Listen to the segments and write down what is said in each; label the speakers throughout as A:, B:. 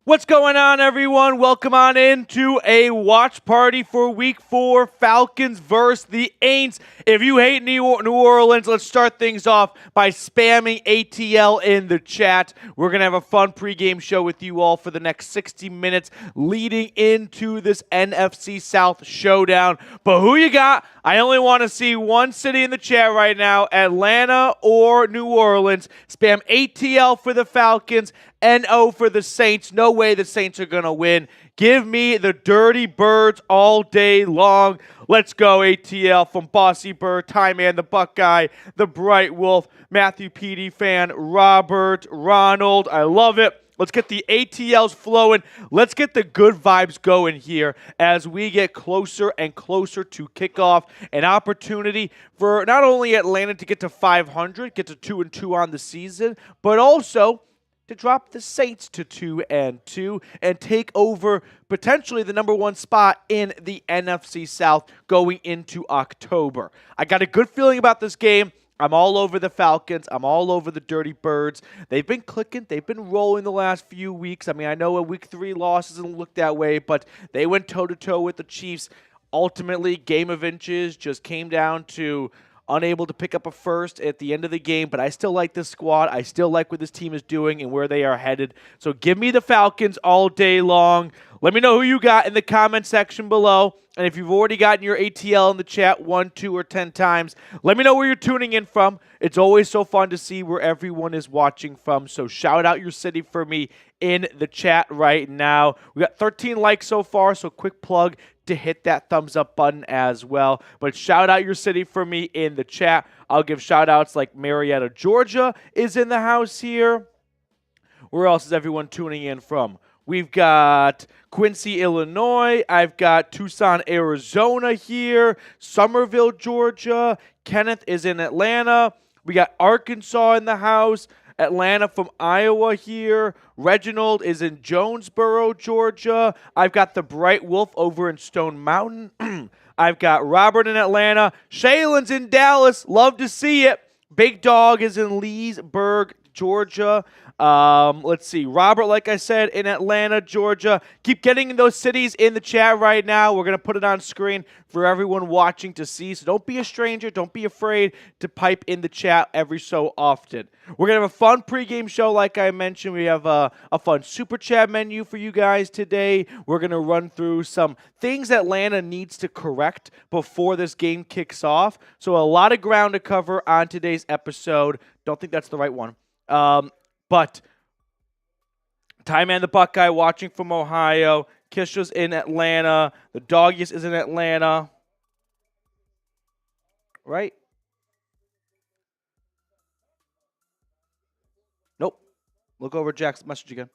A: What's going on, everyone? Welcome on into a watch party for Week 4, Falcons versus the Aints. If you hate New Orleans, let's start things off by spamming ATL in the chat. We're going to have a fun pregame show with you all for the next 60 minutes leading into this NFC South showdown. But who you got? I only want to see one city in the chat right now, Atlanta or New Orleans. Spam ATL for the Falcons, NO for the Saints. No way the Saints are going to win. Give me the Dirty Birds all day long. Let's go, ATL from Bossy Bird, Tie Man, the Buckeye, the Bright Wolf, Matthew PD fan, Robert, Ronald. I love it. Let's get the ATLs flowing. Let's get the good vibes going here as we get closer and closer to kickoff. An opportunity for not only Atlanta to get to 500, get to 2-2 on the season, but also to drop the Saints to 2-2 and take over potentially the number one spot in the NFC South going into October. I got a good feeling about this game. I'm all over the Falcons. I'm all over the Dirty Birds. They've been clicking. They've been rolling the last few weeks. I mean, I know a Week 3 loss doesn't look that way, but they went toe-to-toe with the Chiefs. Ultimately, game of inches just came down to unable to pick up a first at the end of the game, but I still like this squad. I still like what this team is doing and where they are headed. So give me the Falcons all day long. Let me know who you got in the comment section below. And if you've already gotten your ATL in the chat 1, 2, or 10 times, let me know where you're tuning in from. It's always so fun to see where everyone is watching from. So shout out your city for me in the chat right now. We got 13 likes so far, so quick plug to hit that thumbs up button as well. But shout out your city for me in the chat. I'll give shout outs like Marietta, Georgia is in the house here. Where else is everyone tuning in from? We've got Quincy, Illinois. I've got Tucson, Arizona here. Somerville, Georgia. Kenneth is in Atlanta. We got Arkansas in the house. Atlanta from Iowa here. Reginald is in Jonesboro, Georgia. I've got the Bright Wolf over in Stone Mountain. I've got Robert in Atlanta. Shaylin's in Dallas. Love to see it. Big Dog is in Leesburg, Georgia. Let's see. Robert, like I said, in Atlanta, Georgia. Keep getting those cities in the chat right now. We're going to put it on screen for everyone watching to see. So don't be a stranger. Don't be afraid to pipe in the chat every so often. We're going to have a fun pregame show, like I mentioned. We have a fun super chat menu for you guys today. We're going to run through some things Atlanta needs to correct before this game kicks off. So a lot of ground to cover on today's episode. Don't think that's the right one. But Tie Man the Buckeye watching from Ohio. Kisha's in Atlanta. The Doggies is in Atlanta. Right? Nope. Look over Jack's message again.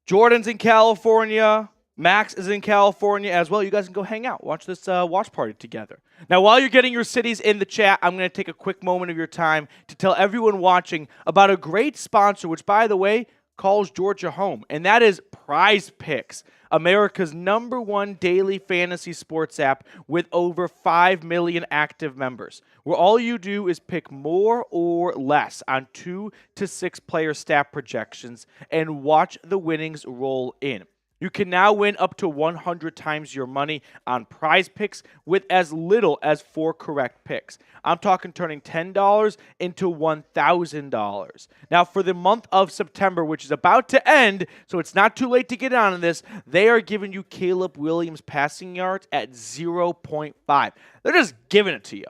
A: Jordan's in California. Max is in California as well. You guys can go hang out. Watch this watch party together. Now, while you're getting your cities in the chat, I'm going to take a quick moment of your time to tell everyone watching about a great sponsor, which, by the way, calls Georgia home, and that is PrizePicks, America's #1 daily fantasy sports app with over 5 million active members, where all you do is pick more or less on 2 to 6 player stat projections and watch the winnings roll in. You can now win up to 100 times your money on PrizePicks with as little as 4 correct picks. I'm talking turning $10 into $1,000. Now, for the month of September, which is about to end, so it's not too late to get on this, they are giving you Caleb Williams passing yards at 0.5. They're just giving it to you.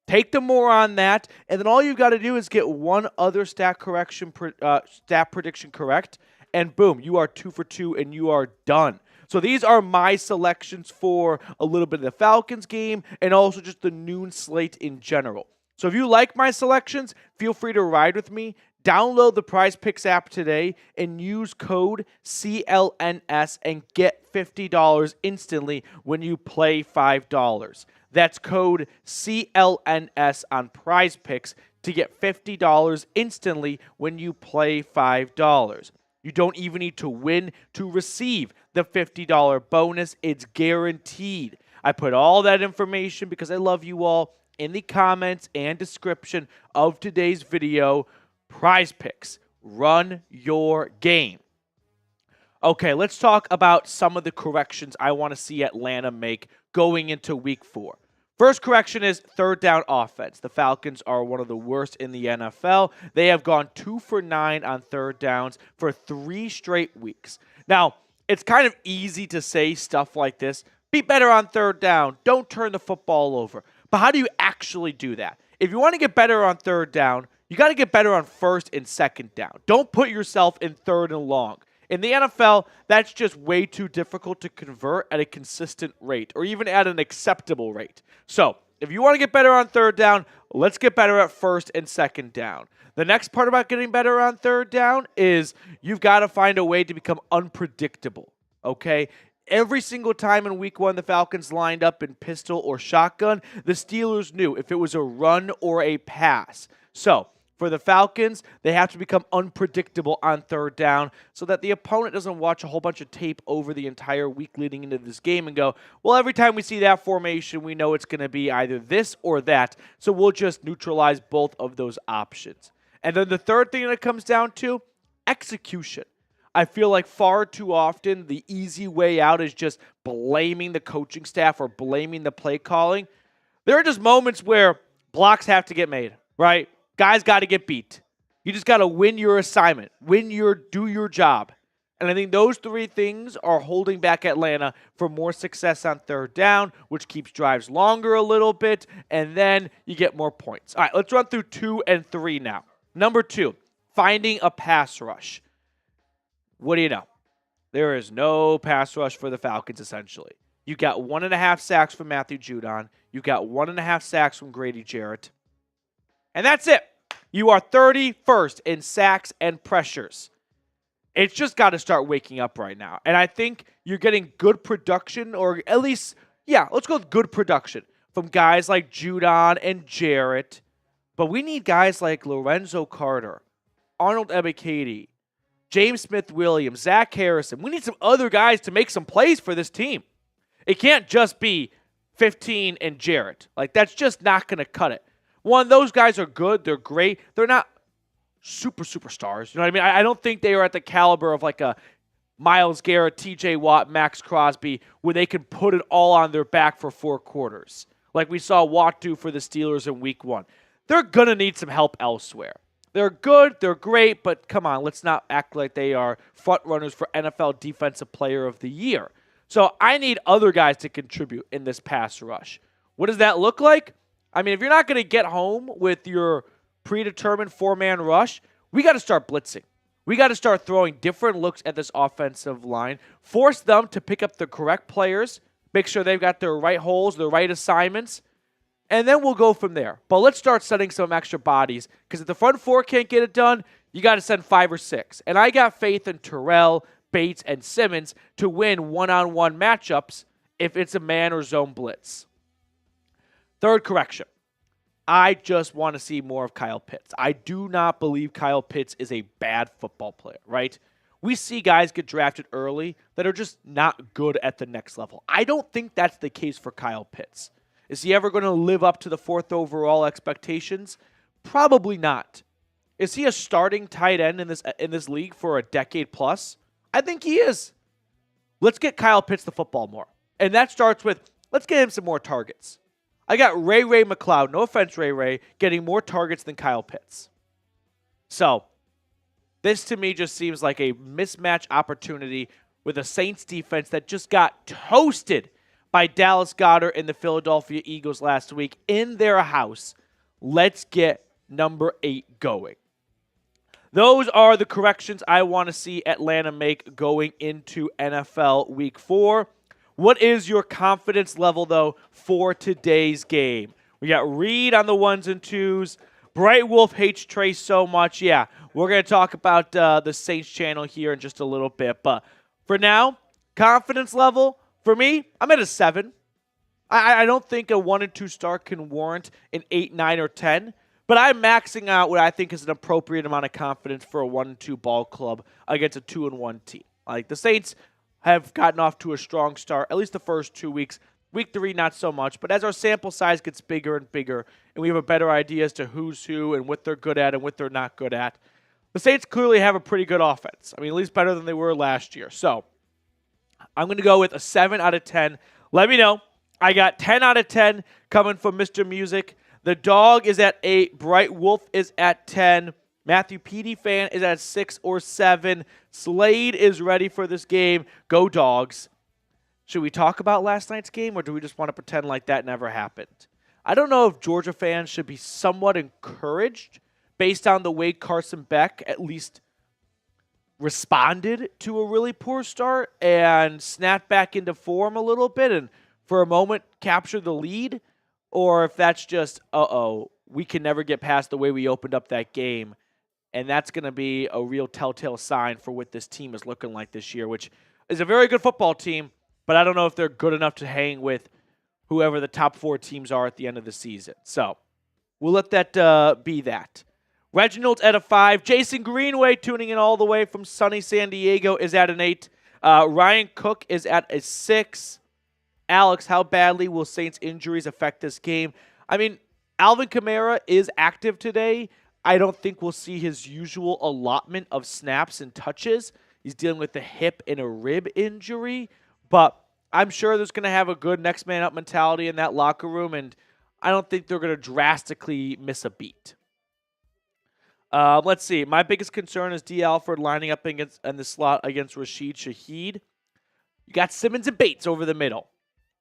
A: Take the more on that, and then all you've got to do is get one other stat prediction correct, and boom, you are 2 for 2 and you are done. So these are my selections for a little bit of the Falcons game and also just the noon slate in general. So if you like my selections, feel free to ride with me. Download the PrizePicks app today and use code CLNS and get $50 instantly when you play $5. That's code CLNS on PrizePicks to get $50 instantly when you play $5. You don't even need to win to receive the $50 bonus. It's guaranteed. I put all that information because I love you all in the comments and description of today's video. PrizePicks, Run your game. Okay, let's talk about some of the corrections I want to see Atlanta make going into week 4. First correction is third down offense. The Falcons are one of the worst in the NFL. They have gone 2 for 9 on third downs for 3 straight weeks. Now, it's kind of easy to say stuff like this. Be better on third down. Don't turn the football over. But how do you actually do that? If you want to get better on third down, you got to get better on first and second down. Don't put yourself in third and long. In the NFL, that's just way too difficult to convert at a consistent rate or even at an acceptable rate. So, if you want to get better on third down, let's get better at first and second down. The next part about getting better on third down is you've got to find a way to become unpredictable, okay? Every single time in week 1 the Falcons lined up in pistol or shotgun, the Steelers knew if it was a run or a pass. So, for the Falcons, they have to become unpredictable on third down so that the opponent doesn't watch a whole bunch of tape over the entire week leading into this game and go, well, every time we see that formation, we know it's going to be either this or that, so we'll just neutralize both of those options. And then the third thing that it comes down to, execution. I feel like far too often the easy way out is just blaming the coaching staff or blaming the play calling. There are just moments where blocks have to get made, right? Guys got to get beat. You just got to win your assignment, do your job. And I think those 3 things are holding back Atlanta for more success on third down, which keeps drives longer a little bit, and then you get more points. All right, let's run through 2 and 3 now. Number 2, finding a pass rush. What do you know? There is no pass rush for the Falcons, essentially. You got 1.5 sacks from Matthew Judon. You got 1.5 sacks from Grady Jarrett. And that's it. You are 31st in sacks and pressures. It's just got to start waking up right now. And I think you're getting good production, or at least, let's go with good production from guys like Judon and Jarrett. But we need guys like Lorenzo Carter, Arnold Ebiketie, James Smith-Williams, Zach Harrison. We need some other guys to make some plays for this team. It can't just be 15 and Jarrett. That's just not going to cut it. One, those guys are good. They're great. They're not superstars. You know what I mean? I don't think they are at the caliber of a Myles Garrett, TJ Watt, Max Crosby, where they can put it all on their back for 4 quarters, like we saw Watt do for the Steelers in week 1. They're going to need some help elsewhere. They're good. They're great. But come on, let's not act like they are front runners for NFL Defensive Player of the Year. So I need other guys to contribute in this pass rush. What does that look like? I mean, if you're not going to get home with your predetermined 4-man rush, we got to start blitzing. We got to start throwing different looks at this offensive line, force them to pick up the correct players, make sure they've got their right holes, their right assignments, and then we'll go from there. But let's start sending some extra bodies, because if the front 4 can't get it done, you got to send 5 or 6. And I got faith in Terrell, Bates, and Simmons to win one-on-one matchups if it's a man or zone blitz. Third correction. I just want to see more of Kyle Pitts. I do not believe Kyle Pitts is a bad football player, right? We see guys get drafted early that are just not good at the next level. I don't think that's the case for Kyle Pitts. Is he ever going to live up to the 4th overall expectations? Probably not. Is he a starting tight end in this league for a decade plus? I think he is. Let's get Kyle Pitts the football more. And that starts with, let's get him some more targets. I got Ray McLeod, no offense Ray, getting more targets than Kyle Pitts. So, this to me just seems like a mismatch opportunity with a Saints defense that just got toasted by Dallas Goedert and the Philadelphia Eagles last week in their house. Let's get number 8 going. Those are the corrections I want to see Atlanta make going into NFL Week 4. What is your confidence level, though, for today's game? We got Reed on the 1s and 2s. Bright Wolf hates Trey so much. Yeah, we're going to talk about the Saints channel here in just a little bit. But for now, confidence level, for me, I'm at a 7. I don't think a 1 and 2 start can warrant an 8, 9, or 10. But I'm maxing out what I think is an appropriate amount of confidence for a 1 and 2 ball club against a 2 and 1 team. Like the Saints have gotten off to a strong start, at least the first 2 weeks. Week 3, not so much. But as our sample size gets bigger and bigger, and we have a better idea as to who's who and what they're good at and what they're not good at, the Saints clearly have a pretty good offense. I mean, at least better than they were last year. So I'm going to go with a 7 out of 10. Let me know. I got 10 out of 10 coming from Mr. Music. The dog is at 8. Bright Wolf is at 10. Matthew Petey fan is at 6 or 7. Slade is ready for this game. Go Dogs. Should we talk about last night's game, or do we just want to pretend like that never happened? I don't know if Georgia fans should be somewhat encouraged based on the way Carson Beck at least responded to a really poor start and snapped back into form a little bit and for a moment captured the lead, or if that's just, we can never get past the way we opened up that game, and that's going to be a real telltale sign for what this team is looking like this year, which is a very good football team, but I don't know if they're good enough to hang with whoever the top 4 teams are at the end of the season. So we'll let that be that. Reginald's at a 5. Jason Greenway, tuning in all the way from sunny San Diego, is at an 8. Ryan Cook is at a 6. Alex, how badly will Saints injuries affect this game? I mean, Alvin Kamara is active today. I don't think we'll see his usual allotment of snaps and touches. He's dealing with a hip and a rib injury, but I'm sure there's going to have a good next man up mentality in that locker room, and I don't think they're going to drastically miss a beat. Let's see. My biggest concern is D. Alford lining up in the slot against Rashid Shaheed. You got Simmons and Bates over the middle.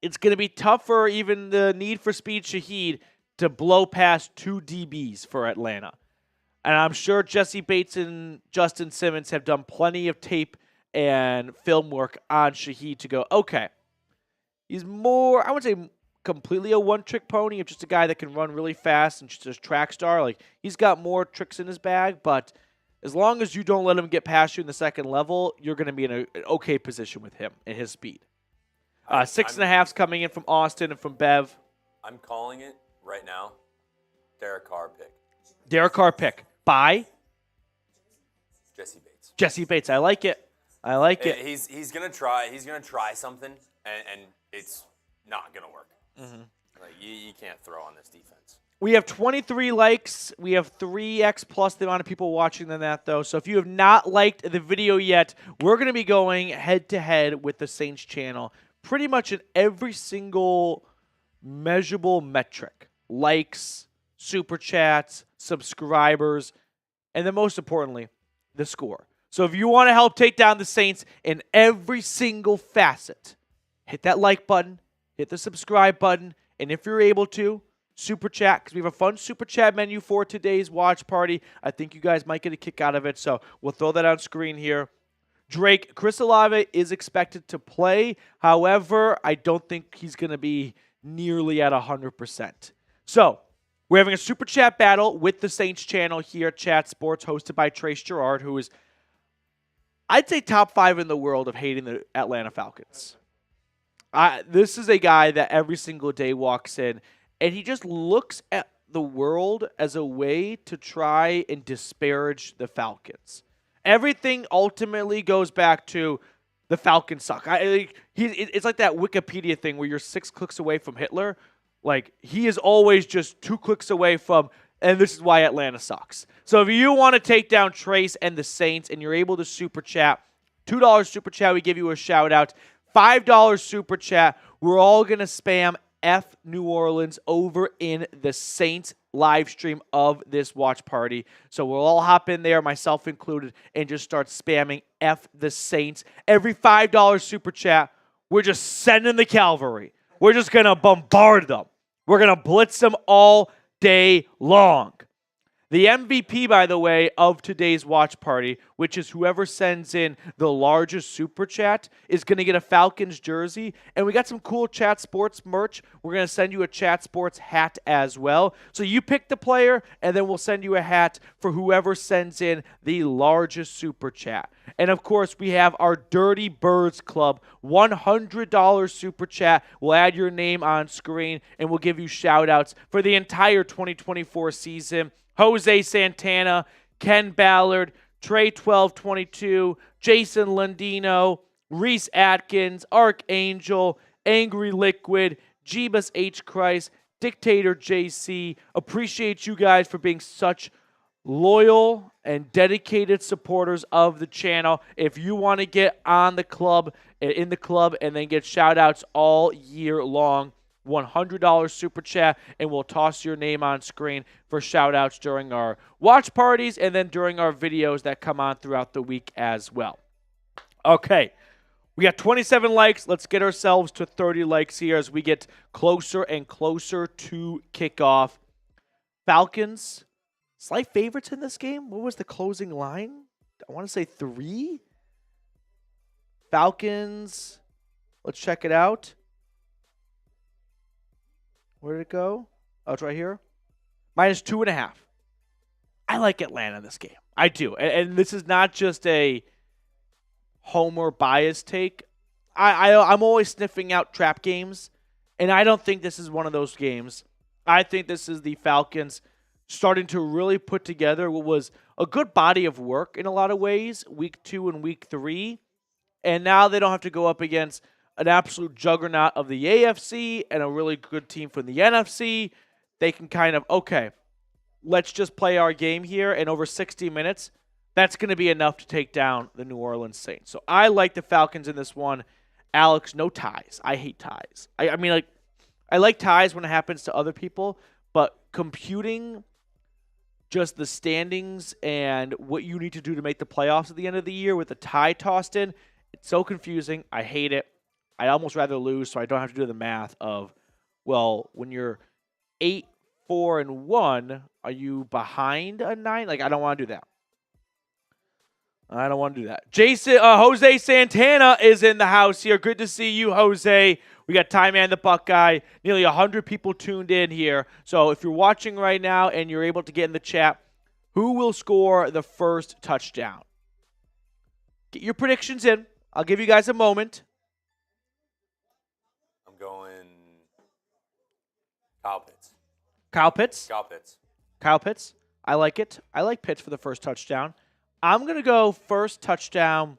A: It's going to be tough for even the need for speed Shaheed to blow past 2 DBs for Atlanta. And I'm sure Jesse Bates and Justin Simmons have done plenty of tape and film work on Shaheed to go, okay, he's more, I would say, completely a one-trick pony, of just a guy that can run really fast and just a track star. Like, he's got more tricks in his bag, but as long as you don't let him get past you in the second level, you're going to be in an okay position with him and his speed. 6.5's coming in from Austin and from Bev.
B: I'm calling it right now. Derek Carr pick.
A: Derek Carr pick. By?
B: Jesse Bates.
A: Jesse Bates. I like it. I like it.
B: He's gonna try. He's gonna try something, and it's not gonna work.
A: Mm-hmm.
B: Like you can't throw on this defense.
A: We have 23 likes. We have 3x plus the amount of people watching than that, though. So if you have not liked the video yet, we're going to be going head-to-head with the Saints channel pretty much in every single measurable metric. Likes, super chats, subscribers, and then most importantly, the score. So if you want to help take down the Saints in every single facet, hit that like button, hit the subscribe button, and if you're able to, super chat, because we have a fun super chat menu for today's watch party. I think you guys might get a kick out of it, so we'll throw that on screen here. Drake, Chris Olave is expected to play. However, I don't think he's going to be nearly at 100%. So we're having a super chat battle with the Saints channel here at Chat Sports, hosted by Trace Gerard, who is, I'd say, top 5 in the world of hating the Atlanta Falcons. This is a guy that every single day walks in, and he just looks at the world as a way to try and disparage the Falcons. Everything ultimately goes back to the Falcons suck. It's like that Wikipedia thing where you're 6 clicks away from Hitler. Like, he is always just 2 clicks away from, and this is why Atlanta sucks. So if you want to take down Trace and the Saints and you're able to super chat, $2 super chat, we give you a shout out. $5 super chat, we're all going to spam F New Orleans over in the Saints live stream of this watch party. So we'll all hop in there, myself included, and just start spamming F the Saints. Every $5 super chat, we're just sending the cavalry. We're just going to bombard them. We're going to blitz them all day long. The MVP, by the way, of today's watch party, which is whoever sends in the largest super chat, is going to get a Falcons jersey. And we got some cool Chat Sports merch. We're going to send you a Chat Sports hat as well. So you pick the player, and then we'll send you a hat for whoever sends in the largest super chat. And, of course, we have our Dirty Birds Club $100 super chat. We'll add your name on screen, and we'll give you shout-outs for the entire 2024 season. Jose Santana, Ken Ballard, Trey1222, Jason Landino, Reese Atkins, Archangel, Angry Liquid, Jeebus H. Christ, Dictator JC. Appreciate you guys for being such loyal and dedicated supporters of the channel. If you want to get on the club, in the club, and then get shout-outs all year long, $100 super chat, and we'll toss your name on screen for shout-outs during our watch parties and then during our videos that come on throughout the week as well. Okay. We got 27 likes. Let's get ourselves to 30 likes here as we get closer and closer to kickoff. Falcons, slight favorites in this game. What was the closing line? I want to say 3. Falcons, let's check it out. Where did it go? Oh, it's right here. -2.5. I like Atlanta in this game. I do. And this is not just a homer bias take. I'm always sniffing out trap games, and I don't think this is one of those games. I think this is the Falcons starting to really put together what was a good body of work in a lot of ways, week 2 and week 3, and now they don't have to go up against an absolute juggernaut of the AFC and a really good team from the NFC. They can kind of, okay, let's just play our game here, and over 60 minutes, that's going to be enough to take down the New Orleans Saints. So I like the Falcons in this one. Alex, no ties. I hate ties. I mean, like, I like ties when it happens to other people, but computing just the standings and what you need to do to make the playoffs at the end of the year with a tie tossed in, it's so confusing. I hate it. I'd almost rather lose so I don't have to do the math of, well, when you're 8-4-1, are you behind a 9? Like, I don't want to do that. I don't want to do that. Jose Santana is in the house here. Good to see you, Jose. We got Ty Man the Buckeye. Nearly 100 people tuned in here. So if you're watching right now and you're able to get in the chat, who will score the first touchdown? Get your predictions in. I'll give you guys a moment.
B: I'm going Kyle Pitts.
A: Kyle Pitts?
B: Kyle Pitts.
A: Kyle Pitts. I like it. I like Pitts for the first touchdown. I'm going to go first touchdown.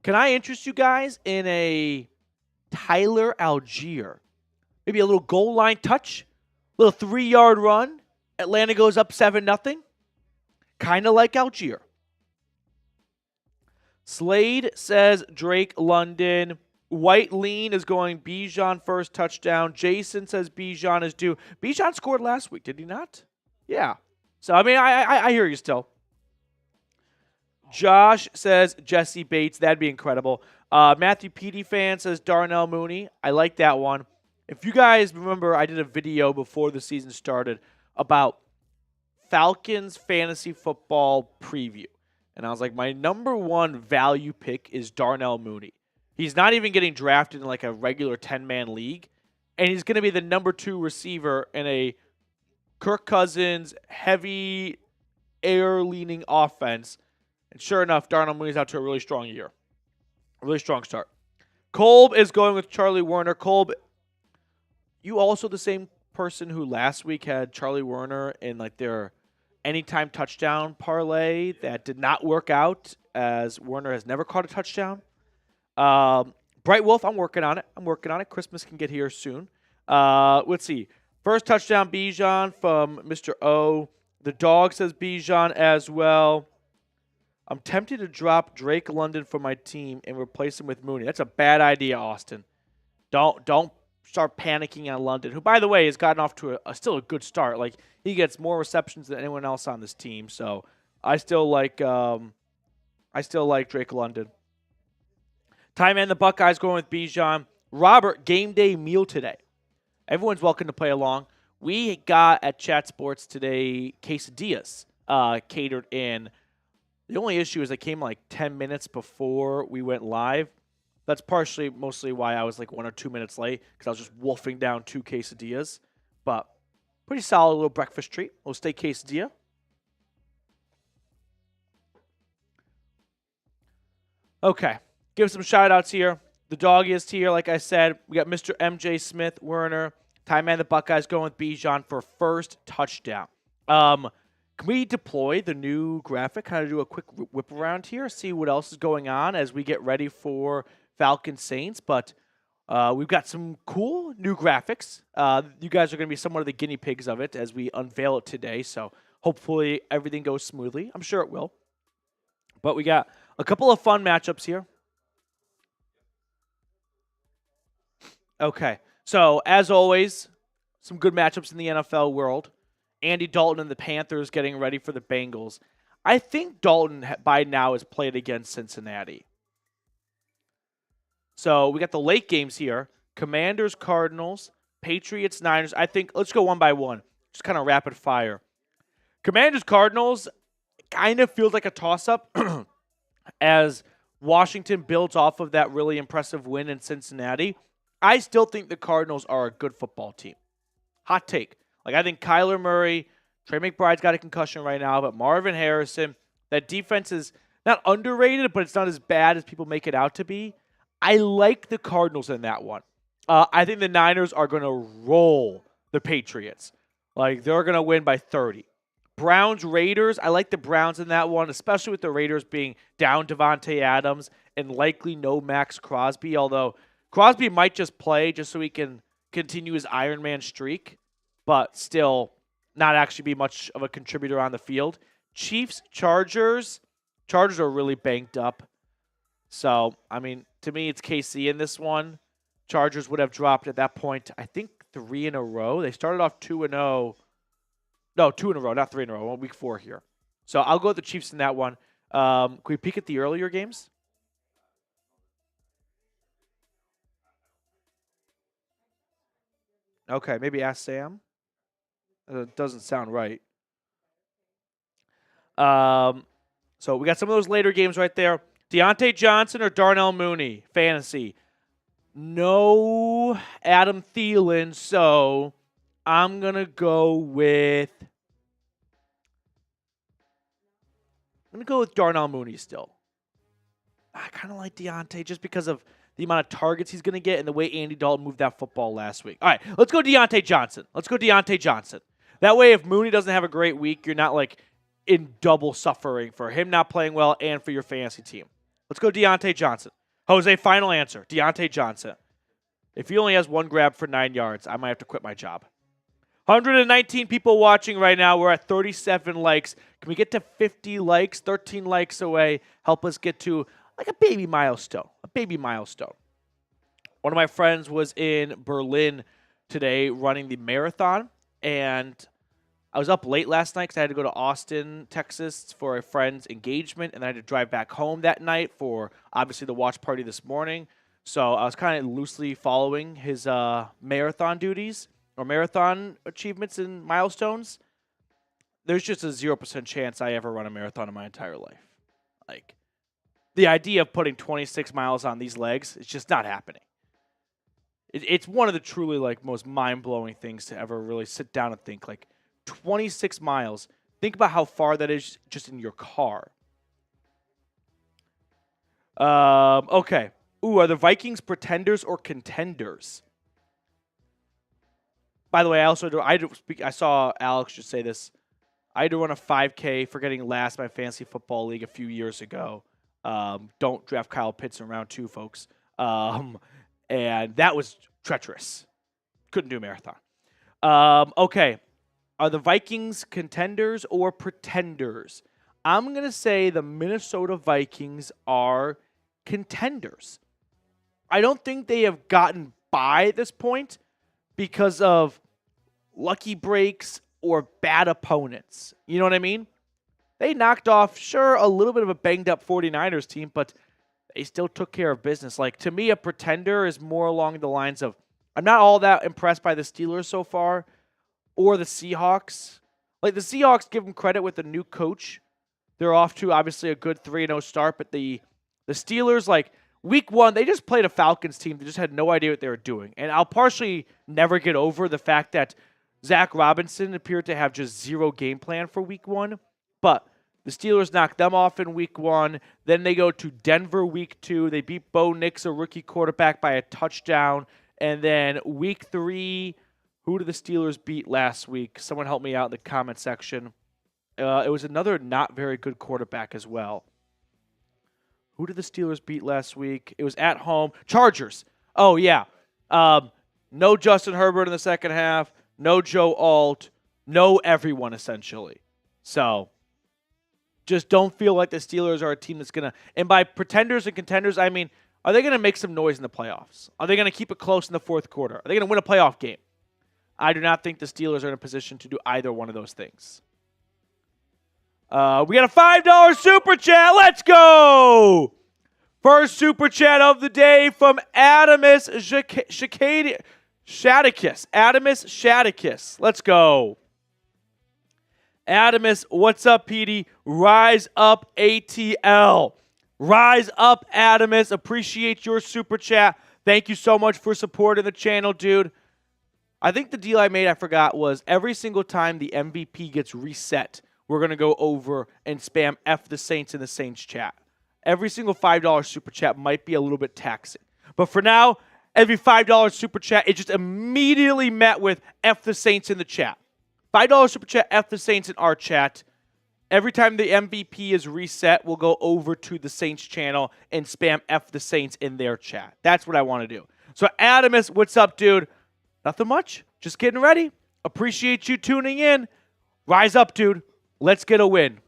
A: Can I interest you guys in a Tyler Algier? Maybe a little goal line touch, little 3-yard run. Atlanta goes up 7-0. Kind of like Algier. Slade says Drake London. White Lean is going Bijan first touchdown. Jason says Bijan is due. Bijan scored last week, did he not? Yeah. So, I mean, I hear you still. Josh says Jesse Bates. That'd be incredible. Matthew Petey fan says Darnell Mooney. I like that one. If you guys remember, I did a video before the season started about Falcons fantasy football preview. And I was like, my number one value pick is Darnell Mooney. He's not even getting drafted in like a regular 10-man league. And he's going to be the number 2 receiver in a Kirk Cousins heavy air-leaning offense. And sure enough, Darnell Mooney's out to a really strong year. A really strong start. Kolb is going with Charlie Werner. Kolb, you also the same person who last week had Charlie Werner in like their anytime touchdown parlay that did not work out as Werner has never caught a touchdown. Bright Wolf, I'm working on it. Christmas can get here soon. Let's see. First touchdown, Bijan from Mr. O. The dog says Bijan as well. I'm tempted to drop Drake London for my team and replace him with Mooney. That's a bad idea, Austin. Don't start panicking on London, who, by the way, has gotten off to still a good start. Like, he gets more receptions than anyone else on this team. So I still like Drake London. Ty Man the Buckeyes going with Bijan. Robert, game day meal today. Everyone's welcome to play along. We got at Chat Sports today quesadillas catered in. The only issue is they came like 10 minutes before we went live. That's mostly why I was like 1 or 2 minutes late, because I was just wolfing down 2 quesadillas. But pretty solid little breakfast treat. Little steak quesadilla. Okay. Give some shout-outs here. The dog is here, like I said. We got Mr. MJ Smith, Werner. Ty Man the Buckeyes going with Bijan for first touchdown. Can we deploy the new graphic? Kind of do a quick whip around here, see what else is going on as we get ready for Falcons Saints. But we've got some cool new graphics. You guys are going to be somewhat of the guinea pigs of it as we unveil it today. So Hopefully everything goes smoothly. I'm sure it will. But we got a couple of fun matchups here. Okay, so as always, some good matchups in the NFL world. Andy Dalton and the Panthers getting ready for the Bengals. I think Dalton by now has played against Cincinnati. So we got the late games here. Commanders, Cardinals, Patriots, Niners. I think let's go one by one. Just kind of rapid fire. Commanders, Cardinals kind of feels like a toss-up as Washington builds off of that really impressive win in Cincinnati. I still think the Cardinals are a good football team. Hot take. Like, I think Kyler Murray, Trey McBride's got a concussion right now, but Marvin Harrison, that defense is not underrated, but it's not as bad as people make it out to be. I like the Cardinals in that one. I think the Niners are going to roll the Patriots. Like, they're going to win by 30. Browns, Raiders, I like the Browns in that one, especially with the Raiders being down Devontae Adams and likely no Max Crosby, although Crosby might just play just so he can continue his Iron Man streak, but still not actually be much of a contributor on the field. Chiefs, Chargers. Chargers are really banked up. So, I mean, to me, it's KC in this one. Chargers would have dropped at that point, I think, 3 in a row. They started off 2-0. No, 2 in a row, not 3 in a row. Week 4 here. So I'll go with the Chiefs in that one. Can we peek at the earlier games? Okay, maybe ask Sam. It doesn't sound right. So we got some of those later games right there. Deontay Johnson or Darnell Mooney? Fantasy. No Adam Thielen, so I'm going to go with Darnell Mooney still. I kind of like Deontay just because of the amount of targets he's going to get and the way Andy Dalton moved that football last week. All right, let's go Deontay Johnson. That way, if Mooney doesn't have a great week, you're not like in double suffering for him not playing well and for your fantasy team. Let's go Deontay Johnson. Jose, final answer. Deontay Johnson. If he only has one grab for 9 yards, I might have to quit my job. 119 people watching right now. We're at 37 likes. Can we get to 50 likes? 13 likes away. Help us get to like a baby milestone. One of my friends was in Berlin today running the marathon, and I was up late last night because I had to go to Austin, Texas for a friend's engagement, and I had to drive back home that night for, obviously, the watch party this morning. So I was kind of loosely following his marathon duties or marathon achievements and milestones. There's just a 0% chance I ever run a marathon in my entire life. Like, the idea of putting 26 miles on these legs is just not happening. It's one of the truly, like, most mind-blowing things to ever really sit down and think, like, 26 miles. Think about how far that is just in your car. Okay. Ooh, are the Vikings pretenders or contenders? By the way, I saw Alex just say this. I had to run a 5K for getting last in my fantasy football league a few years ago. Don't draft Kyle Pitts in round 2, folks. And that was treacherous. Couldn't do a marathon. Okay. Are the Vikings contenders or pretenders? I'm going to say the Minnesota Vikings are contenders. I don't think they have gotten by at this point because of lucky breaks or bad opponents. You know what I mean? They knocked off, sure, a little bit of a banged-up 49ers team, but they still took care of business. Like, to me, a pretender is more along the lines of, I'm not all that impressed by the Steelers so far or the Seahawks. Like, the Seahawks, give them credit with the new coach. They're off to, obviously, a good 3-0 start, but the Steelers, like, week 1, they just played a Falcons team that just had no idea what they were doing. And I'll partially never get over the fact that Zach Robinson appeared to have just zero game plan for week 1. But the Steelers knocked them off in week 1. Then they go to Denver week 2. They beat Bo Nix, a rookie quarterback, by a touchdown. And then week 3, who did the Steelers beat last week? Someone help me out in the comment section. It was another not very good quarterback as well. Who did the Steelers beat last week? It was at home. Chargers. Oh, yeah. No Justin Herbert in the second half. No Joe Alt. No everyone, essentially. So just don't feel like the Steelers are a team that's going to, and by pretenders and contenders, I mean, are they going to make some noise in the playoffs? Are they going to keep it close in the fourth quarter? Are they going to win a playoff game? I do not think the Steelers are in a position to do either one of those things. We got a $5 super chat. Let's go. First super chat of the day from Adamus Shadicus. Adamus Shadicus. Let's go. Adamus, what's up, Petey? Rise up, ATL. Rise up, Adamus. Appreciate your super chat. Thank you so much for supporting the channel, dude. I think the deal I made, I forgot, was every single time the MVP gets reset, we're going to go over and spam F the Saints in the Saints chat. Every single $5 super chat might be a little bit taxing. But for now, every $5 super chat, it just immediately met with F the Saints in the chat. $5 super chat, F the Saints in our chat. Every time the MVP is reset, we'll go over to the Saints channel and spam F the Saints in their chat. That's what I want to do. So, Adamus, what's up, dude? Nothing much. Just getting ready. Appreciate you tuning in. Rise up, dude. Let's get a win.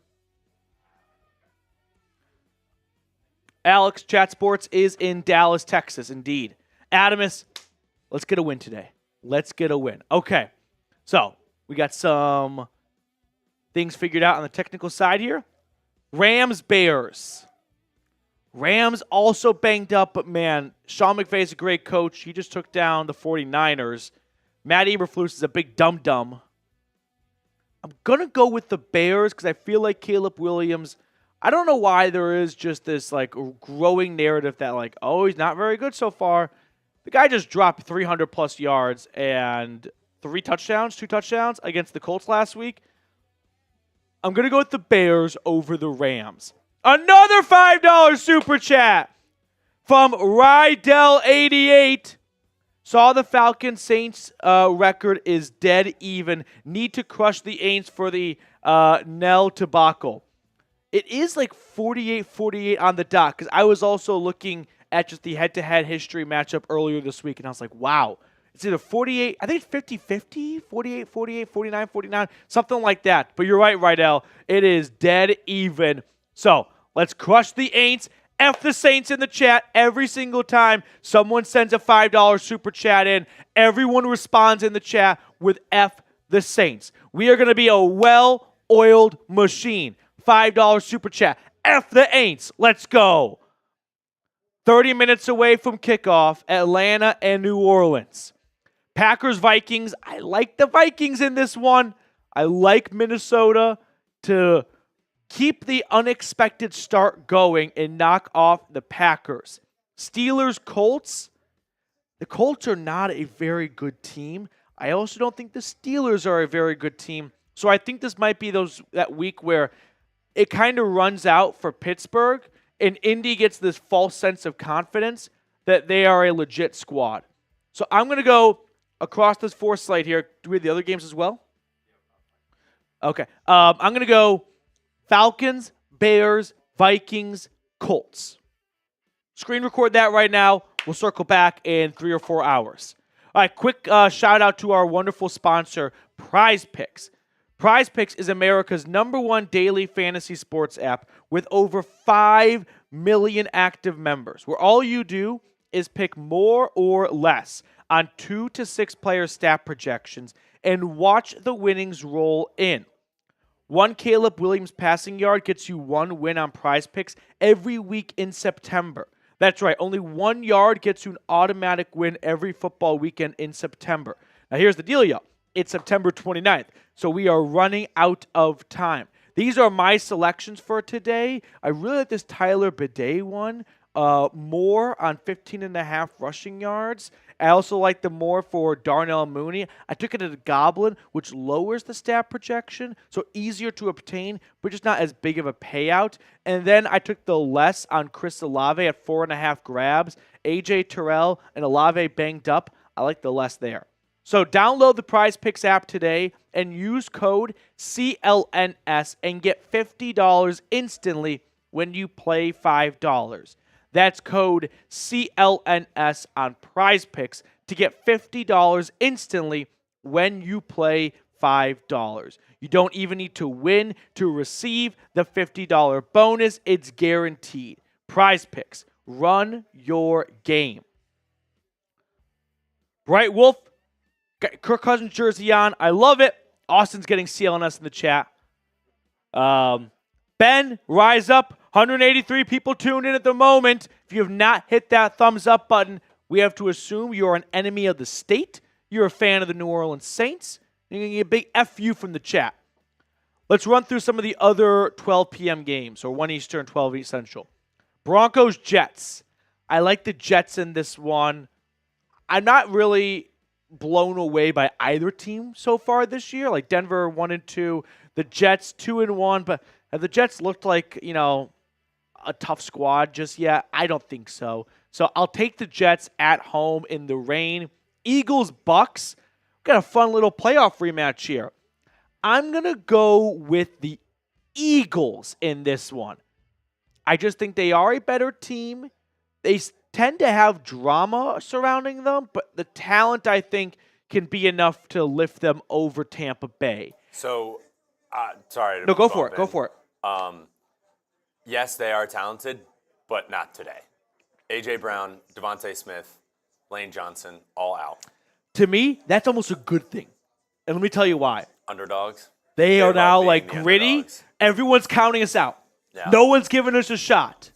A: Alex, Chat Sports is in Dallas, Texas, indeed. Adamus, let's get a win today. Let's get a win. Okay, so we got some things figured out on the technical side here. Rams, Bears. Rams also banged up, but man, Sean McVay's a great coach. He just took down the 49ers. Matt Eberflus is a big dum-dum. I'm going to go with the Bears because I feel like Caleb Williams, I don't know why there is just this like growing narrative that like, oh, he's not very good so far. The guy just dropped 300-plus yards and 2 touchdowns against the Colts last week. I'm going to go with the Bears over the Rams. Another $5 super chat from Rydell88. Saw the Falcons Saints record is dead even. Need to crush the Aints for the Nell debacle. It is like 48-48 on the dot because I was also looking at just the head-to-head history matchup earlier this week, and I was like, wow. It's either 48, I think it's 50-50, 48-48, 49-49, something like that. But you're right, Rydell. It is dead even. So let's crush the Aints. F the Saints in the chat every single time someone sends a $5 super chat in. Everyone responds in the chat with F the Saints. We are going to be a well-oiled machine. $5 super chat. F the Aints. Let's go. 30 minutes away from kickoff, Atlanta and New Orleans. Packers, Vikings. I like the Vikings in this one. I like Minnesota to keep the unexpected start going and knock off the Packers. Steelers, Colts. The Colts are not a very good team. I also don't think the Steelers are a very good team. So I think this might be that week where it kind of runs out for Pittsburgh and Indy gets this false sense of confidence that they are a legit squad. So I'm going to go across this 4 slate here. Do we have the other games as well? Okay. I'm going to go Falcons, Bears, Vikings, Colts. Screen record that right now. We'll circle back in 3 or 4 hours. All right, quick shout out to our wonderful sponsor, PrizePicks. PrizePicks is America's #1 daily fantasy sports app with over 5 million active members, where all you do is pick more or less on 2 to 6 player stat projections and watch the winnings roll in. 1 Caleb Williams passing yard gets you 1 win on PrizePicks every week in September. That's right, only 1 yard gets you an automatic win every football weekend in September. Now here's the deal, y'all. It's September 29th, so we are running out of time. These are my selections for today. I really like this Tyler Bidet one. More on 15.5 rushing yards. I also like the more for Darnell Mooney. I took it at a Goblin, which lowers the stat projection, so easier to obtain, but just not as big of a payout. And then I took the less on Chris Olave at 4.5 grabs. AJ Terrell and Olave banged up. I like the less there. So download the PrizePicks app today and use code CLNS and get $50 instantly when you play $5. That's code CLNS on PrizePicks to get $50 instantly when you play $5. You don't even need to win to receive the $50 bonus. It's guaranteed. PrizePicks. Run your game. Bright Wolf, got Kirk Cousins jersey on. I love it. Austin's getting CLNS in the chat. Ben, rise up. 183 people tuned in at the moment. If you have not hit that thumbs up button, we have to assume you're an enemy of the state. You're a fan of the New Orleans Saints. You're going to get a big FU from the chat. Let's run through some of the other 12 p.m. games, or 1 Eastern, 12 East Central. Broncos, Jets. I like the Jets in this one. I'm not really blown away by either team so far this year. Like Denver 1-2, the Jets 2-1, but have the Jets looked like, a tough squad just yet? I don't think so. So I'll take the Jets at home in the rain. Eagles, Bucks. Got a fun little playoff rematch here. I'm going to go with the Eagles in this one. I just think they are a better team. They tend to have drama surrounding them, but the talent, I think, can be enough to lift them over Tampa Bay.
B: So, sorry.
A: No, go for it. Go for it.
B: Yes, they are talented, but not today. A.J. Brown, Devontae Smith, Lane Johnson, all out.
A: To me, that's almost a good thing. And let me tell you why.
B: Underdogs.
A: They are now like gritty. Underdogs. Everyone's counting us out. Yeah. No one's giving us a shot.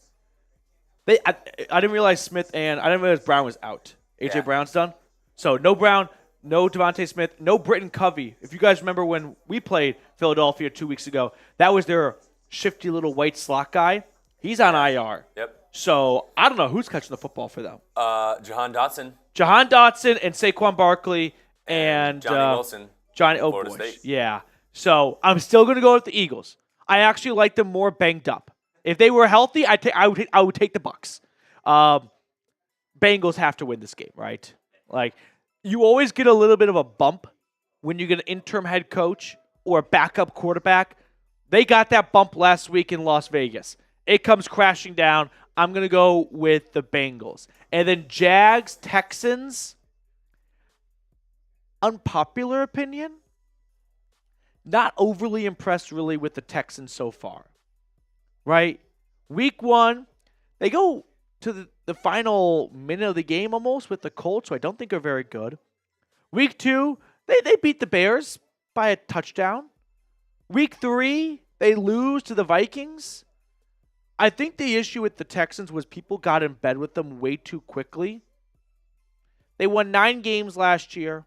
A: I didn't realize Smith and I didn't realize Brown was out. A.J. Brown's done. So no Brown, no Devontae Smith, no Britton Covey. If you guys remember when we played Philadelphia 2 weeks ago, that was their shifty little white slot guy. He's on IR.
B: Yep.
A: So I don't know who's catching the football for them.
B: Jahan Dotson.
A: Jahan Dotson and Saquon Barkley and
B: Johnny Wilson.
A: Johnny
B: Florida State.
A: Yeah. So I'm still going to go with the Eagles. I actually like them more banged up. If they were healthy, I would take the Bucks. Bengals have to win this game, right? Like, you always get a little bit of a bump when you get an interim head coach or a backup quarterback. They got that bump last week in Las Vegas. It comes crashing down. I'm going to go with the Bengals. And then Jags, Texans. Unpopular opinion. Not overly impressed really with the Texans so far. Right? Week 1, they go to the final minute of the game almost with the Colts, who I don't think are very good. Week 2, they beat the Bears by a touchdown. Week 3, they lose to the Vikings. I think the issue with the Texans was people got in bed with them way too quickly. They won 9 games last year.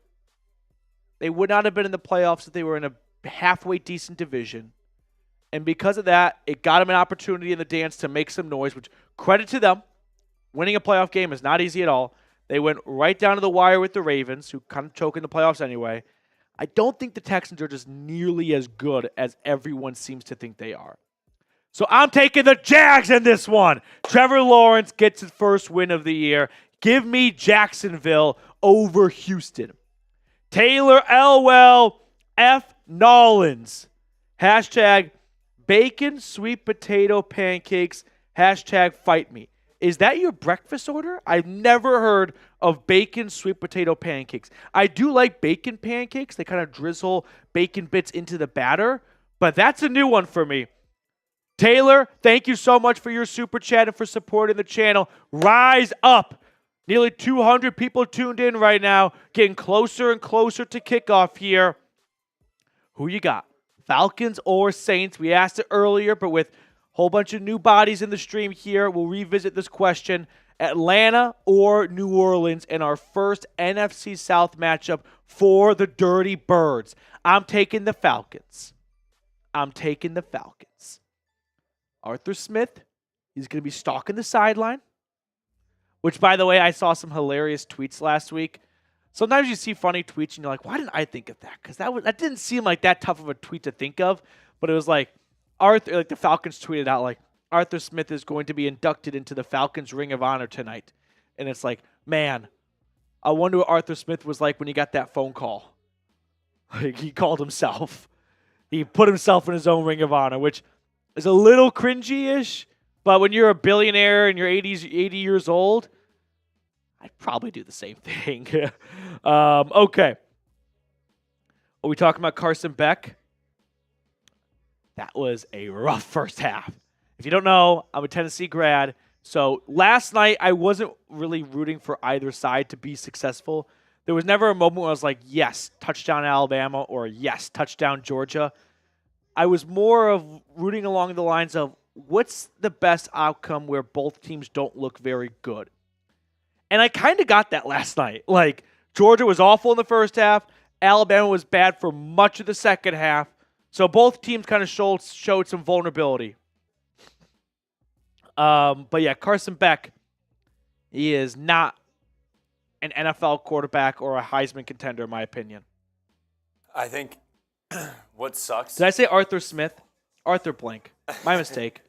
A: They would not have been in the playoffs if they were in a halfway decent division. And because of that, it got them an opportunity in the dance to make some noise, which credit to them. Winning a playoff game is not easy at all. They went right down to the wire with the Ravens, who kind of choke in the playoffs anyway. I don't think the Texans are just nearly as good as everyone seems to think they are. So I'm taking the Jags in this one. Trevor Lawrence gets his first win of the year. Give me Jacksonville over Houston. Taylor Elwell, F. Nollins. Hashtag bacon sweet potato pancakes. Hashtag fight me. Is that your breakfast order? I've never heard of bacon sweet potato pancakes. I do like bacon pancakes. They kind of drizzle bacon bits into the batter. But that's a new one for me. Taylor, thank you so much for your super chat and for supporting the channel. Rise up. Nearly 200 people tuned in right now. Getting closer and closer to kickoff here. Who you got? Falcons or Saints? We asked it earlier, but with a whole bunch of new bodies in the stream here, we'll revisit this question. Atlanta or New Orleans in our first NFC South matchup for the Dirty Birds. I'm taking the Falcons. Arthur Smith, he's going to be stalking the sideline. Which, by the way, I saw some hilarious tweets last week. Sometimes you see funny tweets and you're like, why didn't I think of that? Because that didn't seem like that tough of a tweet to think of. But it was like, the Falcons tweeted out, like, Arthur Smith is going to be inducted into the Falcons Ring of Honor tonight. And it's like, man, I wonder what Arthur Smith was like when he got that phone call. Like, he called himself. He put himself in his own Ring of Honor, which is a little cringy-ish. But when you're a billionaire and you're 80 years old, I'd probably do the same thing. Okay. Are we talking about Carson Beck? That was a rough first half. If you don't know, I'm a Tennessee grad. So last night, I wasn't really rooting for either side to be successful. There was never a moment where I was like, yes, touchdown Alabama, or yes, touchdown Georgia. I was more of rooting along the lines of what's the best outcome where both teams don't look very good. And I kind of got that last night. Like, Georgia was awful in the first half. Alabama was bad for much of the second half. So both teams kind of showed some vulnerability. But yeah, Carson Beck, he is not an NFL quarterback or a Heisman contender, in my opinion.
B: I think what sucks.
A: Did I say Arthur Smith? Arthur Blank. My mistake.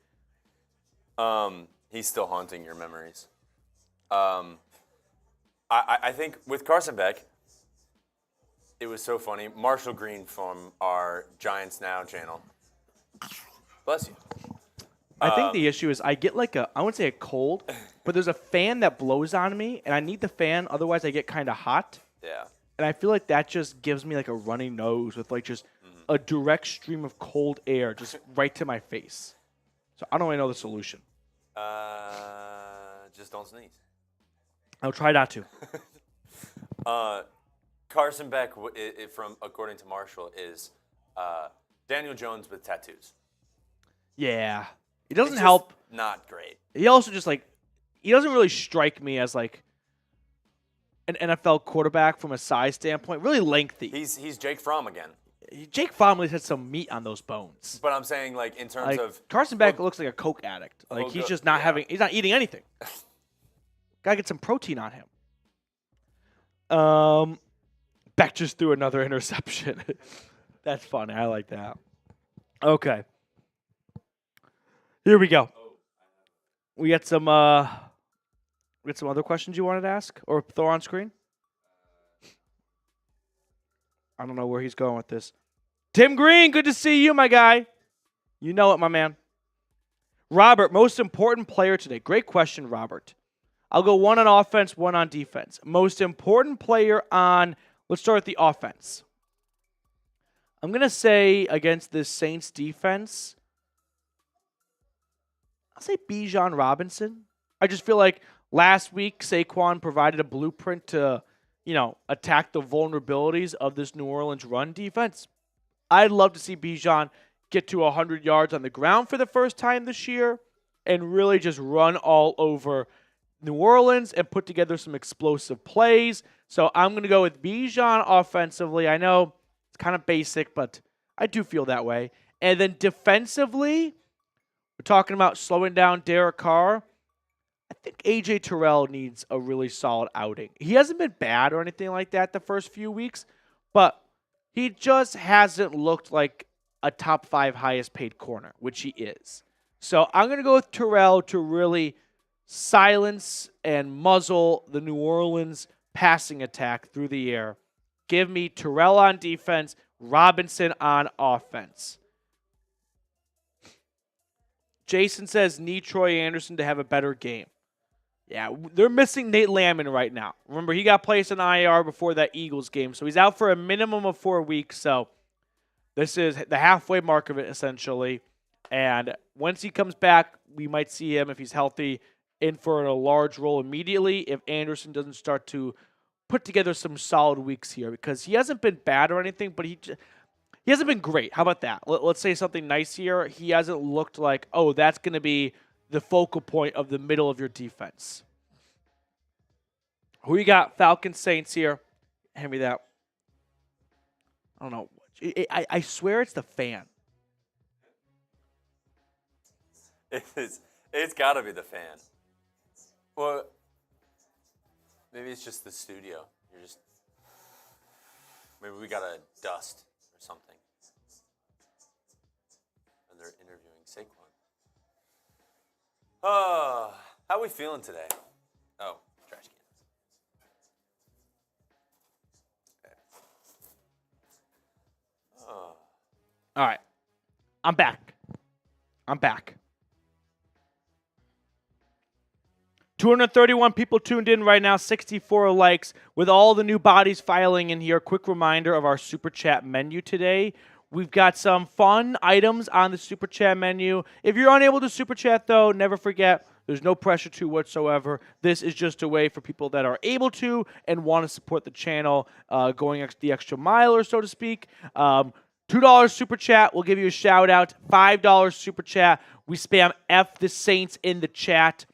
B: He's still haunting your memories. I think with Carson Beck, it was so funny. Marshall Green from our Giants Now channel. Bless you.
A: I think the issue is I get like I wouldn't say a cold, but there's a fan that blows on me, and I need the fan, otherwise I get kind of hot.
B: Yeah.
A: And I feel like that just gives me like a runny nose with like just a direct stream of cold air just right to my face. So I don't really know the solution.
B: Just don't sneeze.
A: I'll try not to.
B: Carson Beck, from according to Marshall, is Daniel Jones with tattoos.
A: Yeah. It doesn't
B: It's
A: help.
B: Not great.
A: He also just like, he doesn't really strike me as like an NFL quarterback from a size standpoint. Really lengthy.
B: He's Jake Fromm again.
A: Jake Fromm had some meat on those bones.
B: But I'm saying, like, in terms
A: Like,
B: of
A: Carson Beck looks like a coke addict. Like he's just not he's not eating anything. Gotta get some protein on him. Beck just threw another interception. That's funny. I like that. Okay. Here we go. We got some other questions you wanted to ask or throw on screen? I don't know where he's going with this. Tim Green, good to see you, my guy. You know it, my man. Robert, most important player today. Great question, Robert. I'll go one on offense, one on defense. Most important player on, let's start with the offense. I'm going to say against this Saints defense, I'll say Bijan Robinson. I just feel like last week Saquon provided a blueprint to, attack the vulnerabilities of this New Orleans run defense. I'd love to see Bijan get to 100 yards on the ground for the first time this year and really just run all over New Orleans and put together some explosive plays. So I'm going to go with Bijan offensively. I know it's kind of basic, but I do feel that way. And then defensively, we're talking about slowing down Derek Carr. I think A.J. Terrell needs a really solid outing. He hasn't been bad or anything like that the first few weeks, but he just hasn't looked like a top 5 highest paid corner, which he is. So I'm going to go with Terrell to really silence and muzzle the New Orleans passing attack through the air. Give me Terrell on defense, Robinson on offense. Jason says need Troy Anderson to have a better game. Yeah, they're missing Nate Landman right now. Remember, he got placed on IR before that Eagles game, so he's out for a minimum of 4 weeks. So this is the halfway mark of it, essentially. And once he comes back, we might see him, if he's healthy, in for a large role immediately if Anderson doesn't start to put together some solid weeks here, because he hasn't been bad or anything, but he hasn't been great. How about that? Let's say something nice here. He hasn't looked like, oh, that's going to be the focal point of the middle of your defense. Who you got? Falcons Saints here. Hand me that. I don't know. I swear it's the fan.
B: It's got to be the fan. Well, maybe it's just the studio. Maybe we got a dust or something. And they're interviewing Saquon. Oh, how are we feeling today? Oh, trash can. Okay. Oh.
A: All right. I'm back. 231 people tuned in right now, 64 likes. With all the new bodies filing in here, quick reminder of our Super Chat menu today. We've got some fun items on the Super Chat menu. If you're unable to Super Chat, though, never forget, there's no pressure to whatsoever. This is just a way for people that are able to and want to support the channel going the extra mile, or so to speak. $2 Super Chat, we'll give you a shout-out. $5 Super Chat, we spam F the Saints in the chat.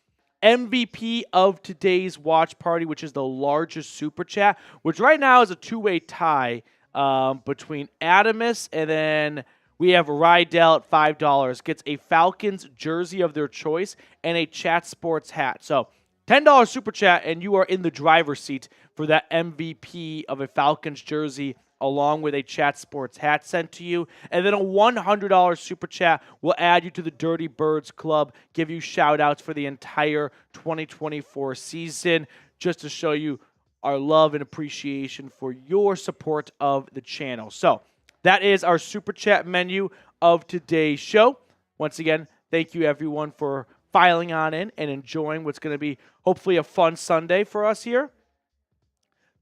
A: MVP of today's watch party, which is the largest Super Chat, which right now is a two-way tie between Adamus and then we have Rydell at $5. Gets a Falcons jersey of their choice and a Chat Sports hat. So $10 Super Chat, and you are in the driver's seat for that MVP of a Falcons jersey along with a Chat Sports hat sent to you. And then a $100 Super Chat will add you to the Dirty Birds Club, give you shout-outs for the entire 2024 season, just to show you our love and appreciation for your support of the channel. So that is our Super Chat menu of today's show. Once again, thank you everyone for filing on in and enjoying what's going to be hopefully a fun Sunday for us here.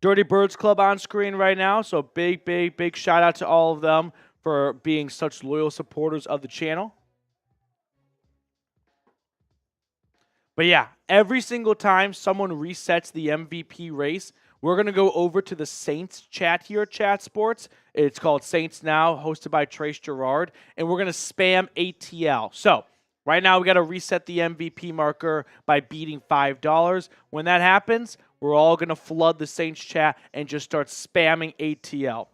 A: Dirty Birds Club on screen right now, so big shout out to all of them for being such loyal supporters of the channel. But yeah, every single time someone resets the MVP race, we're going to go over to the Saints chat here at Chat Sports. It's called Saints Now, hosted by Trace Gerard, and we're going to spam ATL. So right now we got to reset the MVP marker by beating $5. When that happens, we're all going to flood the Saints chat and just start spamming ATL.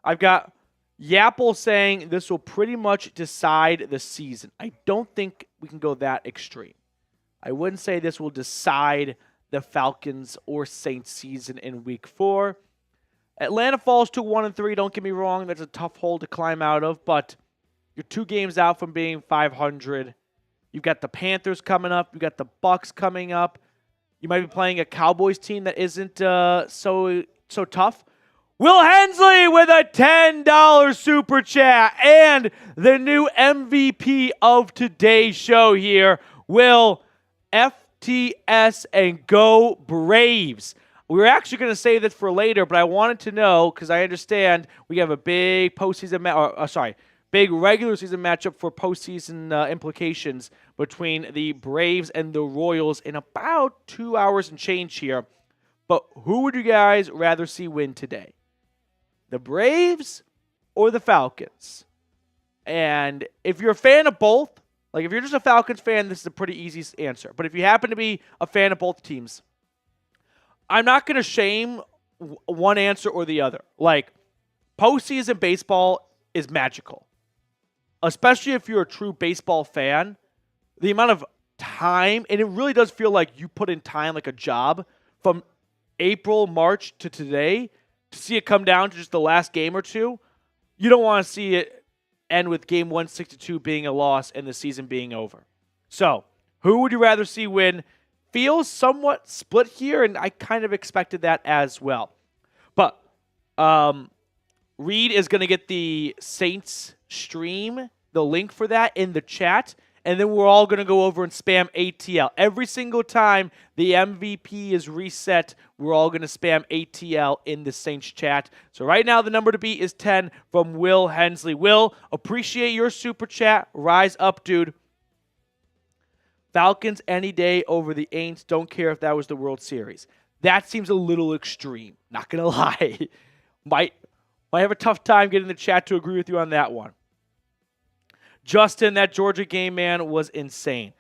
A: I've got Yapple saying this will pretty much decide the season. I don't think we can go that extreme. I wouldn't say this will decide the Falcons or Saints season in Week 4. Atlanta falls to 1-3. Don't get me wrong. That's a tough hole to climb out of, but you're 2 games out from being 500. You've got the Panthers coming up. You've got the Bucks coming up. You might be playing a Cowboys team that isn't so tough. Will Hensley with a $10 Super Chat and the new MVP of today's show here. Will FTS and go Braves. We were actually going to save this for later, but I wanted to know, because I understand we have a big postseason big regular season matchup for postseason implications between the Braves and the Royals in about 2 hours and change here. But who would you guys rather see win today? The Braves or the Falcons? And if you're a fan of both, like if you're just a Falcons fan, this is a pretty easy answer. But if you happen to be a fan of both teams, I'm not going to shame one answer or the other. Like, postseason baseball is magical. Especially if you're a true baseball fan, the amount of time, and it really does feel like you put in time like a job from April, March to today to see it come down to just the last game or two. You don't want to see it end with game 162 being a loss and the season being over. So, who would you rather see win? Feels somewhat split here, and I kind of expected that as well. But Reed is going to get the Saints stream, the link for that in the chat, and then we're all going to go over and spam ATL. Every single time the MVP is reset, we're all going to spam ATL in the Saints chat. So right now the number to beat is 10 from Will Hensley. Will, appreciate your super chat. Rise up, dude. Falcons any day over the Aints. Don't care if that was the World Series. That seems a little extreme. Not going to lie. Might have a tough time getting the chat to agree with you on that one. Justin, that Georgia game, man, was insane.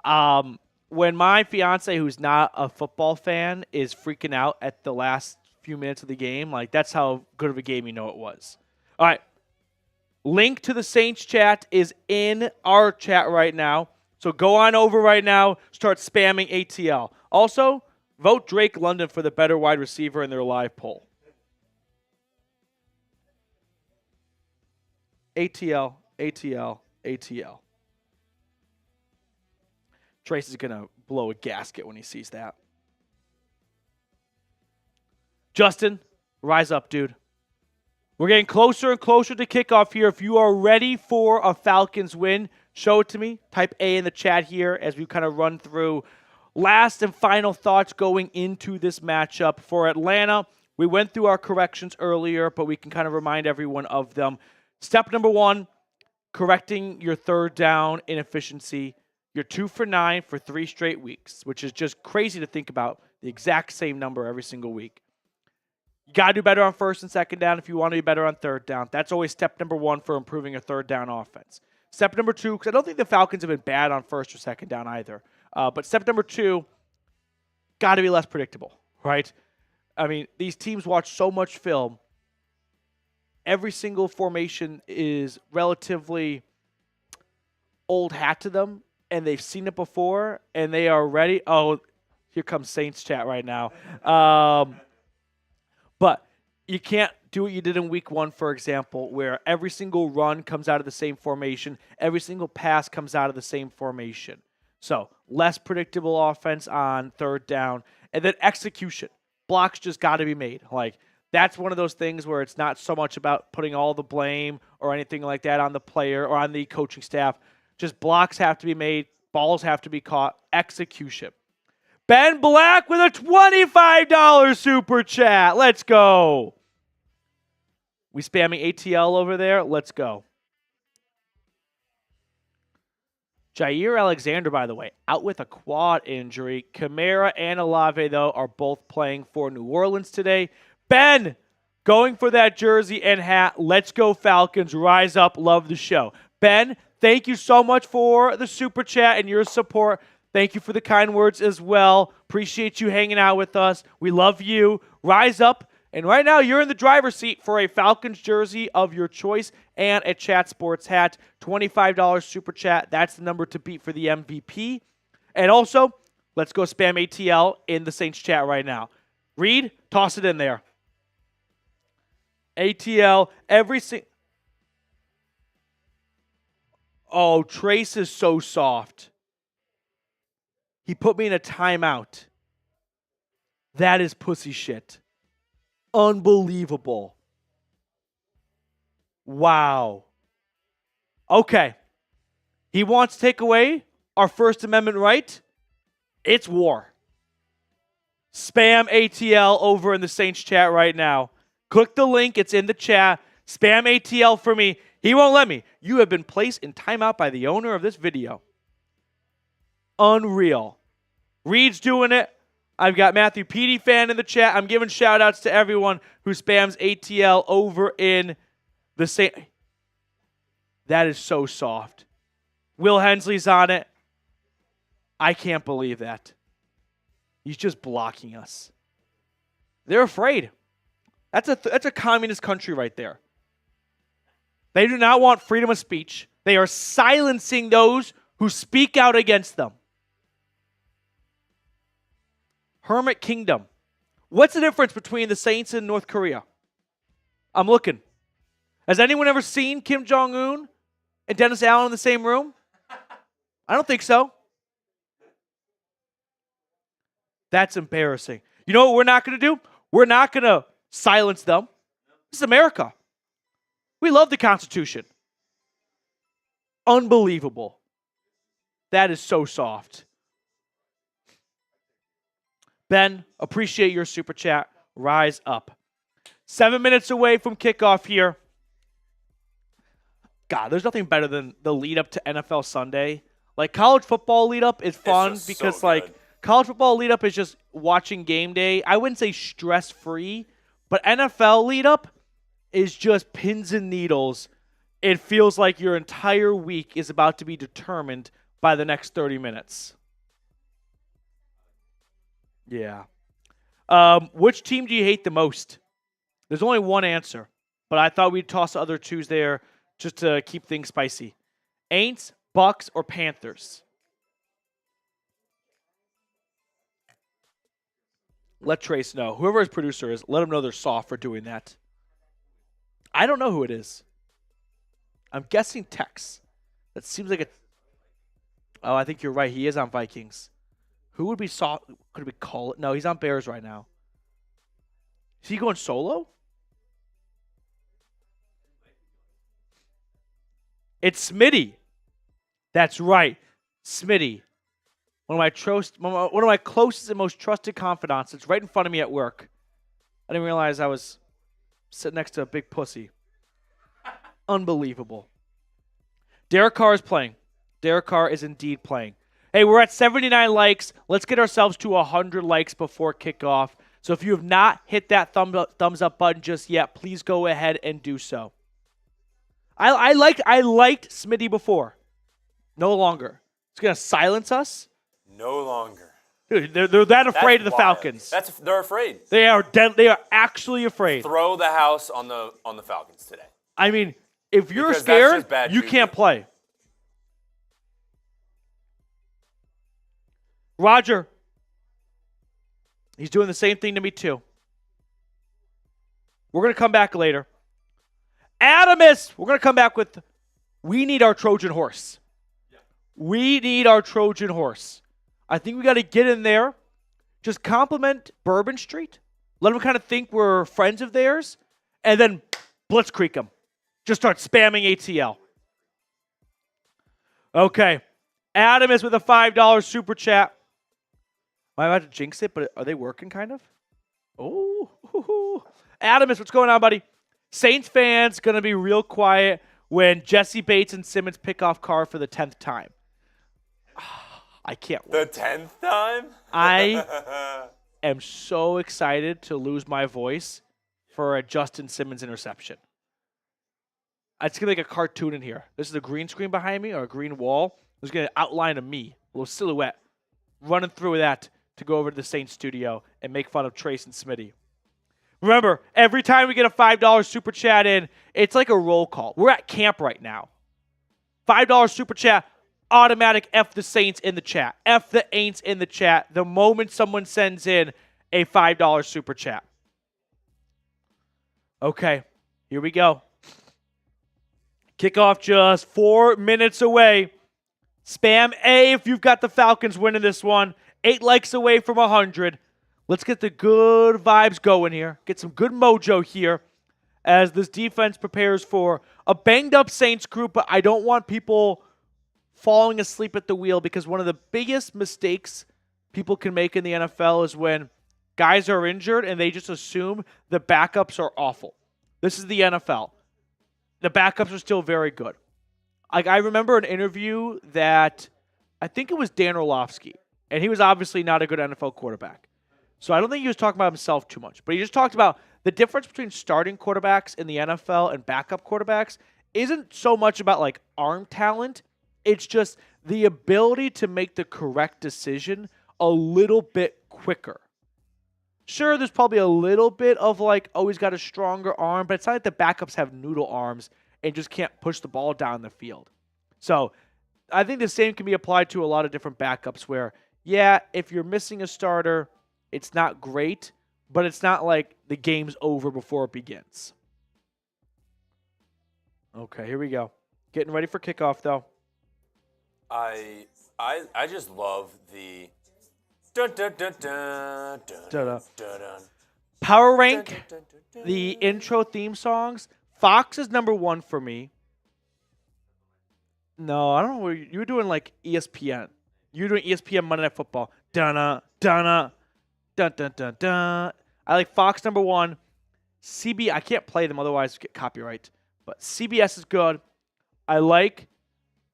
A: When my fiance, who's not a football fan, is freaking out at the last few minutes of the game, like that's how good of a game you know it was. All right. Link to the Saints chat is in our chat right now. So go on over right now, start spamming ATL. Also, vote Drake London for the better wide receiver in their live poll. ATL, ATL, ATL. Trace is going to blow a gasket when he sees that. Justin, rise up, dude. We're getting closer and closer to kickoff here. If you are ready for a Falcons win, show it to me. Type A in the chat here as we kind of run through last and final thoughts going into this matchup for Atlanta. We went through our corrections earlier, but we can kind of remind everyone of them. Step number 1, correcting your third down inefficiency. You're 2 for 9 for 3 straight weeks, which is just crazy to think about, the exact same number every single week. You got to do better on first and second down if you want to be better on third down. That's always step number 1 for improving a third down offense. Step number 2, because I don't think the Falcons have been bad on first or second down either. But step number 2, got to be less predictable, right? I mean, these teams watch so much film. Every single formation is relatively old hat to them, and they've seen it before, and they are ready. Oh, here comes Saints chat right now. But you can't do what you did in week 1, for example, where every single run comes out of the same formation, every single pass comes out of the same formation. So less predictable offense on third down, and then execution. Blocks just got to be made. Like, that's one of those things where it's not so much about putting all the blame or anything like that on the player or on the coaching staff. Just blocks have to be made, balls have to be caught, execution. Ben Black with a $25 super chat. Let's go. We spamming ATL over there? Let's go. Jair Alexander, by the way, out with a quad injury. Kamara and Olave, though, are both playing for New Orleans today. Ben, going for that jersey and hat. Let's go Falcons. Rise up. Love the show. Ben, thank you so much for the super chat and your support. Thank you for the kind words as well. Appreciate you hanging out with us. We love you. Rise up. And right now, you're in the driver's seat for a Falcons jersey of your choice and a Chat Sports hat. $25 super chat. That's the number to beat for the MVP. And also, let's go spam ATL in the Saints chat right now. Reed, toss it in there. ATL, every single... Oh, Trace is so soft. He put me in a timeout. That is pussy shit. Unbelievable. Wow. Okay. He wants to take away our First Amendment right. It's war. Spam ATL over in the Saints chat right now. Click the link. It's in the chat. Spam ATL for me. He won't let me. You have been placed in timeout by the owner of this video. Unreal. Reed's doing it. I've got Matthew Petey fan in the chat. I'm giving shout-outs to everyone who spams ATL over in the same. That is so soft. Will Hensley's on it. I can't believe that. He's just blocking us. They're afraid. That's a communist country right there. They do not want freedom of speech. They are silencing those who speak out against them. Hermit Kingdom. What's the difference between the Saints and North Korea? I'm looking. Has anyone ever seen Kim Jong-un and Dennis Allen in the same room? I don't think so. That's embarrassing. You know what we're not going to do? We're not going to silence them. This is America. We love the Constitution. Unbelievable. That is so soft. Ben, appreciate your super chat. Rise up. 7 minutes away from kickoff here. God, there's nothing better than the lead up to NFL Sunday. Like, college football lead up is fun because, like, college football lead up is just watching game day. I wouldn't say stress free, but NFL lead up is just pins and needles. It feels like your entire week is about to be determined by the next 30 minutes. Yeah. Which team do you hate the most? There's only one answer, but I thought we'd toss the other twos there just to keep things spicy. Aints, Bucks, or Panthers? Let Trace know. Whoever his producer is, let him know they're soft for doing that. I don't know who it is. I'm guessing Tex. That seems like a... Oh, I think you're right. He is on Vikings. Who would be soft? Could we call it? No, he's on Bears right now. Is he going solo? It's Smitty. That's right. Smitty. one of my closest and most trusted confidants. It's right in front of me at work. I didn't realize I was sitting next to a big pussy. Unbelievable. Derek Carr is playing. Derek Carr is indeed playing. Hey, we're at 79 likes. Let's get ourselves to 100 likes before kickoff. So if you have not hit that thumbs up button just yet, please go ahead and do so. I liked Smitty before. No longer. It's going to silence us.
B: No longer.
A: Dude, they're that afraid of the
B: wild.
A: Falcons.
B: They're afraid.
A: They are dead. They are actually afraid.
B: Throw the house on the Falcons today.
A: I mean, if you're
B: Because
A: scared,
B: bad
A: you
B: juju.
A: can't play. Roger. He's doing the same thing to me too. We're going to come back later. Adamus, we're going to come back with, we need our Trojan horse. We need our Trojan horse. I think we got to get in there, just compliment Bourbon Street, let them kind of think we're friends of theirs, and then blitzkrieg them. Just start spamming ATL. Okay. Adam is with a $5 super chat. Am I about to jinx it, but are they working kind of? Oh. Adam is, what's going on, buddy? Saints fans going to be real quiet when Jesse Bates and Simmons pick off Carr for the 10th time. I can't wait.
B: The 10th time?
A: I am so excited to lose my voice for a Justin Simmons interception. It's going to be like a cartoon in here. This is a green screen behind me or a green wall. There's going to outline of me, a little silhouette, running through that to go over to the Saints studio and make fun of Trace and Smitty. Remember, every time we get a $5 super chat in, it's like a roll call. We're at camp right now. $5 super chat, automatic F the Saints in the chat. F the Aints in the chat the moment someone sends in a $5 super chat. Okay, here we go. Kickoff just 4 minutes away. Spam A if you've got the Falcons winning this one. 8 likes away from 100. Let's get the good vibes going here. Get some good mojo here as this defense prepares for a banged-up Saints group, but I don't want people falling asleep at the wheel because one of the biggest mistakes people can make in the NFL is when guys are injured and they just assume the backups are awful. This is the NFL. The backups are still very good. I remember an interview that I think it was Dan Orlovsky, and he was obviously not a good NFL quarterback. So I don't think he was talking about himself too much, but he just talked about the difference between starting quarterbacks in the NFL and backup quarterbacks isn't so much about like arm talent. It's just the ability to make the correct decision a little bit quicker. Sure, there's probably a little bit of like, oh, he's got a stronger arm, but it's not like the backups have noodle arms and just can't push the ball down the field. So I think the same can be applied to a lot of different backups where, yeah, if you're missing a starter, it's not great, but it's not like the game's over before it begins. Okay, here we go. Getting ready for kickoff, though.
B: I just love the dun dun dun dun dun dun dun.
A: Power rank the intro theme songs. Fox is number 1 for me. No, I don't know. You were doing like ESPN. You were doing ESPN Monday Night Football. Dun dun dun dun dun dun. I like Fox number 1. I can't play them otherwise get copyright. But CBS is good. I like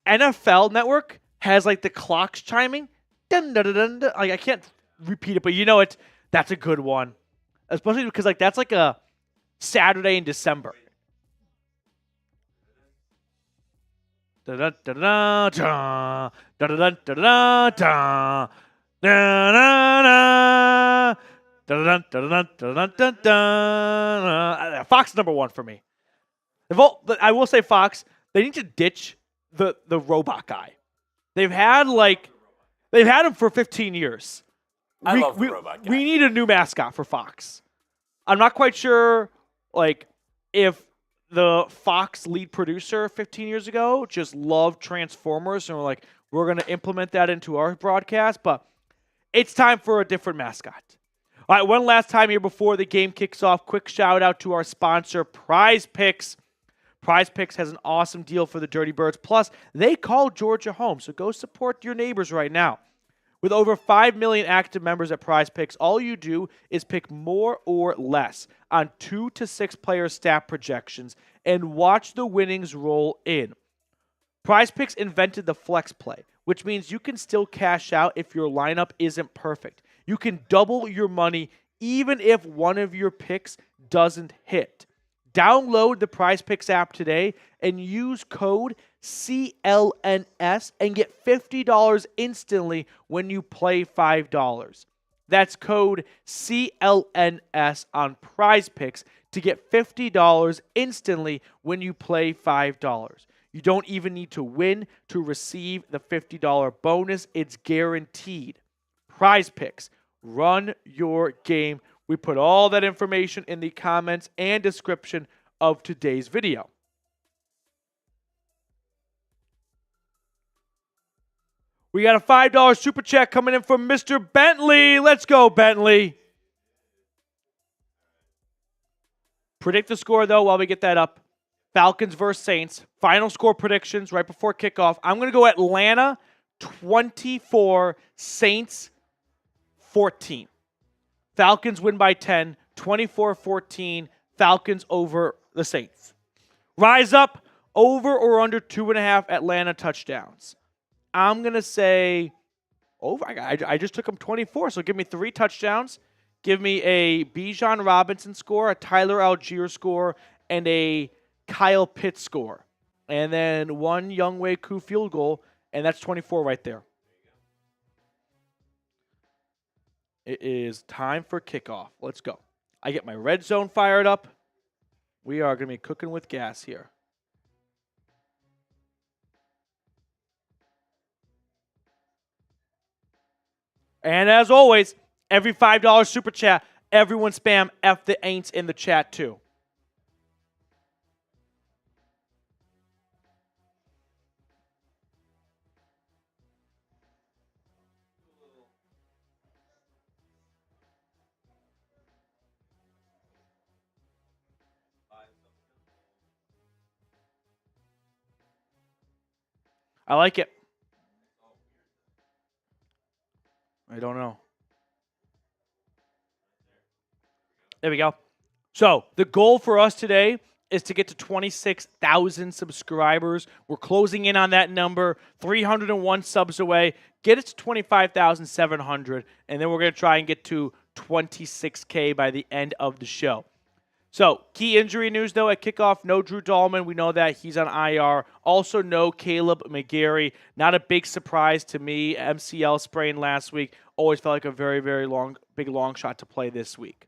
A: NFL Network has like the clocks chiming. Dun dun dun dun. Dun. Like I can't repeat it, but you know it. That's a good one, especially because like that's like a Saturday in December. Dun dun dun dun dun dun dun dun dun dun. Fox number 1 for me. I will say Fox, they need to ditch the robot guy. They've had him for 15 years.
B: I love the robot guy.
A: We need a new mascot for Fox. I'm not quite sure if the Fox lead producer 15 years ago just loved Transformers and we're going to implement that into our broadcast, but it's time for a different mascot. All right, one last time here before the game kicks off. Quick shout out to our sponsor, PrizePicks. PrizePicks has an awesome deal for the Dirty Birds. Plus, they call Georgia home, so go support your neighbors right now. With over 5 million active members at PrizePicks, all you do is pick more or less on 2 to 6 player stat projections and watch the winnings roll in. PrizePicks invented the flex play, which means you can still cash out if your lineup isn't perfect. You can double your money even if one of your picks doesn't hit. Download the PrizePicks app today and use code CLNS and get $50 instantly when you play $5. That's code CLNS on PrizePicks to get $50 instantly when you play $5. You don't even need to win to receive the $50 bonus. It's guaranteed. PrizePicks. Run your game. We put all that information in the comments and description of today's video. We got a $5 super chat coming in from Mr. Bentley. Let's go, Bentley. Predict the score, though, while we get that up. Falcons versus Saints. Final score predictions right before kickoff. I'm going to go Atlanta 24, Saints 14. Falcons win by 10, 24-14. Falcons over the Saints. Rise up, over or under 2.5 Atlanta touchdowns. I'm going to say over. I just took them 24, so give me 3 touchdowns. Give me a Bijan Robinson score, a Tyler Algier score, and a Kyle Pitts score. And then 1 Younghoe Koo field goal, and that's 24 right there. It is time for kickoff. Let's go. I get my red zone fired up. We are going to be cooking with gas here. And as always, every $5 super chat, everyone spam F the Aints in the chat too. I like it. I don't know. There we go. So the goal for us today is to get to 26,000 subscribers. We're closing in on that number, 301 subs away. Get it to 25,700, and then we're going to try and get to 26K by the end of the show. So, key injury news, though, at kickoff, no Drew Dahlman. We know that he's on IR. Also, no Caleb McGarry. Not a big surprise to me. MCL sprain last week. Always felt like a very, very big long shot to play this week.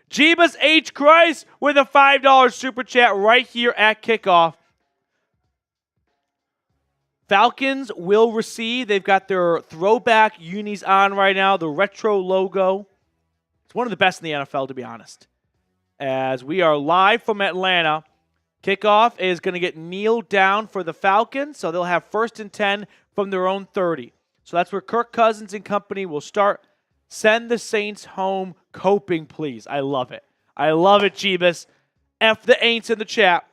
A: Jeebus H. Christ with a $5 super chat right here at kickoff. Falcons will receive. They've got their throwback unis on right now, the retro logo. It's one of the best in the NFL, to be honest. As we are live from Atlanta, kickoff is going to get kneeled down for the Falcons, so they'll have 1st and 10 from their own 30. So that's where Kirk Cousins and company will start. Send the Saints home coping, please. I love it. I love it, Jeebus. F the Aints in the chat.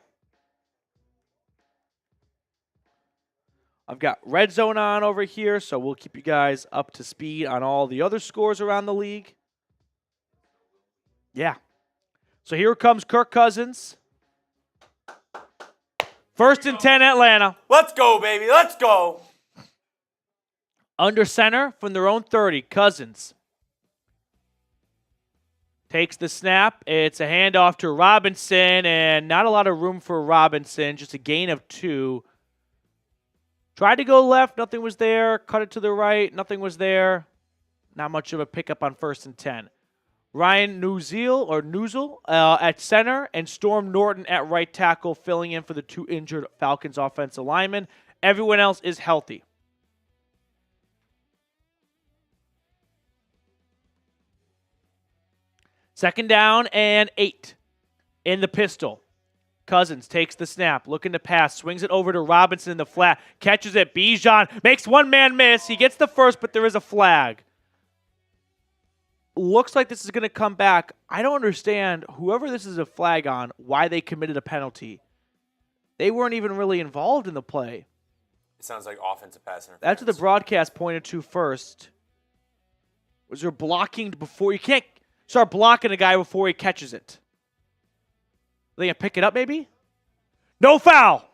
A: I've got red zone on over here, so we'll keep you guys up to speed on all the other scores around the league. Yeah. So here comes Kirk Cousins. 1st and 10 Atlanta.
B: Let's go, baby. Let's go.
A: Under center from their own 30, Cousins. Takes the snap. It's a handoff to Robinson, and not a lot of room for Robinson. Just a gain of 2. Tried to go left. Nothing was there. Cut it to the right. Nothing was there. Not much of a pickup on 1st and 10. Ryan Nuzul at center, and Storm Norton at right tackle, filling in for the 2 injured Falcons offensive linemen. Everyone else is healthy. Second down and 8 in the pistol. Cousins takes the snap, looking to pass, swings it over to Robinson in the flat, catches it. Bijan makes one man miss. He gets the first, but there is a flag. Looks like this is going to come back. I don't understand, whoever this is a flag on, why they committed a penalty. They weren't even really involved in the play.
B: It sounds like offensive pass interference.
A: That's what the broadcast pointed to first. Was there blocking before? You can't start blocking a guy before he catches it. Are they going to pick it up maybe? No foul.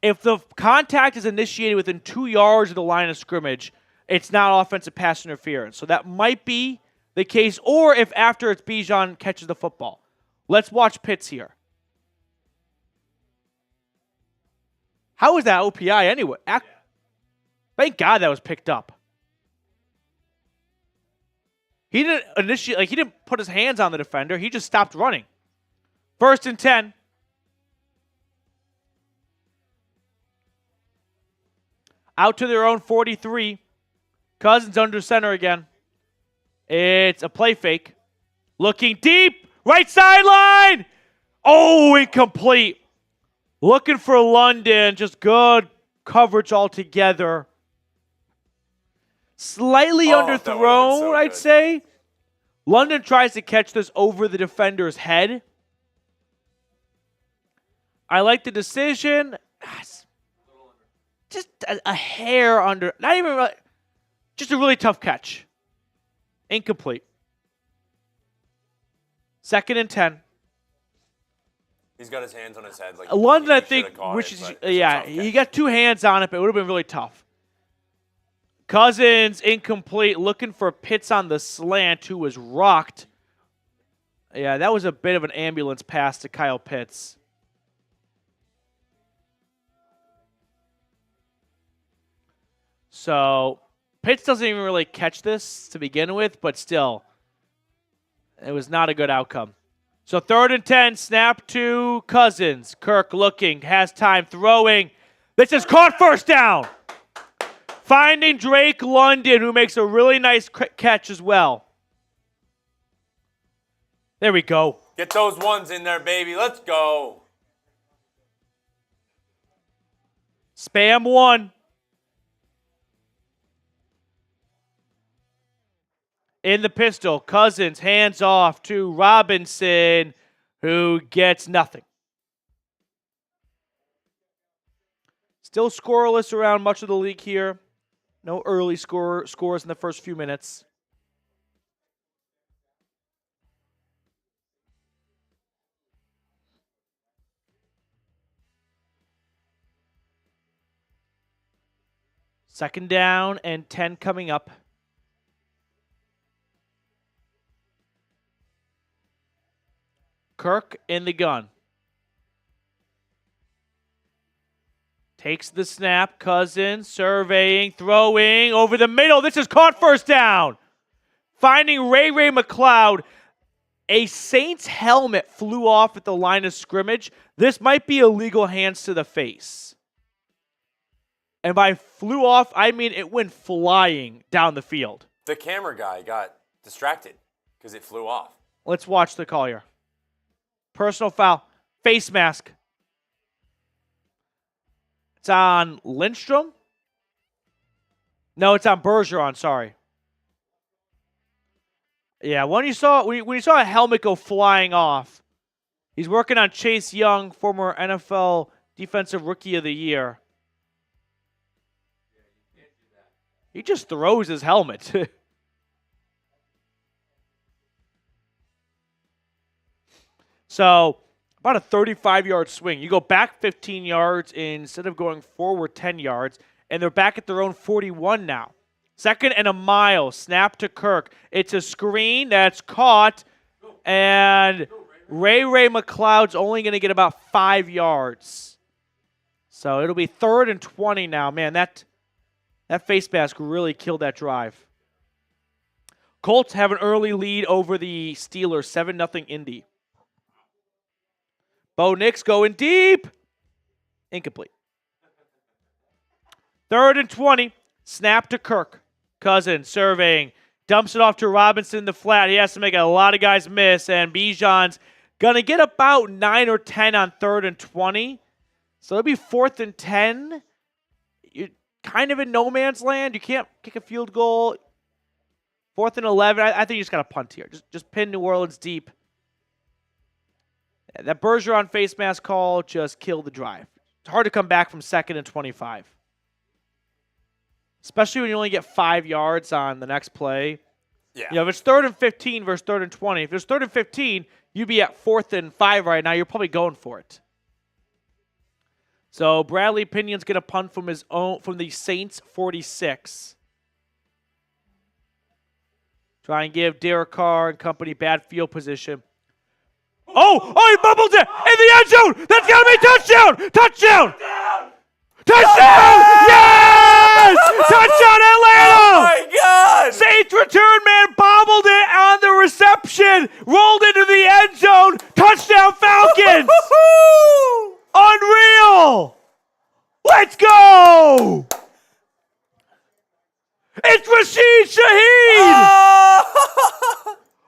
A: If the contact is initiated within 2 yards of the line of scrimmage, it's not offensive pass interference. So that might be the case, or if after it's Bijan catches the football. Let's watch Pitts here. How is that OPI anyway? Thank God that was picked up. He didn't initiate, he didn't put his hands on the defender. He just stopped running. 1st and 10. Out to their own 43. Cousins under center again. It's a play fake. Looking deep. Right sideline. Oh, incomplete. Looking for London. Just good coverage altogether. Slightly underthrown, so I'd say. London tries to catch this over the defender's head. I like the decision. Just a hair under. Not even really. Just a really tough catch. Incomplete. 2nd and 10.
B: He's got his hands on his head.
A: London, I think, he got 2 hands on it, but it would have been really tough. Cousins, incomplete, looking for Pitts on the slant, who was rocked. Yeah, that was a bit of an ambulance pass to Kyle Pitts. So, Pitts doesn't even really catch this to begin with, but still, it was not a good outcome. So 3rd and 10, snap to Cousins. Kirk looking, has time, throwing. This is caught, 1st down. Finding Drake London, who makes a really nice catch as well. There we go.
B: Get those ones in there, baby. Let's go.
A: Spam 1. In the pistol, Cousins hands off to Robinson, who gets nothing. Still scoreless around much of the league here. No early scores in the first few minutes. Second down and 10 coming up. Kirk in the gun. Takes the snap. Cousins surveying, throwing over the middle. This is caught, 1st down. Finding Ray McLeod. A Saints helmet flew off at the line of scrimmage. This might be illegal hands to the face. And by flew off, I mean it went flying down the field.
B: The camera guy got distracted because it flew off.
A: Let's watch the call here. Personal foul. Face mask. It's on Lindstrom? No, it's on Bergeron, sorry. Yeah, when you saw a helmet go flying off, he's working on Chase Young, former NFL Defensive Rookie of the Year. He just throws his helmet. So, about a 35-yard swing. You go back 15 yards instead of going forward 10 yards, and they're back at their own 41 now. 2nd and a mile. Snap to Kirk. It's a screen that's caught, and Ray McLeod's only going to get about 5 yards. So it'll be 3rd and 20 now. Man, that face mask really killed that drive. Colts have an early lead over the Steelers, 7-0 Indy. Bo Nix going deep. Incomplete. 3rd and 20. Snap to Kirk. Cousins surveying. Dumps it off to Robinson in the flat. He has to make a lot of guys miss. And Bijan's going to get about 9 or 10 on 3rd and 20. So it'll be 4th and 10. You're kind of in no man's land. You can't kick a field goal. 4th and 11. I think you just got to punt here. Just pin New Orleans deep. That Bergeron face mask call just killed the drive. It's hard to come back from 2nd and 25. especially when you only get 5 yards on the next play.
B: Yeah.
A: You know, if it's 3rd and 15 versus 3rd and 20, if it's 3rd and 15, you'd be at 4th and 5 right now. You're probably going for it. So Bradley Pinion's going to punt from his own, from the Saints 46. Try and give Derek Carr and company bad field position. Oh, he bubbled it in the end zone. That's got to be touchdown. Touchdown. Touchdown. Yes! Touchdown Atlanta.
B: Oh, my God.
A: Saints return man bobbled it on the reception. Rolled into the end zone. Touchdown Falcons. Unreal. Let's go. It's Rashid Shaheed!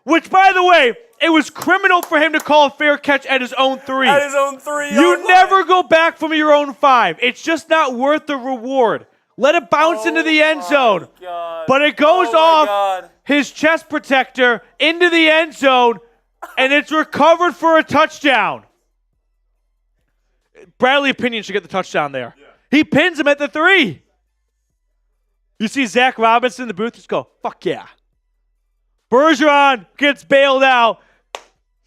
A: Which, by the way, it was criminal for him to call a fair catch at his own 3.
B: At his own 3.
A: You never go back from your own 5. It's just not worth the reward. Let it bounce into the end zone.
B: God.
A: But it goes off his chest protector into the end zone, and it's recovered for a touchdown. Bradley Pinion should get the touchdown there. Yeah. He pins him at the 3. You see Zach Robinson in the booth, just go, fuck yeah. Bergeron gets bailed out.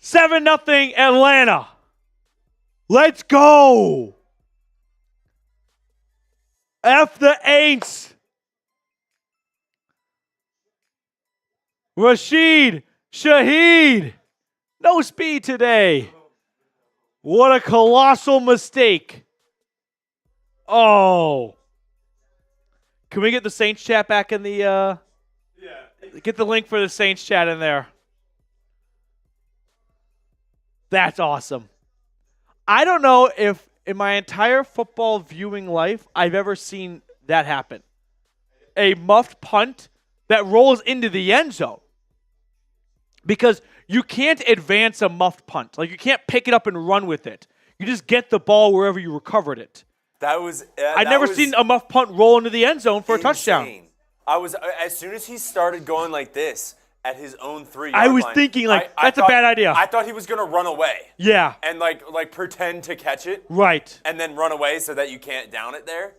A: 7-0 Atlanta. Let's go. F the Aints. Rashid Shaheed. No speed today. What a colossal mistake. Oh. Can we get the Saints chat back in the get the link for the Saints chat in there. That's awesome. I don't know if in my entire football viewing life I've ever seen that happen. A muffed punt that rolls into the end zone. Because you can't advance a muffed punt. Like, you can't pick it up and run with it. You just get the ball wherever you recovered it. I've never seen a muffed punt roll into the end zone for a touchdown.
B: As soon as he started going like this at his own 3-yard
A: line, I was
B: line,
A: thinking, that's a bad idea.
B: I thought he was going to run away.
A: Yeah.
B: And, like pretend to catch it.
A: Right.
B: And then run away so that you can't down it there.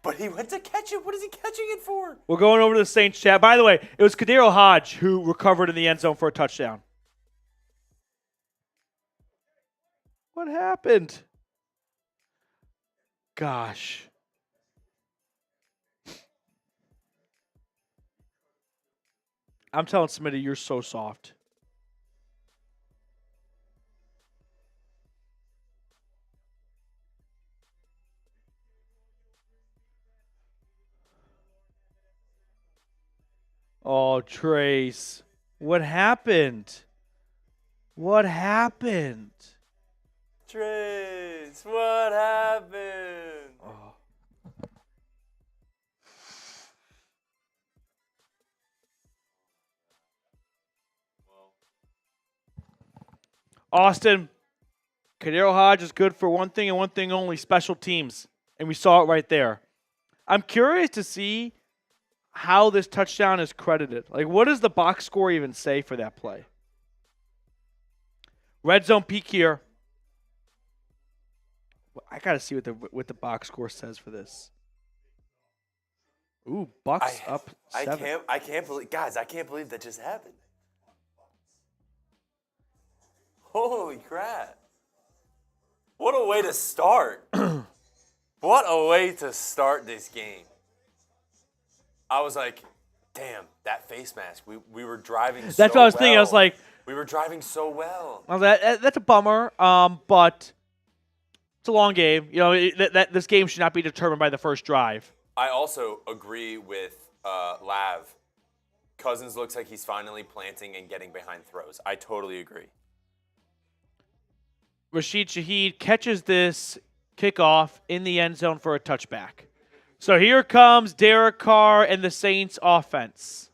B: But he went to catch it. What is he catching it for?
A: We're going over to the Saints chat. By the way, it was Kadero Hodge who recovered in the end zone for a touchdown. What happened? Gosh. I'm telling Smitty, you're so soft. Oh, Trace. What happened? What happened?
B: Trace, what happened?
A: Oh. Austin, Kadero Hodge is good for one thing and one thing only, special teams. And we saw it right there. I'm curious to see how this touchdown is credited. Like, what does the box score even say for that play? Red zone peak here. I got to see what the box score says for this. Ooh, Bucks up 7.
B: I can't believe, guys, I can't believe that just happened. Holy crap. What a way to start. What a way to start this game. I was like, damn, that face mask. We were driving so well.
A: That's what I was thinking. I was like,
B: we were driving so well.
A: Well, that's a bummer, but it's a long game. You know, this game should not be determined by the first drive.
B: I also agree with Lav. Cousins looks like he's finally planting and getting behind throws. I totally agree.
A: Rashid Shaheed catches this kickoff in the end zone for a touchback. So here comes Derek Carr and the Saints offense.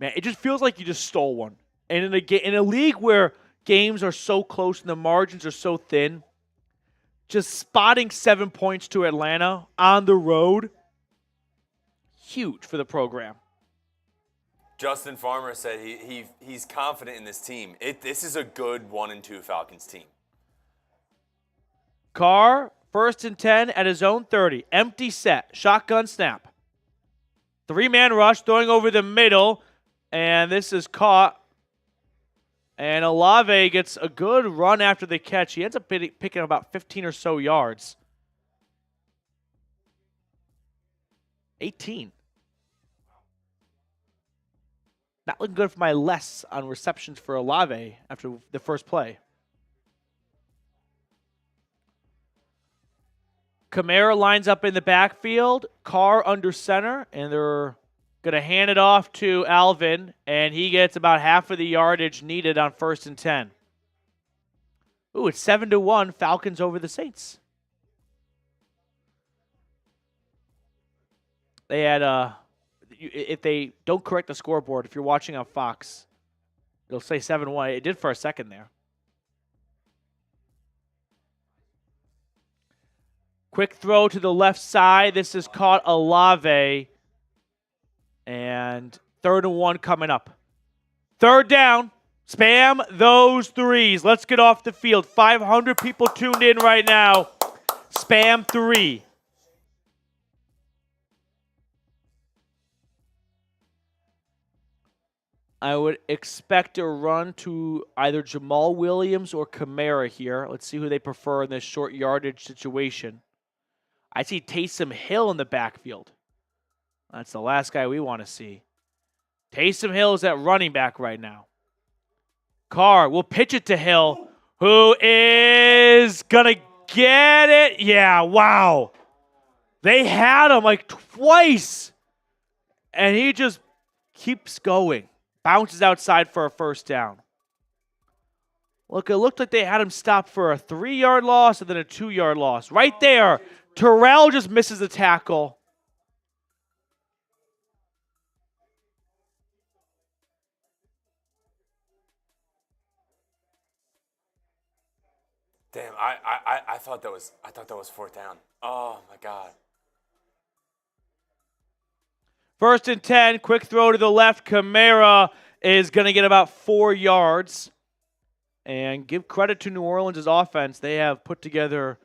A: Man, it just feels like you just stole one. And in a league where games are so close and the margins are so thin, just spotting 7 points to Atlanta on the road, huge for the program.
B: Justin Farmer said he's confident in this team. This is a good 1-2 Falcons team.
A: Carr First and 10 at his own 30. Empty set. Shotgun snap. 3-man rush, throwing over the middle. And this is caught. And Olave gets a good run after the catch. He ends up picking about 15 or so yards. 18. Not looking good for my less on receptions for Olave after the first play. Kamara lines up in the backfield. Carr under center, and they're going to hand it off to Alvin, and he gets about half of the yardage needed on first and 10. Ooh, it's 7-1, Falcons over the Saints. They had, if they don't correct the scoreboard, if you're watching on Fox, it'll say 7-1. It did for a second there. Quick throw to the left side. This is caught Olave. And 3rd and 1 coming up. 3rd down. Spam those threes. Let's get off the field. 500 people tuned in right now. Spam 3. I would expect a run to either Jamal Williams or Kamara here. Let's see who they prefer in this short yardage situation. I see Taysom Hill in the backfield. That's the last guy we want to see. Taysom Hill is at running back right now. Carr will pitch it to Hill, who is going to get it. Yeah, wow. They had him like twice, and he just keeps going. Bounces outside for a first down. Look, it looked like they had him stopped for a 3-yard loss and then a 2-yard loss. Right there, Terrell just misses the tackle.
B: Damn, I thought that was 4th down. Oh my God.
A: 1st and 10, quick throw to the left. Kamara is going to get about 4 yards. And give credit to New Orleans' offense. They have put together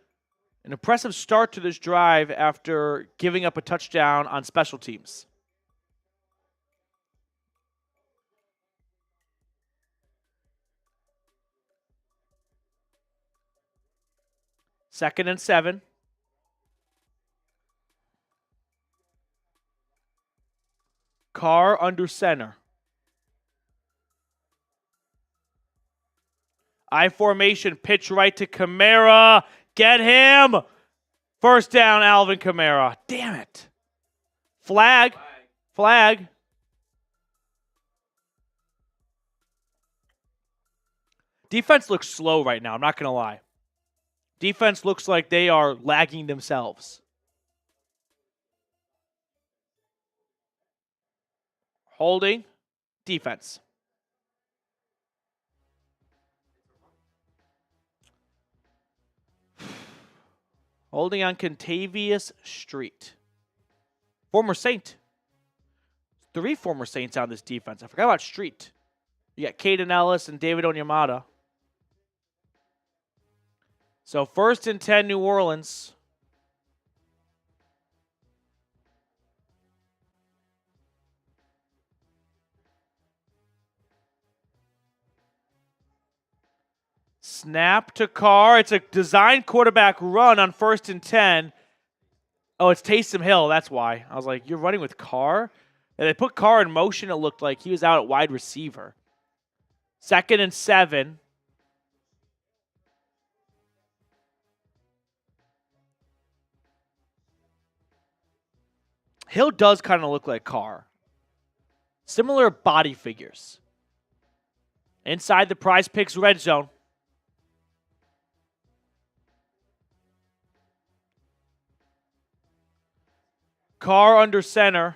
A: an impressive start to this drive after giving up a touchdown on special teams. Second and 7. Carr under center. I formation, pitch right to Kamara. Get him. First down, Alvin Kamara. Damn it. Flag. Defense looks slow right now, I'm not going to lie. Defense looks like they are lagging themselves. Holding. Defense. Holding on Contavious Street. Former Saint. 3 former Saints on this defense. I forgot about Street. You got Caden Ellis and David Onyemata. So 1st and 10, New Orleans. Snap to Carr. It's a designed quarterback run on 1st and 10. Oh, it's Taysom Hill. That's why. I was like, you're running with Carr? And they put Carr in motion. It looked like he was out at wide receiver. 2nd and 7. Hill does kind of look like Carr. Similar body figures. Inside the PrizePicks red zone. Carr under center.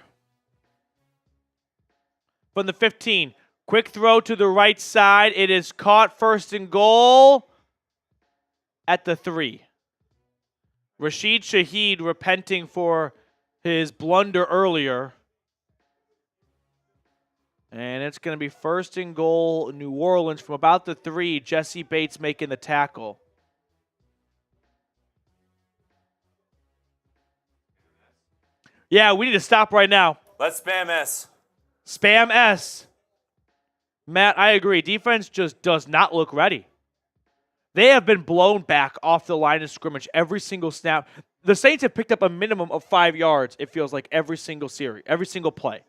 A: From the 15. Quick throw to the right side. It is caught, 1st and goal at the 3. Rashid Shaheed repenting for his blunder earlier. And it's going to be 1st and goal, New Orleans from about the 3. Jesse Bates making the tackle. Yeah, we need to stop right now.
B: Let's spam S.
A: Spam S. Matt, I agree. Defense just does not look ready. They have been blown back off the line of scrimmage every single snap. The Saints have picked up a minimum of 5 yards, it feels like, every single series, every single play.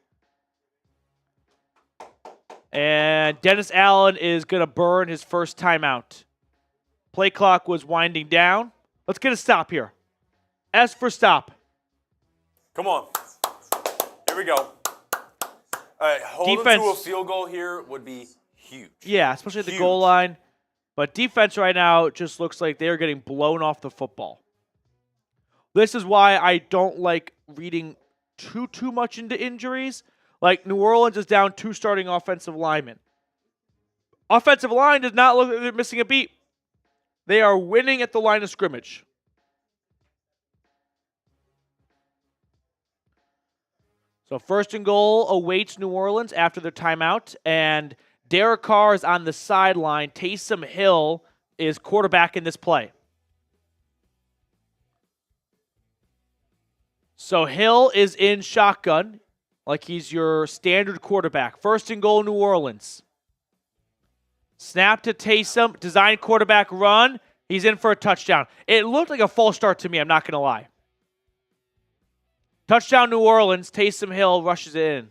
A: And Dennis Allen is going to burn his first timeout. Play clock was winding down. Let's get a stop here. S for stop.
B: Come on. Here we go. All right, hold them to a field goal here would be huge.
A: Yeah, especially at the goal line. But defense right now just looks like they're getting blown off the football. This is why I don't like reading too much into injuries. Like, New Orleans is down 2 starting offensive linemen. Offensive line does not look like they're missing a beat. They are winning at the line of scrimmage. So first and goal awaits New Orleans after their timeout. And Derek Carr is on the sideline. Taysom Hill is quarterback in this play. So Hill is in shotgun, like he's your standard quarterback. First and goal, New Orleans. Snap to Taysom, design quarterback run. He's in for a touchdown. It looked like a false start to me, I'm not going to lie. Touchdown, New Orleans. Taysom Hill rushes it in.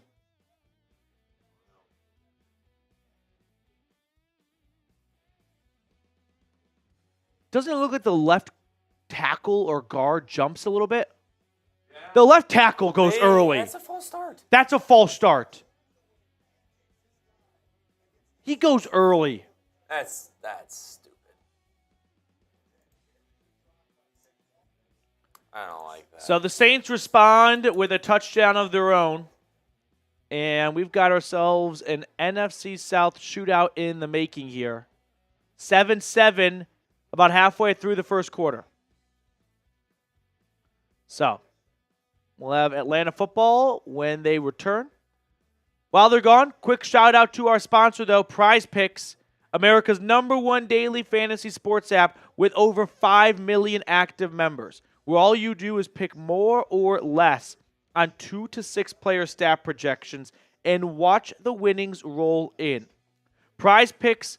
A: Doesn't it look like the left tackle or guard jumps a little bit? Yeah. The left tackle goes early.
B: That's a false start.
A: That's a false start. He goes early.
B: That's stupid. I don't like that.
A: So the Saints respond with a touchdown of their own. And we've got ourselves an NFC South shootout in the making here. 7-7, about halfway through the first quarter. So, we'll have Atlanta football when they return. While they're gone, quick shout out to our sponsor, though, PrizePicks, America's #1 daily fantasy sports app with over 5 million active members, where all you do is pick more or less on 2 to 6 player stat projections and watch the winnings roll in. PrizePicks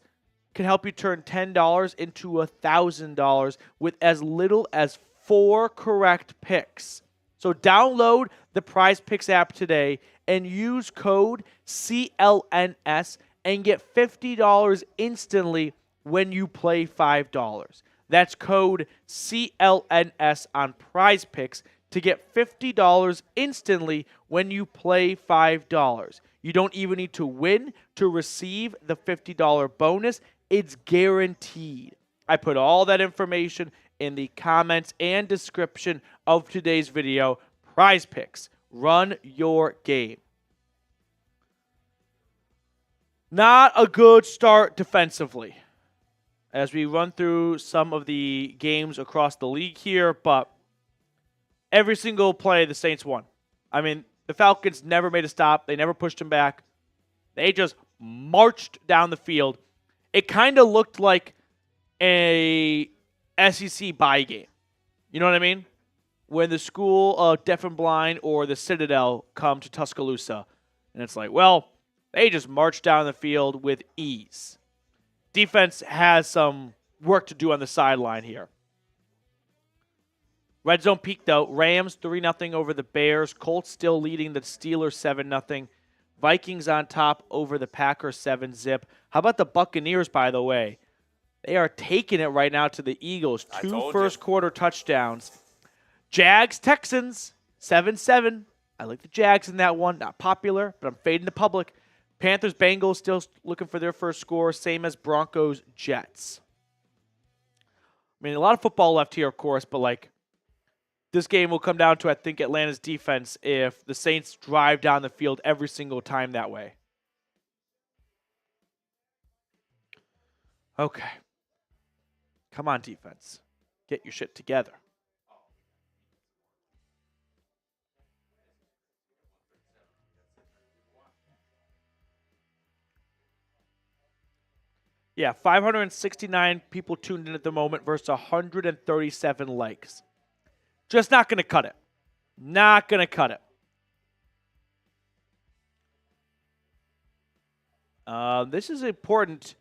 A: can help you turn $10 into $1,000 with as little as 4 correct picks. So download the PrizePicks app today and use code CLNS and get $50 instantly when you play $5. That's code CLNS on PrizePicks to get $50 instantly when you play $5. You don't even need to win to receive the $50 bonus. It's guaranteed. I put all that information in the comments and description of today's video. PrizePicks. Run your game. Not a good start defensively as we run through some of the games across the league here, but every single play the Saints won. I mean, the Falcons never made a stop. They never pushed him back. They just marched down the field. It kind of looked like a SEC bye game. You know what I mean? When the school of Deaf and Blind or the Citadel come to Tuscaloosa. And it's like, well, they just marched down the field with ease. Defense has some work to do on the sideline here. Red zone peak, though. Rams 3-0 over the Bears. Colts still leading the Steelers 7-0. Vikings on top over the Packers 7-zip. How about the Buccaneers, by the way? They are taking it right now to the Eagles. 2 first-quarter touchdowns. Jags, Texans, 7-7. I like the Jags in that one. Not popular, but I'm fading the public. Panthers, Bengals still looking for their first score. Same as Broncos, Jets. I mean, a lot of football left here, of course, but like, this game will come down to, I think, Atlanta's defense if the Saints drive down the field every single time that way. Okay. Come on, defense. Get your shit together. Yeah, 569 people tuned in at the moment versus 137 likes. Just not going to cut it. Not going to cut it. This is important.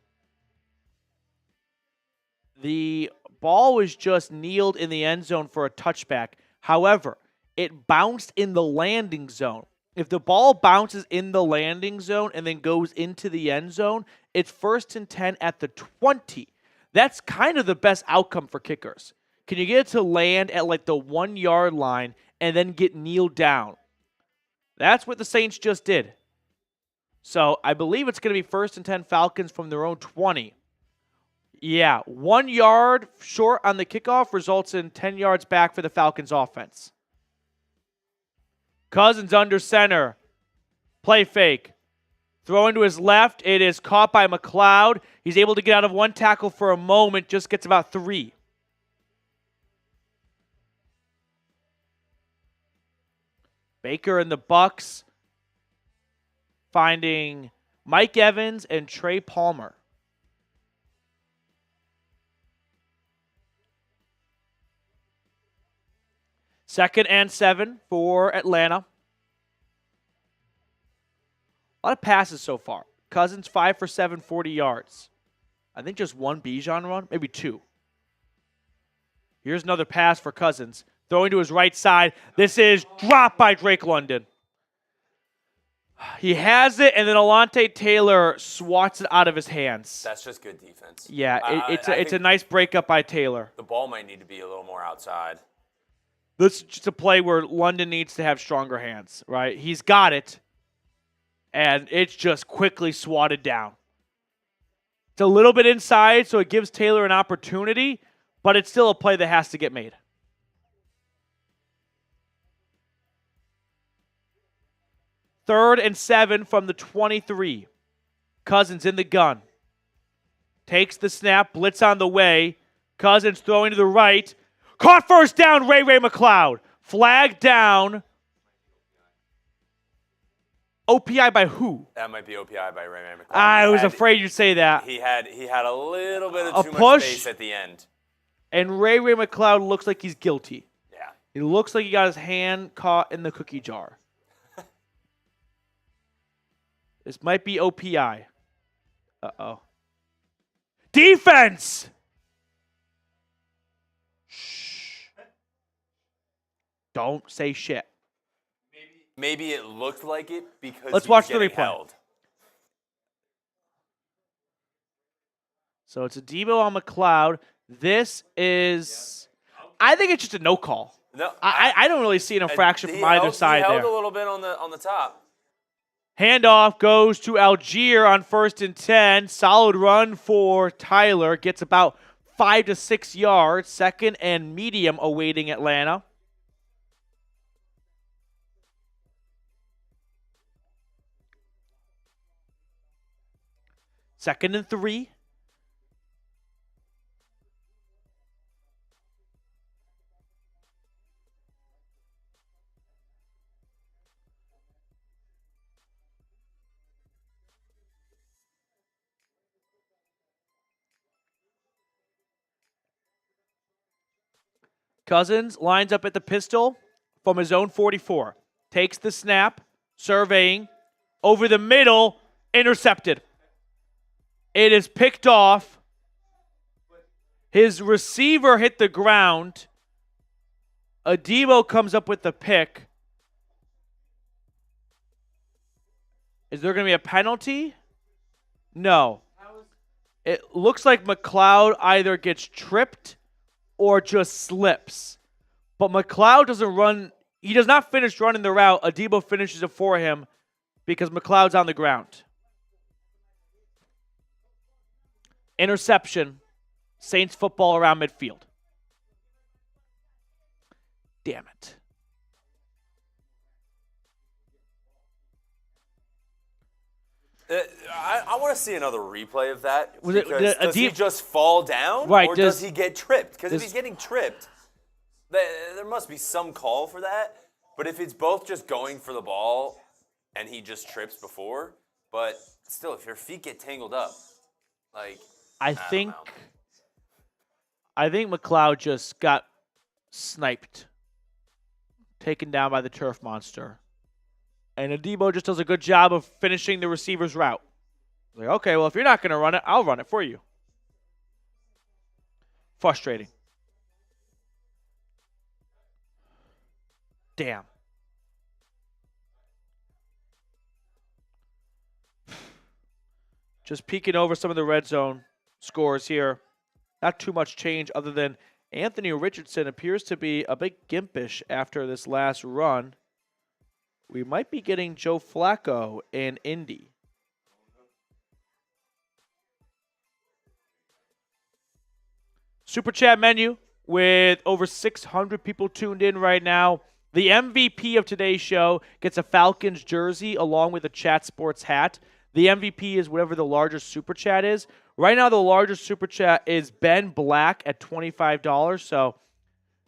A: The ball was just kneeled in the end zone for a touchback. However, it bounced in the landing zone. If the ball bounces in the landing zone and then goes into the end zone, it's 1st and 10 at the 20. That's kind of the best outcome for kickers. Can you get it to land at like the 1 yard line and then get kneeled down? That's what the Saints just did. So I believe it's going to be 1st and 10 Falcons from their own 20. Yeah, 1 yard short on the kickoff results in 10 yards back for the Falcons offense. Cousins under center. Play fake. Throwing to his left. It is caught by McLeod. He's able to get out of one tackle for a moment. Just gets about 3. Baker and the Bucks finding Mike Evans and Trey Palmer. Second and 7 for Atlanta. A lot of passes so far. Cousins 5 for 7, 40 yards. I think just one Bijan run, maybe 2. Here's another pass for Cousins. Throwing to his right side. This is dropped by Drake London. He has it, and then Alontae Taylor swats it out of his hands.
B: That's just good defense.
A: Yeah, it's a nice breakup by Taylor.
B: The ball might need to be a little more outside.
A: This is just a play where London needs to have stronger hands, right? He's got it, and it's just quickly swatted down. It's a little bit inside, so it gives Taylor an opportunity, but it's still a play that has to get made. Third and 7 from the 23. Cousins in the gun. Takes the snap, blitz on the way. Cousins throwing to the right. Caught first down, Ray McLeod. Flag down. OPI by who?
B: That might be OPI by Ray McLeod.
A: I was afraid you'd say that.
B: He had a little bit of too
A: push,
B: much space at the end.
A: And Ray McLeod looks like he's guilty.
B: Yeah.
A: He looks like he got his hand caught in the cookie jar. This might be OPI. Uh-oh. Defense! Shh. Don't say shit.
B: Maybe it looked like it because
A: Let's
B: he
A: watch
B: was
A: the
B: getting
A: replay.
B: held.
A: So it's a Debo on McLeod. This is, I think it's just a no call.
B: No,
A: I don't really see an infraction from either side
B: there. He
A: there.
B: held a little bit on the top.
A: Handoff goes to Algier on 1st and 10. Solid run for Tyler. Gets about 5 to 6 yards. Second and medium awaiting Atlanta. Second and 3. Cousins lines up at the pistol from his own 44. Takes the snap, surveying, over the middle, intercepted. It is picked off. His receiver hit the ground. Adebo comes up with the pick. Is there going to be a penalty? No. It looks like McLeod either gets tripped or just slips. But McLeod doesn't run. He does not finish running the route. Adebo finishes it for him because McLeod's on the ground. Interception. Saints football around midfield. Damn it.
B: I want to see another replay of that.
A: Was
B: does he just fall down?
A: Right,
B: or does he get tripped? Because if he's getting tripped, there must be some call for that. But if it's both just going for the ball and he just trips before, but still, if your feet get tangled up, like,
A: I think McLeod just got sniped. taken down by the turf monster. And Adebo just does a good job of finishing the receiver's route. Like, okay, well, if you're not going to run it, I'll run it for you. Frustrating. Damn. Just peeking over some of the red zone scores here. Not too much change other than Anthony Richardson appears to be a bit gimpish after this last run. We might be getting Joe Flacco in Indy. Super Chat menu with over 600 people tuned in right now. The MVP of today's show gets a Falcons jersey along with a Chat Sports hat. The MVP is whatever the largest Super Chat is. Right now, the largest Super Chat is Ben Black at $25. So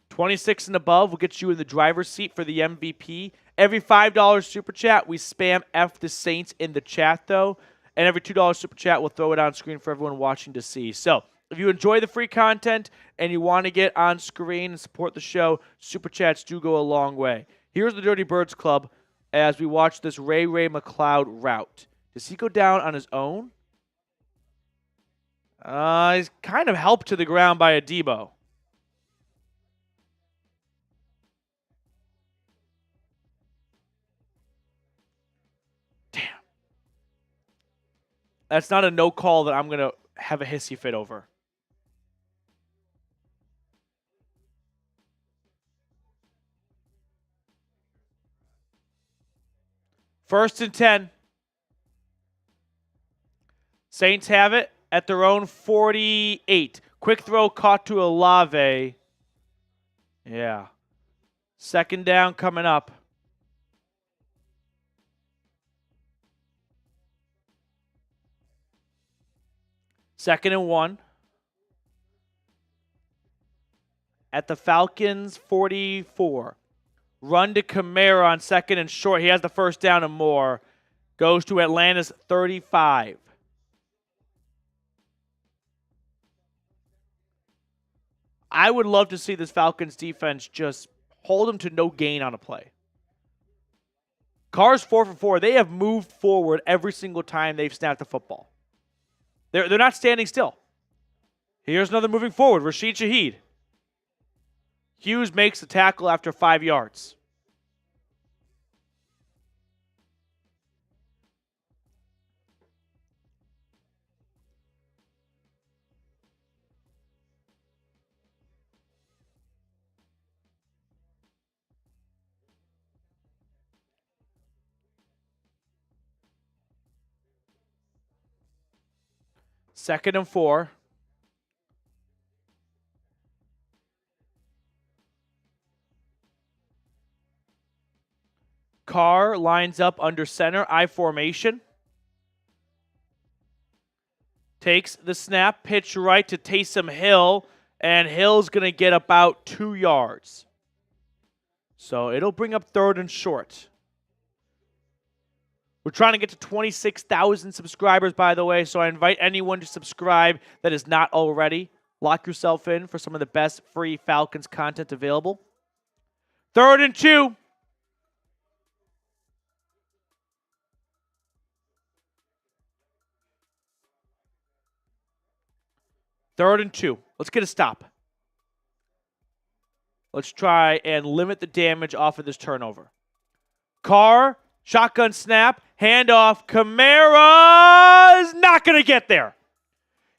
A: 26 and above will get you in the driver's seat for the MVP. Every $5 Super Chat, we spam F the Saints in the chat, though. And every $2 Super Chat, we'll throw it on screen for everyone watching to see. So if you enjoy the free content and you want to get on screen and support the show, Super Chats do go a long way. Here's the Dirty Birds Club as we watch this Ray McCloud route. Does he go down on his own? He's kind of helped to the ground by Adebo. Damn. That's not a no call that I'm going to have a hissy fit over. First and 10. Saints have it at their own 48. Quick throw caught to Olave. Yeah. Second down coming up. Second and 1. At the Falcons 44. Run to Kamara on second and short. He has the first down and more. Goes to Atlanta's 35. I would love to see this Falcons defense just hold them to no gain on a play. Carr's 4 for 4. They have moved forward every single time they've snapped the football. They're not standing still. Here's another moving forward. Rashid Shaheed. Hughes makes the tackle after 5 yards. Second and 4. Carr lines up under center, I formation. Takes the snap, pitch right to Taysom Hill, and Hill's going to get about 2 yards. So it'll bring up third and short. We're trying to get to 26,000 subscribers, by the way, so I invite anyone to subscribe that is not already. Lock yourself in for some of the best free Falcons content available. Third and 2. Third and 2. Let's get a stop. Let's try and limit the damage off of this turnover. Carr, shotgun snap, handoff. Kamara's not going to get there.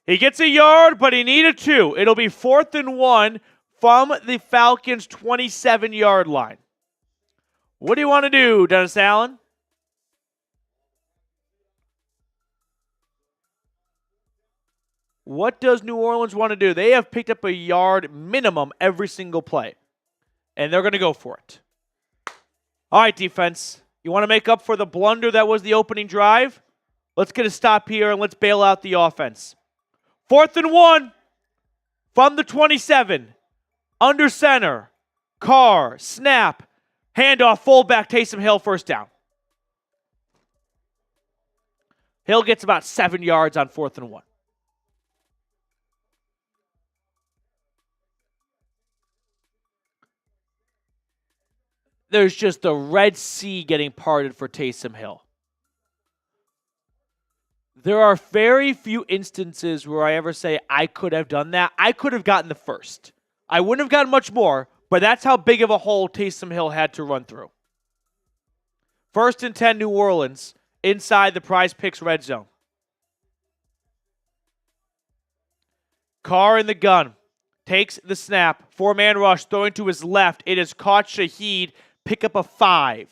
A: He gets a yard, but he needed 2. It'll be 4th and 1 from the Falcons' 27-yard line. What do you want to do, Dennis Allen? What does New Orleans want to do? They have picked up a yard minimum every single play, and they're going to go for it. All right, defense. You want to make up for the blunder that was the opening drive? Let's get a stop here, and let's bail out the offense. 4th and 1 from the 27. Under center. Carr, snap, handoff, fullback, Taysom Hill, first down. Hill gets about 7 yards on 4th and 1. there's just the Red Sea getting parted for Taysom Hill. There are very few instances where I ever say I could have done that. I could have gotten the first. I wouldn't have gotten much more, but that's how big of a hole Taysom Hill had to run through. 1st and 10, New Orleans, inside the PrizePicks red zone. Carr in the gun, takes the snap, 4-man rush, throwing to his left. It is caught. Shaheed, pick up a 5.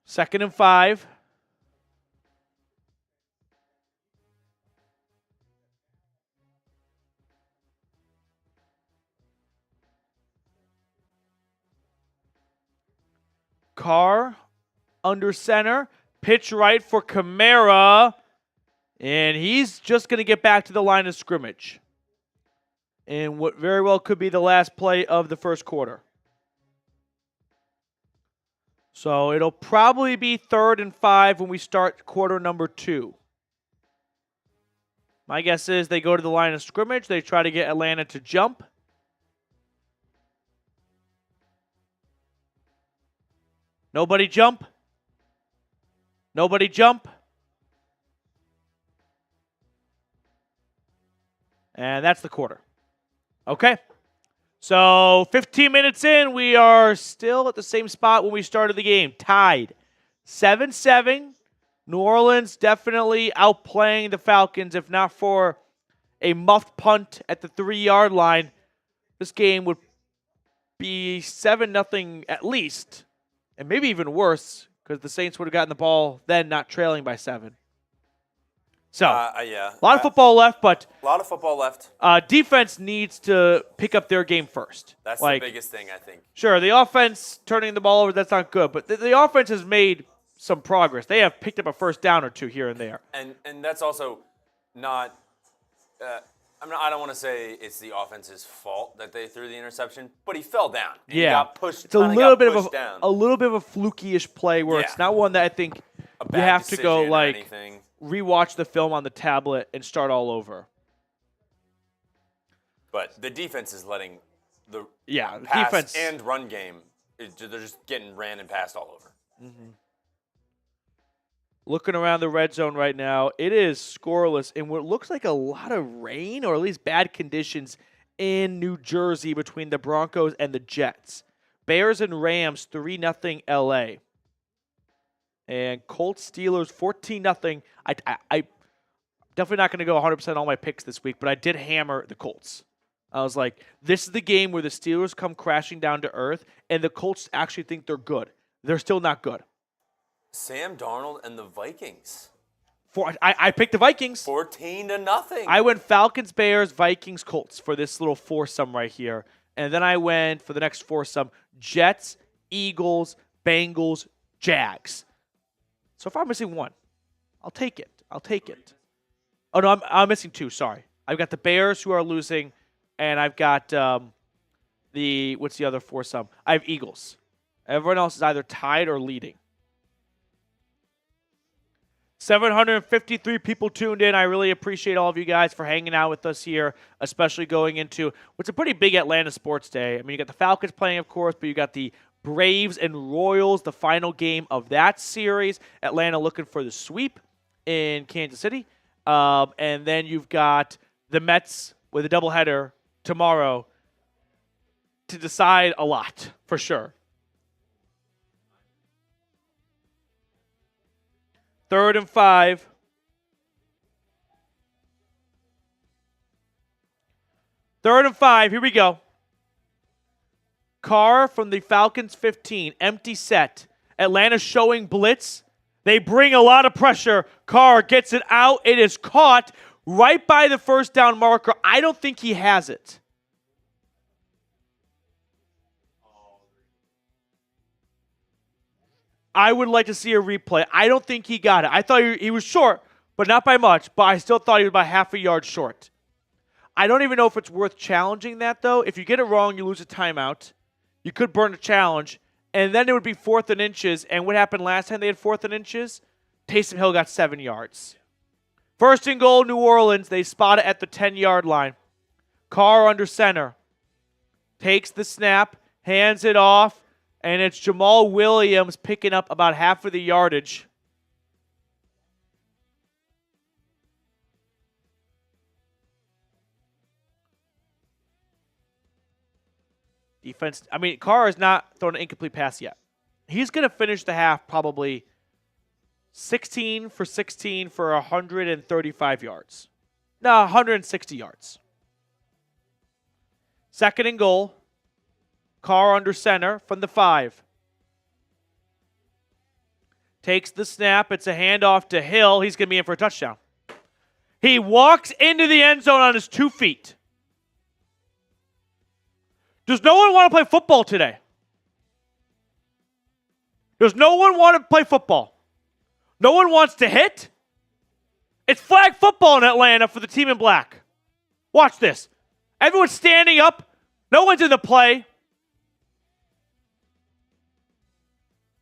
A: Second and 5. Carr under center. Pitch right for Kamara. And he's just going to get back to the line of scrimmage. And what very well could be the last play of the first quarter. So it'll probably be 3rd and 5 when we start quarter number 2. My guess is they go to the line of scrimmage. They try to get Atlanta to jump. Nobody jump. Nobody jump. And that's the quarter. Okay. So 15 minutes in, we are still at the same spot when we started the game. Tied. 7-7. New Orleans definitely outplaying the Falcons. If not for a muffed punt at the 3-yard line, this game would be 7-0 at least. And maybe even worse, because the Saints would have gotten the ball then, not trailing by 7. So,
B: yeah.
A: A lot of football left, but
B: a lot of football left.
A: Defense needs to pick up their game first.
B: That's the biggest thing, I think.
A: Sure, the offense turning the ball over, that's not good, but the offense has made some progress. They have picked up a first down or two here and there.
B: And that's also not I don't want to say it's the offense's fault that they threw the interception, but he fell down. And
A: yeah,
B: he got pushed.
A: It's a little bit of a fluky-ish play where it's not one that I think you have to go like rewatch the film on the tablet and start all over.
B: But the defense is letting the
A: pass defense
B: and run game. They're just getting ran and passed all over.
A: Mm-hmm. Looking around the red zone right now, it is scoreless in what looks like a lot of rain or at least bad conditions in New Jersey between the Broncos and the Jets. Bears and Rams 3-0 LA. And Colts Steelers 14-0. I definitely not going to go 100% all my picks this week, but I did hammer the Colts. I was like, this is the game where the Steelers come crashing down to earth and the Colts actually think they're good. They're still not good.
B: Sam Darnold and the Vikings.
A: I picked the Vikings.
B: 14-0.
A: I went Falcons, Bears, Vikings, Colts for this little foursome right here. And then I went for the next foursome, Jets, Eagles, Bengals, Jags. So if I'm missing one, I'll take it. Oh, no, I'm missing two. Sorry. I've got the Bears who are losing, and I've got what's the other foursome? I have Eagles. Everyone else is either tied or leading. 753 people tuned in. I really appreciate all of you guys for hanging out with us here, especially going into what's a pretty big Atlanta sports day. I mean, you got the Falcons playing, of course, but you got the Braves and Royals, the final game of that series. Atlanta looking for the sweep in Kansas City. And then you've got the Mets with a doubleheader tomorrow to decide a lot, for sure. 3rd and 5. Third and 5. Here we go. Carr from the Falcons 15. Empty set. Atlanta showing blitz. They bring a lot of pressure. Carr gets it out. It is caught right by the first down marker. I don't think he has it. I would like to see a replay. I don't think he got it. I thought he was short, but not by much. But I still thought he was about half a yard short. I don't even know if it's worth challenging that, though. If you get it wrong, you lose a timeout. You could burn a challenge, and then it would be 4th and inches. And what happened last time they had 4th and inches? Taysom Hill got 7 yards. 1st and goal, New Orleans. They spot it at the 10-yard line. Carr under center. Takes the snap, hands it off, and it's Jamal Williams picking up about half of the yardage. Defense, I mean, Carr has not thrown an incomplete pass yet. He's going to finish the half probably 16 for 16 for 135 yards. No, 160 yards. 2nd and goal. Carr under center from the 5. Takes the snap. It's a handoff to Hill. He's going to be in for a touchdown. He walks into the end zone on his 2 feet. Does no one want to play football today? Does no one want to play football? No one wants to hit? It's flag football in Atlanta for the team in black. Watch this. Everyone's standing up. No one's in the play.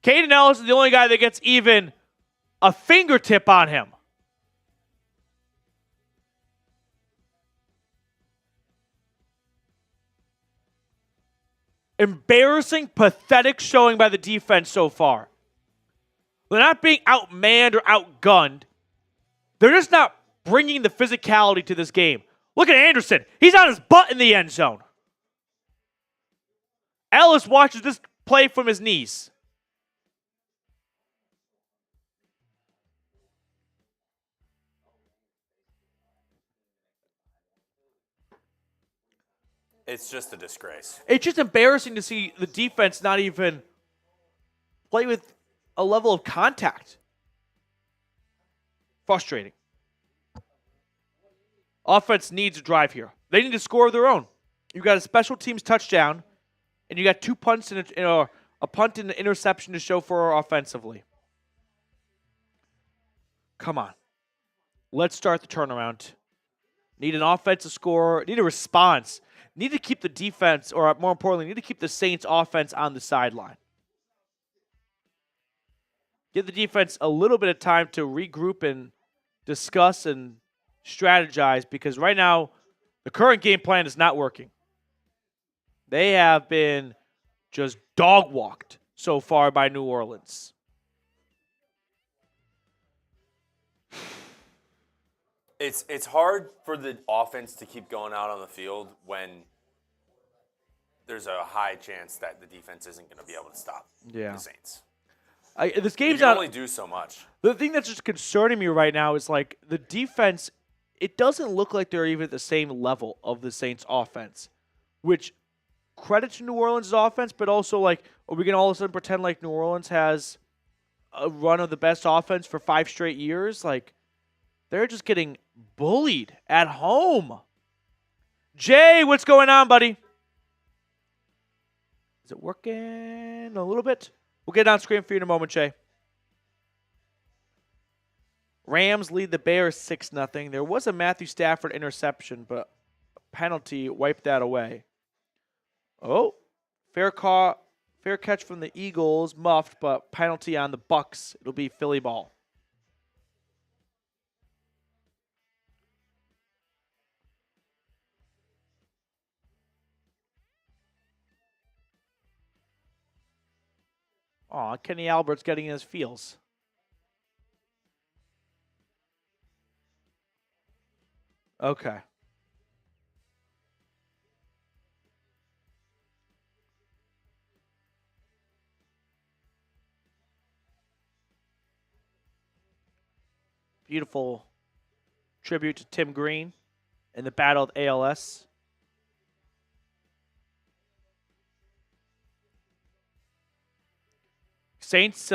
A: Caden Ellis is the only guy that gets even a fingertip on him. Embarrassing, pathetic showing by the defense so far. They're not being outmanned or outgunned. They're just not bringing the physicality to this game. Look at Anderson. He's on his butt in the end zone. Ellis watches this play from his knees.
B: It's just a disgrace.
A: It's just embarrassing to see the defense not even play with a level of contact. Frustrating. Offense needs a drive here. They need to score of their own. You got a special teams touchdown, and you got 2 punts and a punt and an interception to show for offensively. Come on. Let's start the turnaround. Need an offensive score. Need a response. Need to keep the defense, or more importantly, need to keep the Saints offense on the sideline. Give the defense a little bit of time to regroup and discuss and strategize, because right now the current game plan is not working. They have been just dog walked so far by New Orleans.
B: It's hard for the offense to keep going out on the field when there's a high chance that the defense isn't going to be able to stop the Saints.
A: This game's
B: you can only do so much.
A: The thing that's just concerning me right now is like the defense. It doesn't look like they're even at the same level of the Saints' offense, which credit to New Orleans' offense, but also like, are we going to all of a sudden pretend like New Orleans has a run of the best offense for 5 straight years? Like, they're just getting bullied at home. Jay, what's going on, buddy? Is it working a little bit? We'll get on screen for you in a moment, Jay. Rams lead the Bears 6-0. There was a Matthew Stafford interception, but a penalty wiped that away. Oh, fair catch from the Eagles, muffed, but penalty on the Bucks. It'll be Philly ball. Aw, Kenny Albert's getting his feels. Okay. Beautiful tribute to Tim Green in the Battle of ALS. Saints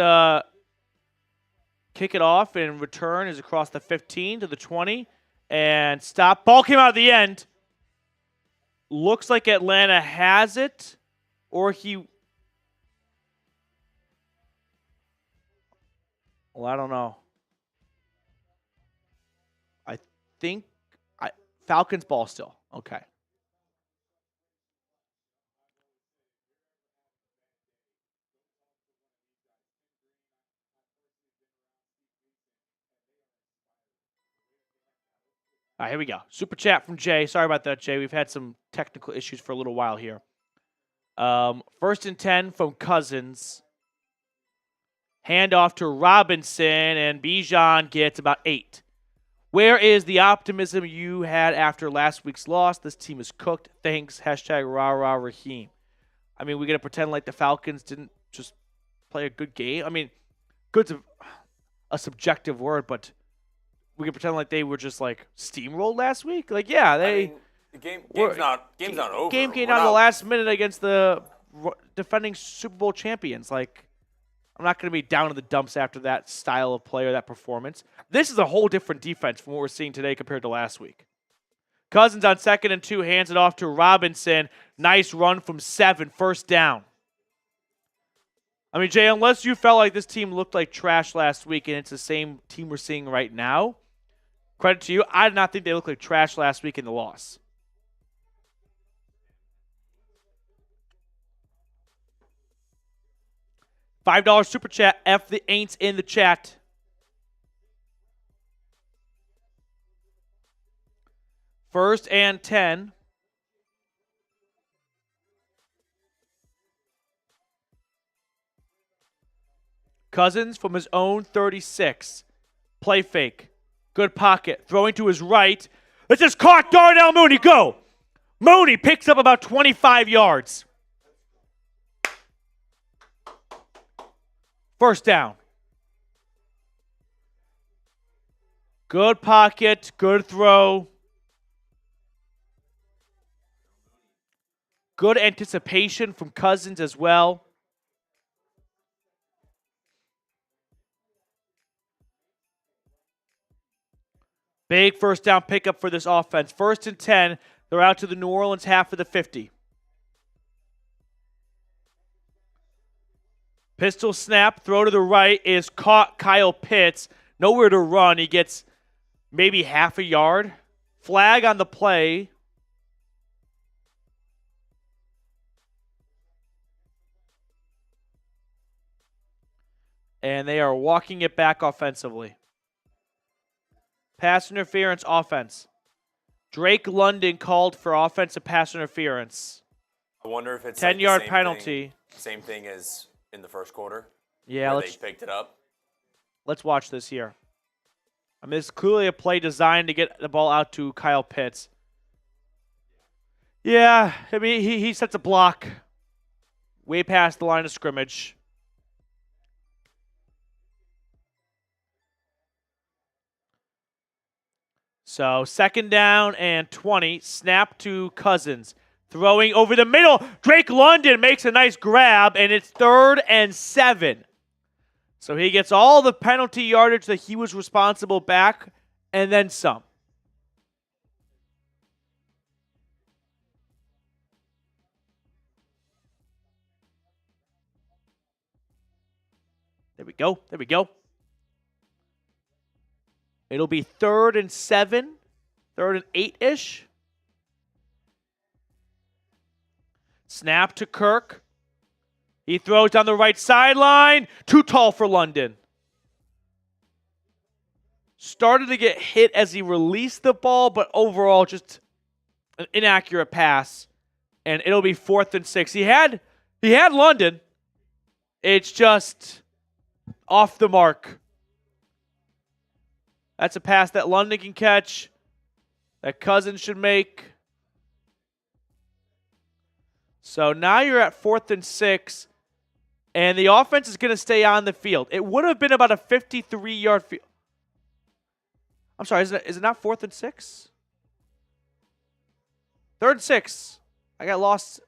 A: kick it off, and return is across the 15 to the 20. And stop. Ball came out at the end. Looks like Atlanta has it. Or he... Well, I don't know. I think... Falcons ball still. Okay. All right, here we go. Super chat from Jay. Sorry about that, Jay. We've had some technical issues for a little while here. 1st and 10 from Cousins. Handoff to Robinson, and Bijan gets about 8. Where is the optimism you had after last week's loss? This team is cooked. Thanks. Hashtag rah rah Raheem. I mean, we're going to pretend like the Falcons didn't just play a good game. I mean, good's a subjective word, but we can pretend like they were just like steamrolled last week. Like, yeah,
B: the game's not over.
A: Game came down to the last minute against the defending Super Bowl champions. Like, I'm not going to be down in the dumps after that style of play or that performance. This is a whole different defense from what we're seeing today compared to last week. Cousins on 2nd and 2 hands it off to Robinson. Nice run from 7, 1st down. I mean, Jay, unless you felt like this team looked like trash last week and it's the same team we're seeing right now, credit to you, I did not think they looked like trash last week in the loss. $5 super chat. F the Aints in the chat. First and 10. Cousins from his own 36. Play fake. Good pocket. Throwing to his right. This is caught. Darnell Mooney. Go. Mooney picks up about 25 yards. 1st down. Good pocket. Good throw. Good anticipation from Cousins as well. Big 1st down pickup for this offense. 1st and 10. They're out to the New Orleans half of the 50. Pistol snap, throw to the right is caught. Kyle Pitts, nowhere to run. He gets maybe half a yard. Flag on the play. And they are walking it back offensively. Pass interference offense. Drake London called for offensive pass interference.
B: I wonder if it's
A: 10-yard penalty.
B: Same thing as in the 1st quarter.
A: Yeah,
B: they picked it up.
A: Let's watch this here. I mean, it's clearly a play designed to get the ball out to Kyle Pitts. Yeah, I mean, he sets a block way past the line of scrimmage. So 2nd down and 20. Snap to Cousins. Throwing over the middle. Drake London makes a nice grab, and it's 3rd and 7. So he gets all the penalty yardage that he was responsible back, and then some. There we go. There we go. It'll be 3rd and 7, 3rd and 8-ish. Snap to Kirk. He throws down the right sideline. Too tall for London. Started to get hit as he released the ball, but overall just an inaccurate pass. And it'll be 4th and 6. He had London. It's just off the mark. That's a pass that London can catch, that Cousins should make. So now you're at 4th and 6, and the offense is going to stay on the field. It would have been about a 53-yard field. I'm sorry, is it not 4th and 6? 3rd and 6. I got lost.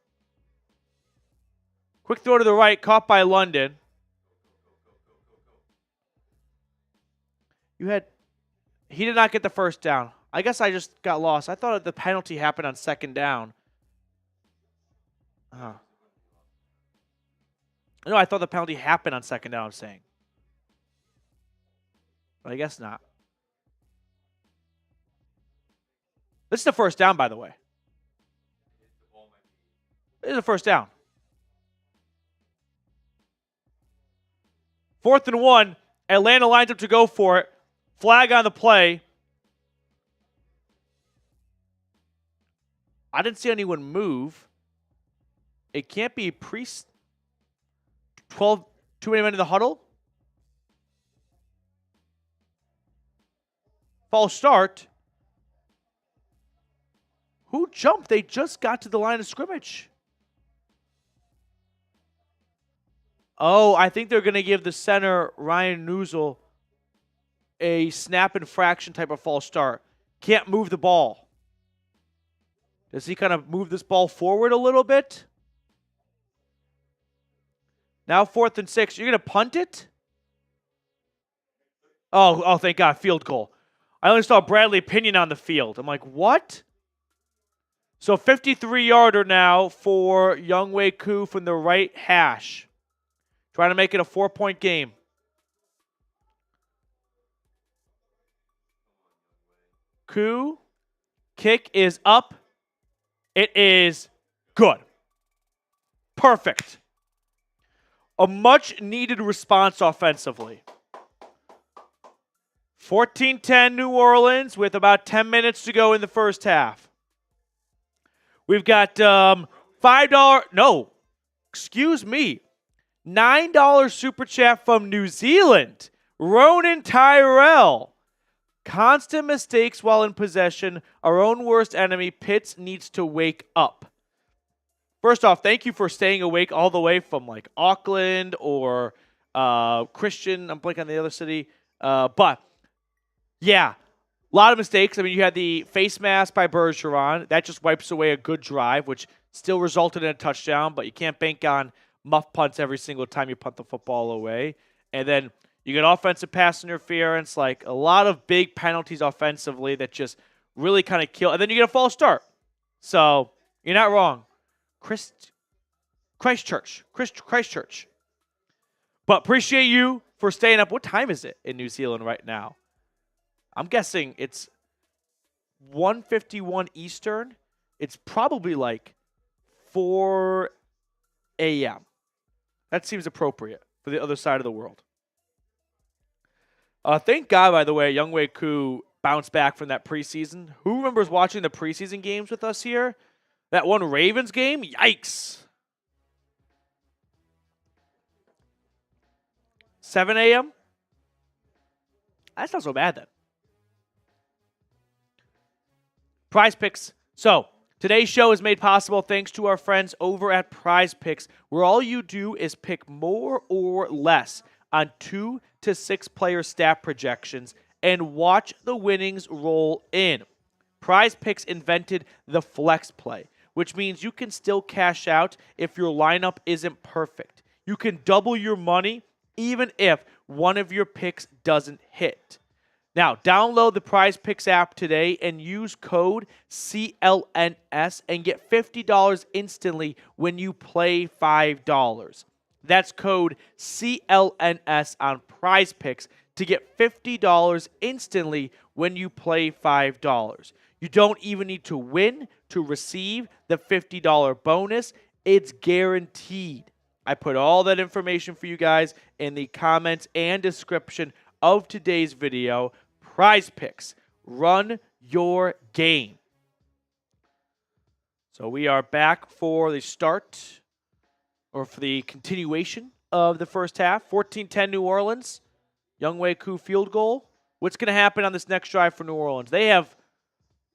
A: Quick throw to the right, caught by London. He did not get the 1st down. I guess I just got lost. I thought the penalty happened on 2nd down. No, I thought the penalty happened on 2nd down, I'm saying. But I guess not. This is the 1st down, by the way. This is the 1st down. 4th and 1. Atlanta lines up to go for it. Flag on the play. I didn't see anyone move. It can't be 12, too many men in the huddle. False start. Who jumped? They just got to the line of scrimmage. Oh, I think they're going to give the center, Ryan Newsel, a snap infraction type of false start. Can't move the ball. Does he kind of move this ball forward a little bit? Now 4th and 6. You're going to punt it? Oh, thank God. Field goal. I only saw Bradley Pinion on the field. I'm like, what? So 53-yarder now for Younghoe Koo from the right hash. Trying to make it a 4-point game. Koo. Kick is up. It is good. Perfect. A much-needed response offensively. 14-10 New Orleans with about 10 minutes to go in the first half. We've got $5, no, excuse me, $9 super chat from New Zealand. Ronan Tyrell. Constant mistakes while in possession. Our own worst enemy, Pitts, needs to wake up. First off, thank you for staying awake all the way from like Auckland or Christian. I'm blanking on the other city. But, yeah, a lot of mistakes. I mean, you had the face mask by Bergeron. That just wipes away a good drive, which still resulted in a touchdown, but you can't bank on muff punts every single time you punt the football away. And then you get offensive pass interference, like a lot of big penalties offensively that just really kind of kill. And then you get a false start. So you're not wrong. Christchurch. But appreciate you for staying up. What time is it in New Zealand right now? I'm guessing it's 1:51 Eastern. It's probably like 4 a.m. That seems appropriate for the other side of the world. Thank God, by the way, Younghoe Koo bounced back from that preseason. Who remembers watching the preseason games with us here? That one Ravens game? Yikes. 7 a.m.? That's not so bad then. PrizePicks. So, today's show is made possible thanks to our friends over at PrizePicks, where all you do is pick more or less on 2 to 6 player stat projections and watch the winnings roll in. PrizePicks invented the flex play, which means you can still cash out if your lineup isn't perfect. You can double your money even if one of your picks doesn't hit. Now, download the PrizePicks app today and use code CLNS and get $50 instantly when you play $5. That's code CLNS on PrizePicks to get $50 instantly when you play $5. You don't even need to win to receive the $50 bonus. It's guaranteed. I put all that information for you guys in the comments and description of today's video. PrizePicks. Run your game. So we are back for the start or for the continuation of the first half. 14-10 New Orleans. Younghoe Koo field goal. What's going to happen on this next drive for New Orleans? They have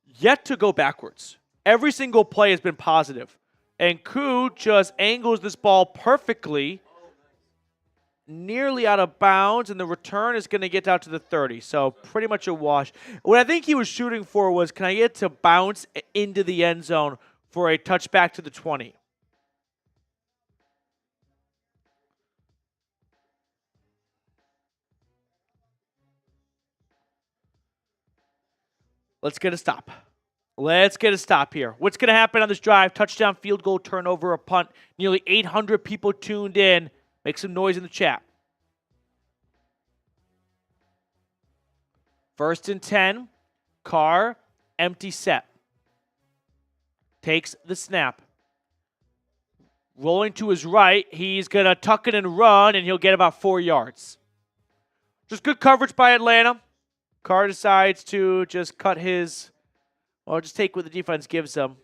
A: yet to go backwards. Every single play has been positive. And Koo just angles this ball perfectly, nearly out of bounds, and the return is going to get out to the 30. So pretty much a wash. What I think he was shooting for was, can I get to bounce into the end zone for a touchback to the 20? Let's get a stop. Let's get a stop here. What's going to happen on this drive? Touchdown, field goal, turnover, a punt. Nearly 800 people tuned in. Make some noise in the chat. 1st and 10. Carr, empty set. Takes the snap. Rolling to his right. He's going to tuck it and run, and he'll get about 4 yards. Just good coverage by Atlanta. Carr decides to just cut his... Or just take what the defense gives him.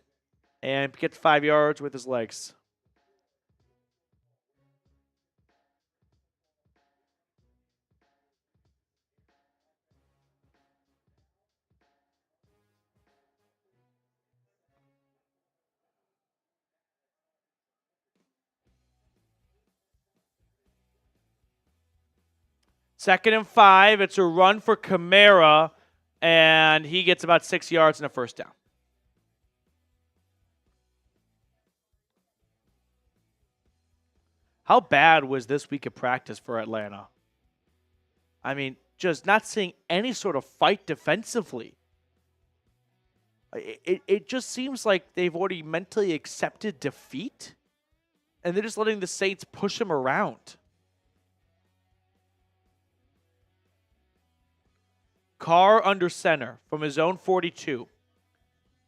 A: and gets 5 yards with his legs. Second and 5. It's a run for Kamara, and he gets about 6 yards and a first down. How bad was this week of practice for Atlanta? I mean, just not seeing any sort of fight defensively. It just seems like they've already mentally accepted defeat, and they're just letting the Saints push them around. Carr under center from his own 42.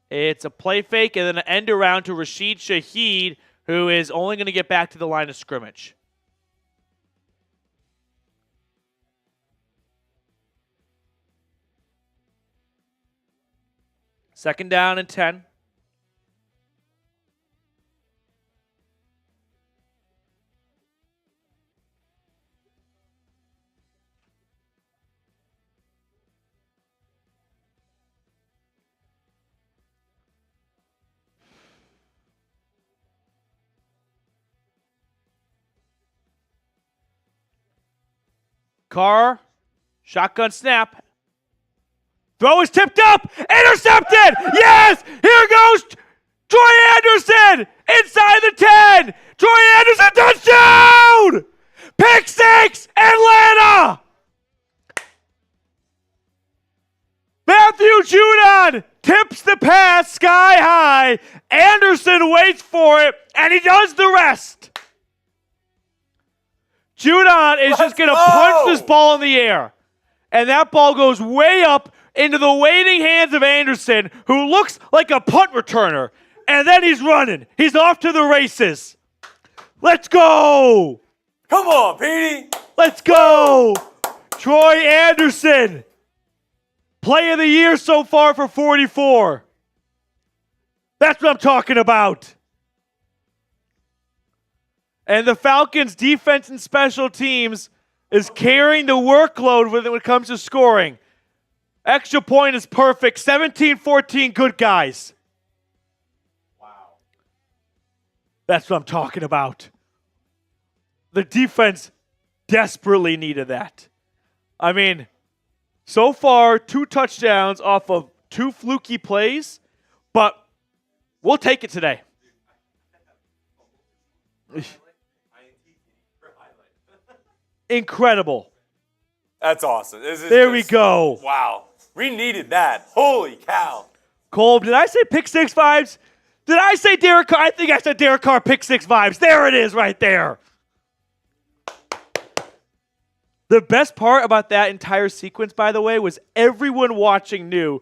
A: It's a play fake and then an end around to Rashid Shaheed, who is only going to get back to the line of scrimmage. Second down and 10. Carr, shotgun snap. Throw is tipped up. Intercepted. Yes. Here goes Troy Anderson inside the 10. Troy Anderson touchdown. Pick six, Atlanta. Matthew Judon tips the pass sky high. Anderson waits for it, and he does the rest. Judon is just going to punch this ball in the air. And that ball goes way up into the waiting hands of Anderson, who looks like a punt returner. And then he's running. He's off to the races. Let's go.
B: Come on, Petey.
A: Let's go. Troy Anderson. Play of the year so far for 44. That's what I'm talking about. And the Falcons' defense and special teams is carrying the workload when it comes to scoring. Extra point is perfect. 17-14, good guys.
B: Wow.
A: That's what I'm talking about. The defense desperately needed that. I mean, so far, 2 touchdowns off of 2 fluky plays, but we'll take it today. Incredible.
B: That's awesome.
A: There we go.
B: Wow. We needed that. Holy cow.
A: Cole, did I say pick 6 vibes? Did I say Derek Carr? I think I said Derek Carr pick 6 vibes. There it is right there. The best part about that entire sequence, by the way, was everyone watching knew,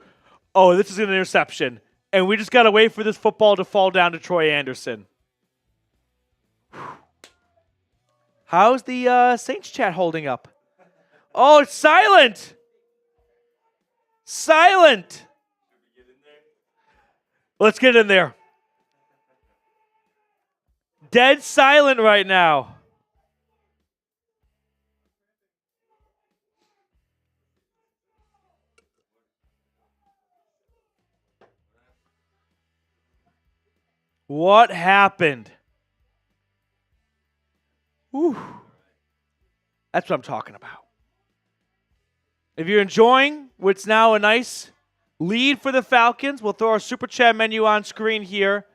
A: oh, this is an interception. And we just got to wait for this football to fall down to Troy Anderson. How's the Saints chat holding up? Oh, it's silent. Silent. Let's get in there. Dead silent right now. What happened? Whew. That's what I'm talking about. If you're enjoying what's now a nice lead for the Falcons, we'll throw our Super Chat menu on screen here.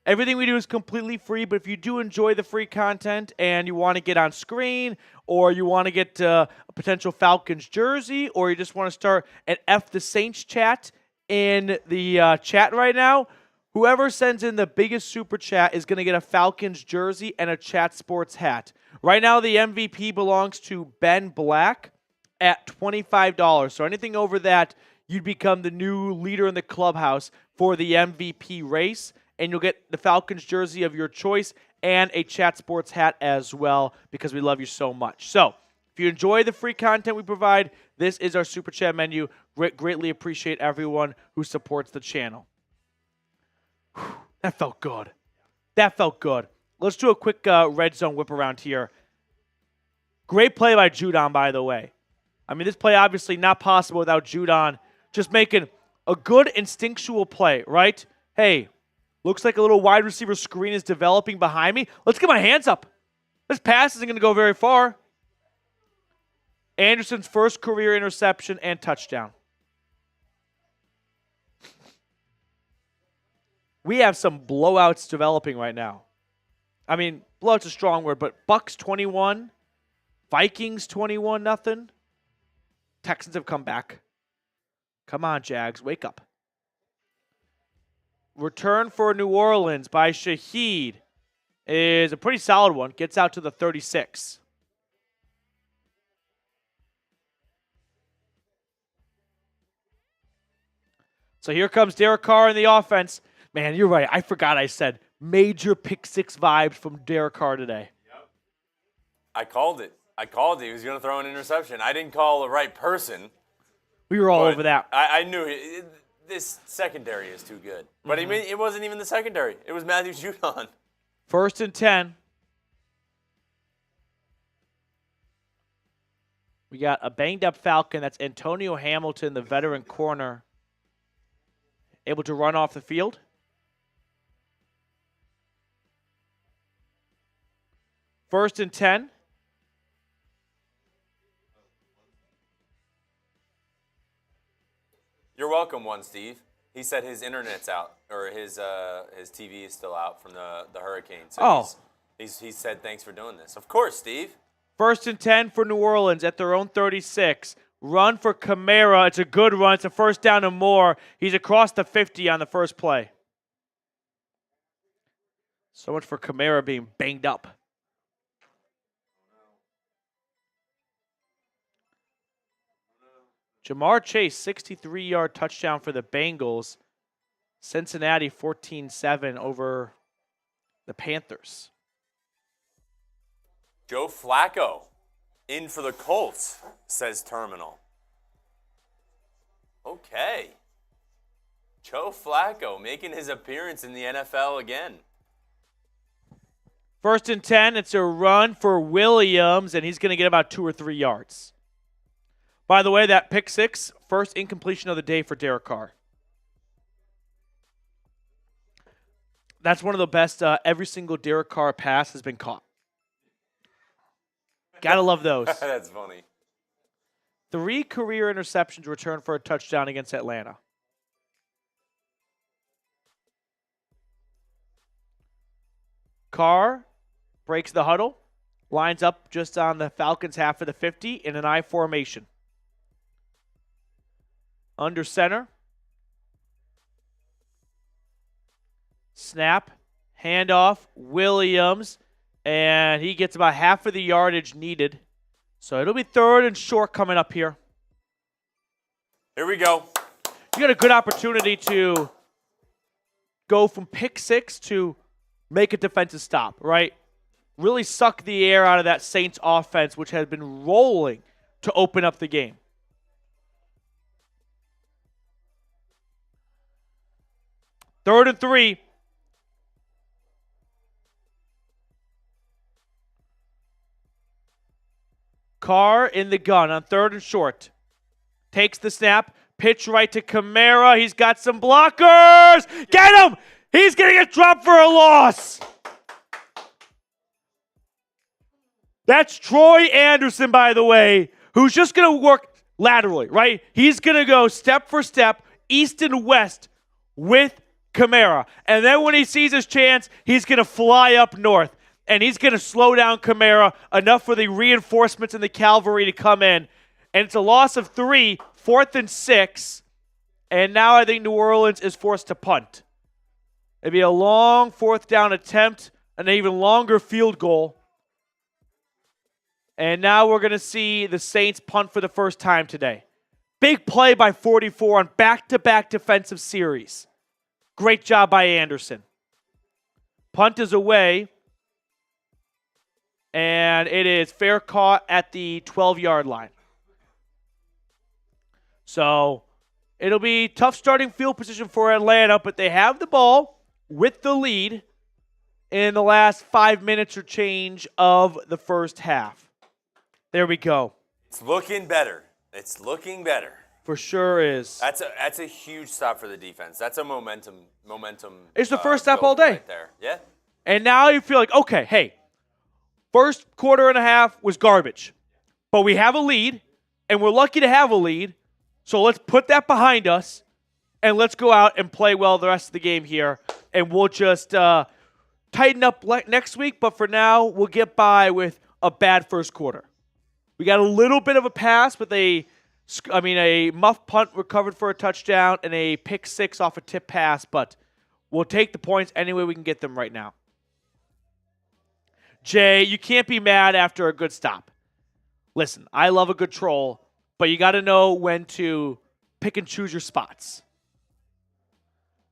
A: Everything we do is completely free, but if you do enjoy the free content and you want to get on screen, or you want to get a potential Falcons jersey, or you just want to start an F the Saints chat in the chat right now, whoever sends in the biggest Super Chat is going to get a Falcons jersey and a Chat Sports hat. Right now, the MVP belongs to Ben Black at $25. So anything over that, you'd become the new leader in the clubhouse for the MVP race, and you'll get the Falcons jersey of your choice and a Chat Sports hat as well, because we love you so much. So if you enjoy the free content we provide, this is our Super Chat menu. Greatly appreciate everyone who supports the channel. That felt good. That felt good. Let's do a quick red zone whip around here. Great play by Judon, by the way. I mean, this play obviously not possible without Judon just making a good instinctual play, right? Hey, looks like a little wide receiver screen is developing behind me. Let's get my hands up. This pass isn't going to go very far. Anderson's first career interception and touchdown. We have some blowouts developing right now. I mean, blowout's a strong word, but Bucks 21, Vikings 21-0. Texans have come back. Come on, Jags, wake up. Return for New Orleans by Shaheed is a pretty solid one. Gets out to the 36. So here comes Derek Carr in the offense. Man, you're right. I forgot I said major pick six vibes from Derek Carr today.
B: Yep. I called it. He was going to throw an interception. I didn't call the right person.
A: We were all over that.
B: I knew this secondary is too good. But it wasn't even the secondary. It was Matthew Judon.
A: 1st and 10. We got a banged-up Falcon. That's Antonio Hamilton, the veteran corner, able to run off the field. First and 10.
B: You're welcome, Steve. He said his internet's out, or his TV is still out from the hurricane. So he said thanks for doing this. Of course, Steve.
A: 1st and 10 for New Orleans at their own 36. Run for Kamara. It's a good run. It's a first down and more. He's across the 50 on the first play. So much for Kamara being banged up. Jamar Chase, 63-yard touchdown for the Bengals. Cincinnati 14-7 over the Panthers.
B: Joe Flacco in for the Colts, says Terminal. Okay. Joe Flacco making his appearance in the NFL again.
A: 1st and 10, it's a run for Williams, and he's going to get about 2 or 3 yards. By the way, that pick six, first incompletion of the day for Derek Carr. That's one of the best. Every single Derek Carr pass has been caught. Gotta love those.
B: That's funny.
A: 3 career interceptions returned for a touchdown against Atlanta. Carr breaks the huddle, lines up just on the Falcons' half of the 50 in an I formation. Under center. Snap. Handoff. Williams. And he gets about half of the yardage needed. So it'll be 3rd and short coming up here.
B: Here we go.
A: You got a good opportunity to go from pick six to make a defensive stop, right? Really suck the air out of that Saints offense, which has been rolling to open up the game. Third and 3. Carr in the gun on 3rd and short. Takes the snap. Pitch right to Kamara. He's got some blockers. Get him! He's going to get dropped for a loss. That's Troy Anderson, by the way, who's just going to work laterally, right? He's going to go step for step, east and west with Kamara. And then when he sees his chance, he's going to fly up north. And he's going to slow down Kamara enough for the reinforcements and the cavalry to come in. And it's a loss of 3, 4th and 6. And now I think New Orleans is forced to punt. It'd be a long 4th down attempt, an even longer field goal. And now we're going to see the Saints punt for the first time today. Big play by 44 on back-to-back defensive series. Great job by Anderson. Punt is away. And it is fair caught at the 12-yard line. So it'll be tough starting field position for Atlanta, but they have the ball. with the lead in the last 5 minutes or change of the first half. There we go.
B: It's looking better. It's looking better.
A: For sure is.
B: That's a huge stop for the defense. That's a momentum.
A: It's the first stop all day.
B: Right there. Yeah.
A: And now you feel like, okay, hey, first quarter and a half was garbage. But we have a lead, and we're lucky to have a lead. So let's put that behind us, and let's go out and play well the rest of the game here. And we'll just tighten up next week. But for now, we'll get by with a bad first quarter. We got a little bit of a pass with a muff punt recovered for a touchdown and a pick six off a tip pass. But we'll take the points any way we can get them right now. Jay, you can't be mad after a good stop. Listen, I love a good troll, but you got to know when to pick and choose your spots.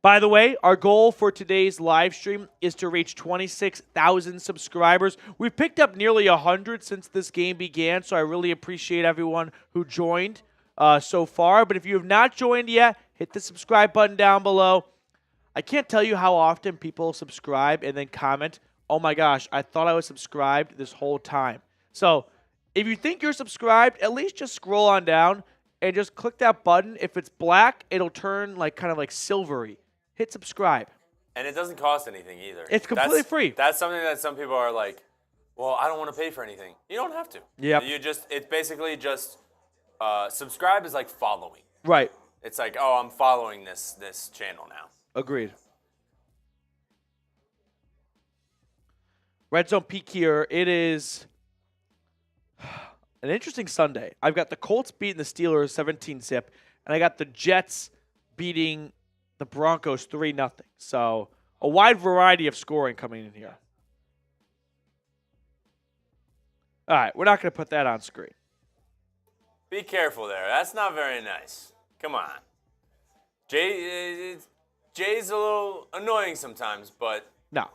A: By the way, our goal for today's live stream is to reach 26,000 subscribers. We've picked up nearly 100 since this game began, so I really appreciate everyone who joined so far. But if you have not joined yet, hit the subscribe button down below. I can't tell you how often people subscribe and then comment, oh my gosh, I thought I was subscribed this whole time. So if you think you're subscribed, at least just scroll on down and just click that button. If it's black, it'll turn kind of silvery. Hit subscribe.
B: And it doesn't cost anything either.
A: It's completely free.
B: That's something that some people are like, well, I don't want to pay for anything. You don't have to.
A: Yeah.
B: It's basically just subscribe is like following.
A: Right.
B: It's like, oh, I'm following this channel now.
A: Agreed. Red Zone Peak here. It is an interesting Sunday. I've got the Colts beating the Steelers 17-zip, and I got the Jets beating the Broncos 3-0. So a wide variety of scoring coming in here. All right, we're not going to put that on screen.
B: Be careful there. That's not very nice. Come on. Jay's a little annoying sometimes, but
A: no,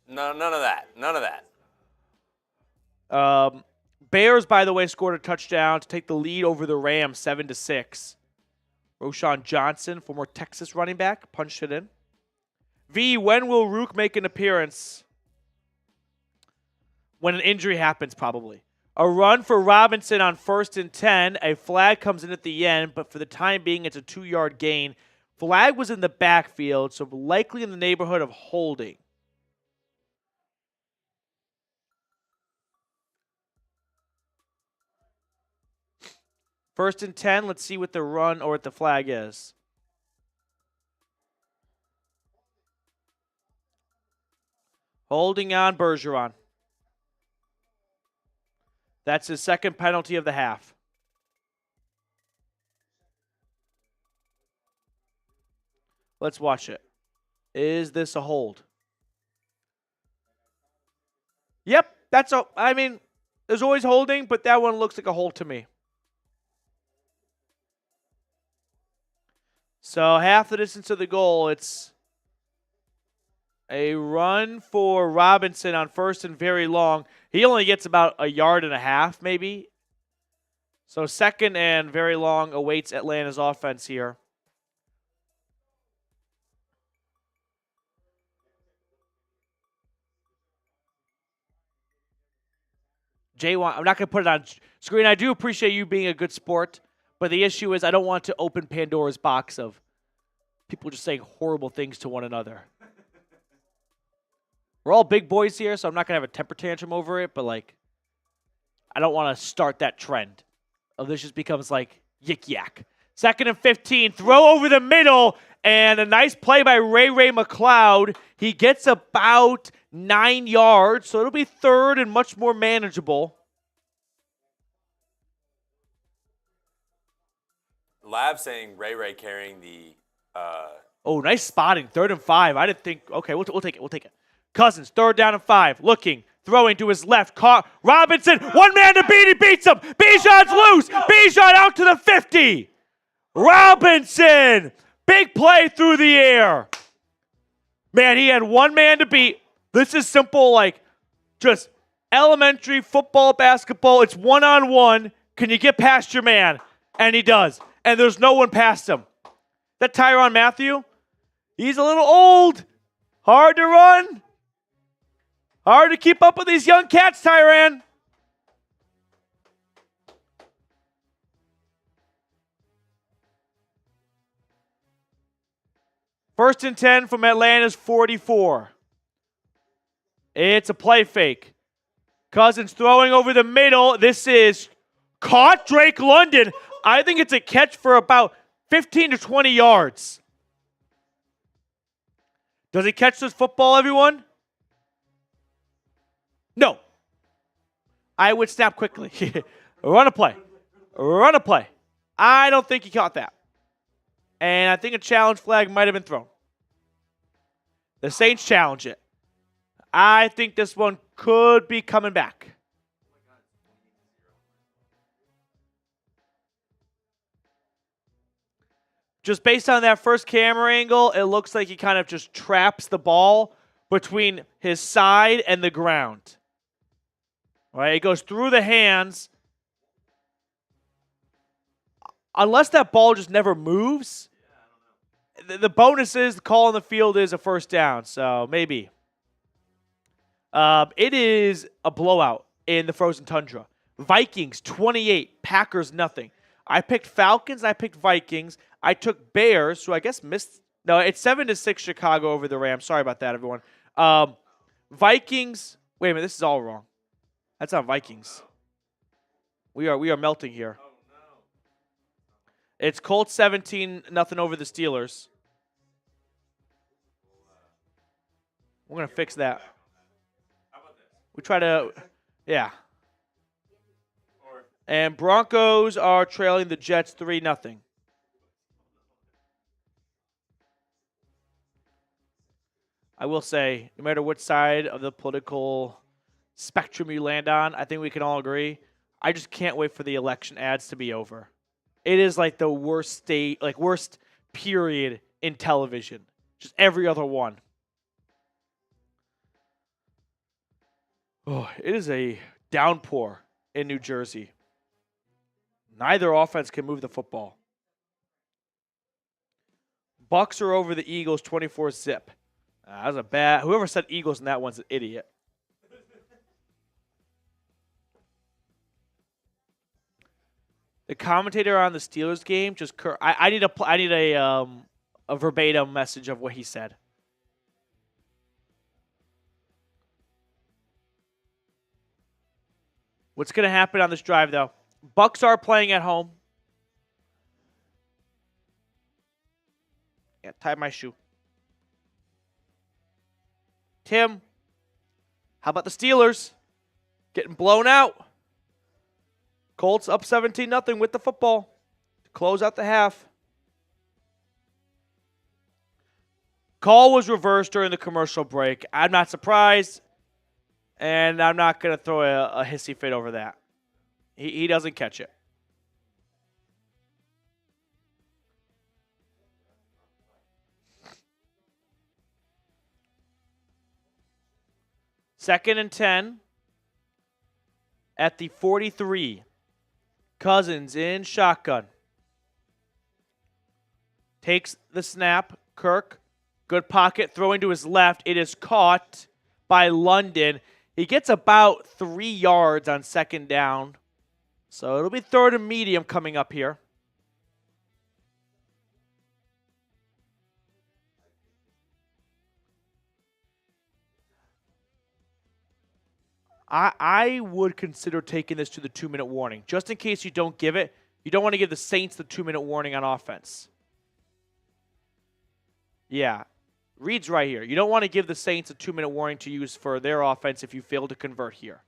B: none of that. None of that.
A: Bears, by the way, scored a touchdown to take the lead over the Rams 7-6. Roschon Johnson, former Texas running back, punched it in. V, when will Rook make an appearance? When an injury happens, probably. A run for Robinson on 1st and 10. A flag comes in at the end, but for the time being, it's a 2-yard gain. Flag was in the backfield, so likely in the neighborhood of holding. First and 10, let's see what the run or what the flag is. Holding on Bergeron. That's his second penalty of the half. Let's watch it. Is this a hold? Yep, there's always holding, but that one looks like a hold to me. So half the distance of the goal, it's a run for Robinson on 1st and very long. He only gets about 1.5 yards, maybe. So 2nd and very long awaits Atlanta's offense here. Jay, I'm not going to put it on screen. I do appreciate you being a good sport. But the issue is I don't want to open Pandora's box of people just saying horrible things to one another. We're all big boys here, so I'm not going to have a temper tantrum over it, but I don't want to start that trend of this just becomes yik yak. 2nd and 15, throw over the middle, and a nice play by Ray McLeod. He gets about 9 yards, so it'll be 3rd and much more manageable.
B: Lab saying Ray carrying the.
A: Nice spotting. 3rd and 5. I didn't think. Okay, we'll take it. We'll take it. Cousins, 3rd down and 5. Looking, throwing to his left. Robinson, one man to beat. He beats him. Bijan's loose. Bijan out to the 50. Robinson, big play through the air. Man, he had one man to beat. This is simple, just elementary football, basketball. It's one-on-one. Can you get past your man? And he does. And there's no one past him. That Tyrann Mathieu, he's a little old, Hard to run. Hard to keep up with these young cats, Tyrann. First and 10 from Atlanta's 44. It's a play fake. Cousins throwing over the middle. This is caught. Drake London. I think it's a catch for about 15 to 20 yards. Does he catch this football, everyone? No. I would snap quickly. Run a play. Run a play. I don't think he caught that. And I think a challenge flag might have been thrown. The Saints challenge it. I think this one could be coming back. Just based on that first camera angle, it looks like he kind of just traps the ball between his side and the ground. All right, it goes through the hands. Unless that ball just never moves, the bonus is the call on the field is a first down, so maybe. It is a blowout in the frozen tundra. Vikings 28, Packers nothing. I picked Falcons, I picked Vikings. I took Bears, who I guess missed. No, it's 7-6 Chicago over the Rams. Sorry about that, everyone. Vikings. Wait a minute, this is all wrong. That's not Vikings. We are melting here. It's Colts 17, nothing over the Steelers. We're going to fix that. We try to, yeah. And Broncos are trailing the Jets 3-0. I will say, no matter what side of the political spectrum you land on, I think we can all agree, I just can't wait for the election ads to be over. It is like the worst period in television. Just every other one. Oh, it is a downpour in New Jersey. Neither offense can move the football. Bucks are over the Eagles 24-zip. That was a bad. Whoever said Eagles in that one's an idiot. The commentator on the Steelers game just. I need a verbatim message of what he said. What's going to happen on this drive, though? Bucks are playing at home. Yeah, tie my shoe. Tim, how about the Steelers? Getting blown out. Colts up 17-0 with the football to close out the half. Call was reversed during the commercial break. I'm not surprised, and I'm not going to throw a hissy fit over that. He doesn't catch it. Second and 10 at the 43. Cousins in shotgun. Takes the snap. Kirk, good pocket, throwing to his left. It is caught by London. He gets about 3 yards on second down. So it'll be third and medium coming up here. I would consider taking this to the 2-minute warning. Just in case you don't give it, you don't want to give the Saints the 2-minute warning on offense. Yeah, Reed's right here. You don't want to give the Saints a 2-minute warning to use for their offense if you fail to convert here.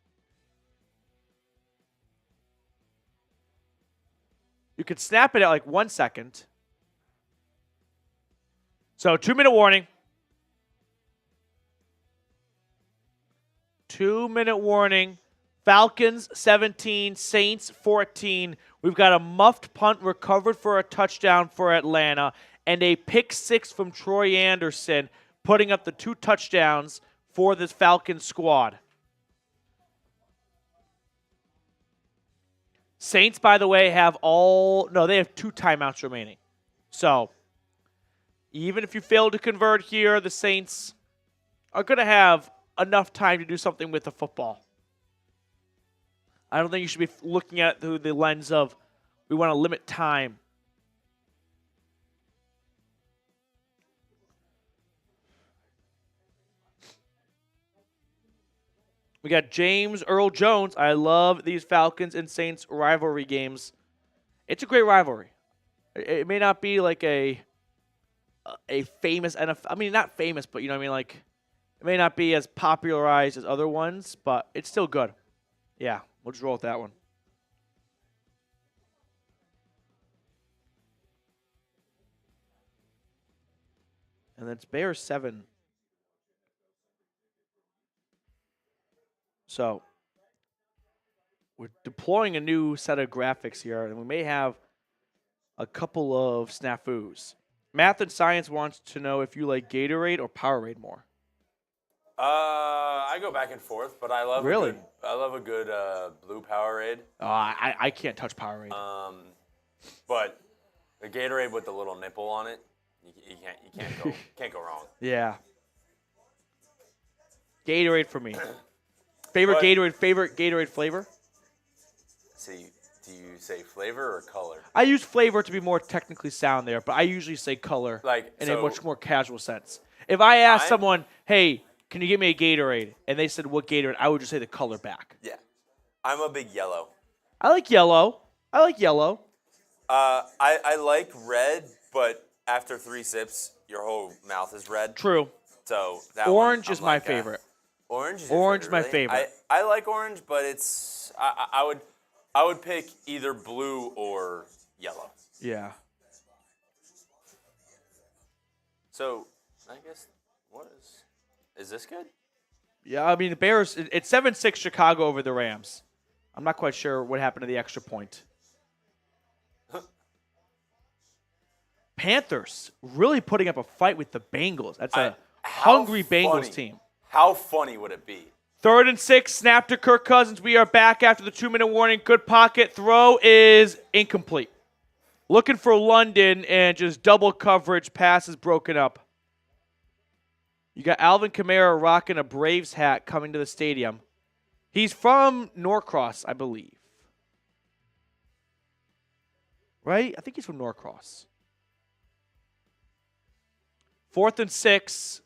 A: You could snap it at like 1 second. So 2-minute warning. 2-minute warning. Falcons 17, Saints 14. We've got a muffed punt recovered for a touchdown for Atlanta and a pick six from Troy Anderson, putting up the 2 touchdowns for this Falcons squad. Saints, by the way, have they have 2 timeouts remaining. So even if you fail to convert here, the Saints are going to have enough time to do something with the football. I don't think you should be looking at it through the lens of we want to limit time. We got James Earl Jones. I love these Falcons and Saints rivalry games. It's a great rivalry. It may not be like a famous NFL. I mean, not famous, but you know what I mean? Like, it may not be as popularized as other ones, but it's still good. Yeah, we'll just roll with that one. And that's Bears 7. So we're deploying a new set of graphics here, and we may have a couple of snafus. Math and Science wants to know if you like Gatorade or Powerade more.
B: I go back and forth, but I love
A: Really?
B: a good blue Powerade.
A: I can't touch Powerade.
B: But the Gatorade with the little nipple on it, you can't go wrong.
A: Yeah. Gatorade for me. Favorite Gatorade flavor?
B: See, do you say flavor or color?
A: I use flavor to be more technically sound there, but I usually say color in a much more casual sense. If I ask someone, hey, can you give me a Gatorade? And they said, what Gatorade? I would just say the color back.
B: Yeah. I'm a big yellow.
A: I like yellow.
B: I like red, but after 3 sips, your whole mouth is red.
A: True.
B: So that
A: Orange is my favorite.
B: Orange is
A: my favorite.
B: I like orange, but it's I would pick either blue or yellow.
A: Yeah.
B: So I guess is this good?
A: Yeah, I mean the Bears. It's 7-6 Chicago over the Rams. I'm not quite sure what happened to the extra point. Panthers really putting up a fight with the Bengals. That's a hungry Bengals team.
B: How funny would it be?
A: 3rd and 6, snap to Kirk Cousins. We are back after the 2-minute warning. Good pocket. Throw is incomplete. Looking for London and just double coverage. Pass is broken up. You got Alvin Kamara rocking a Braves hat coming to the stadium. He's from Norcross, I believe. Right? I think he's from Norcross. 4th and 6.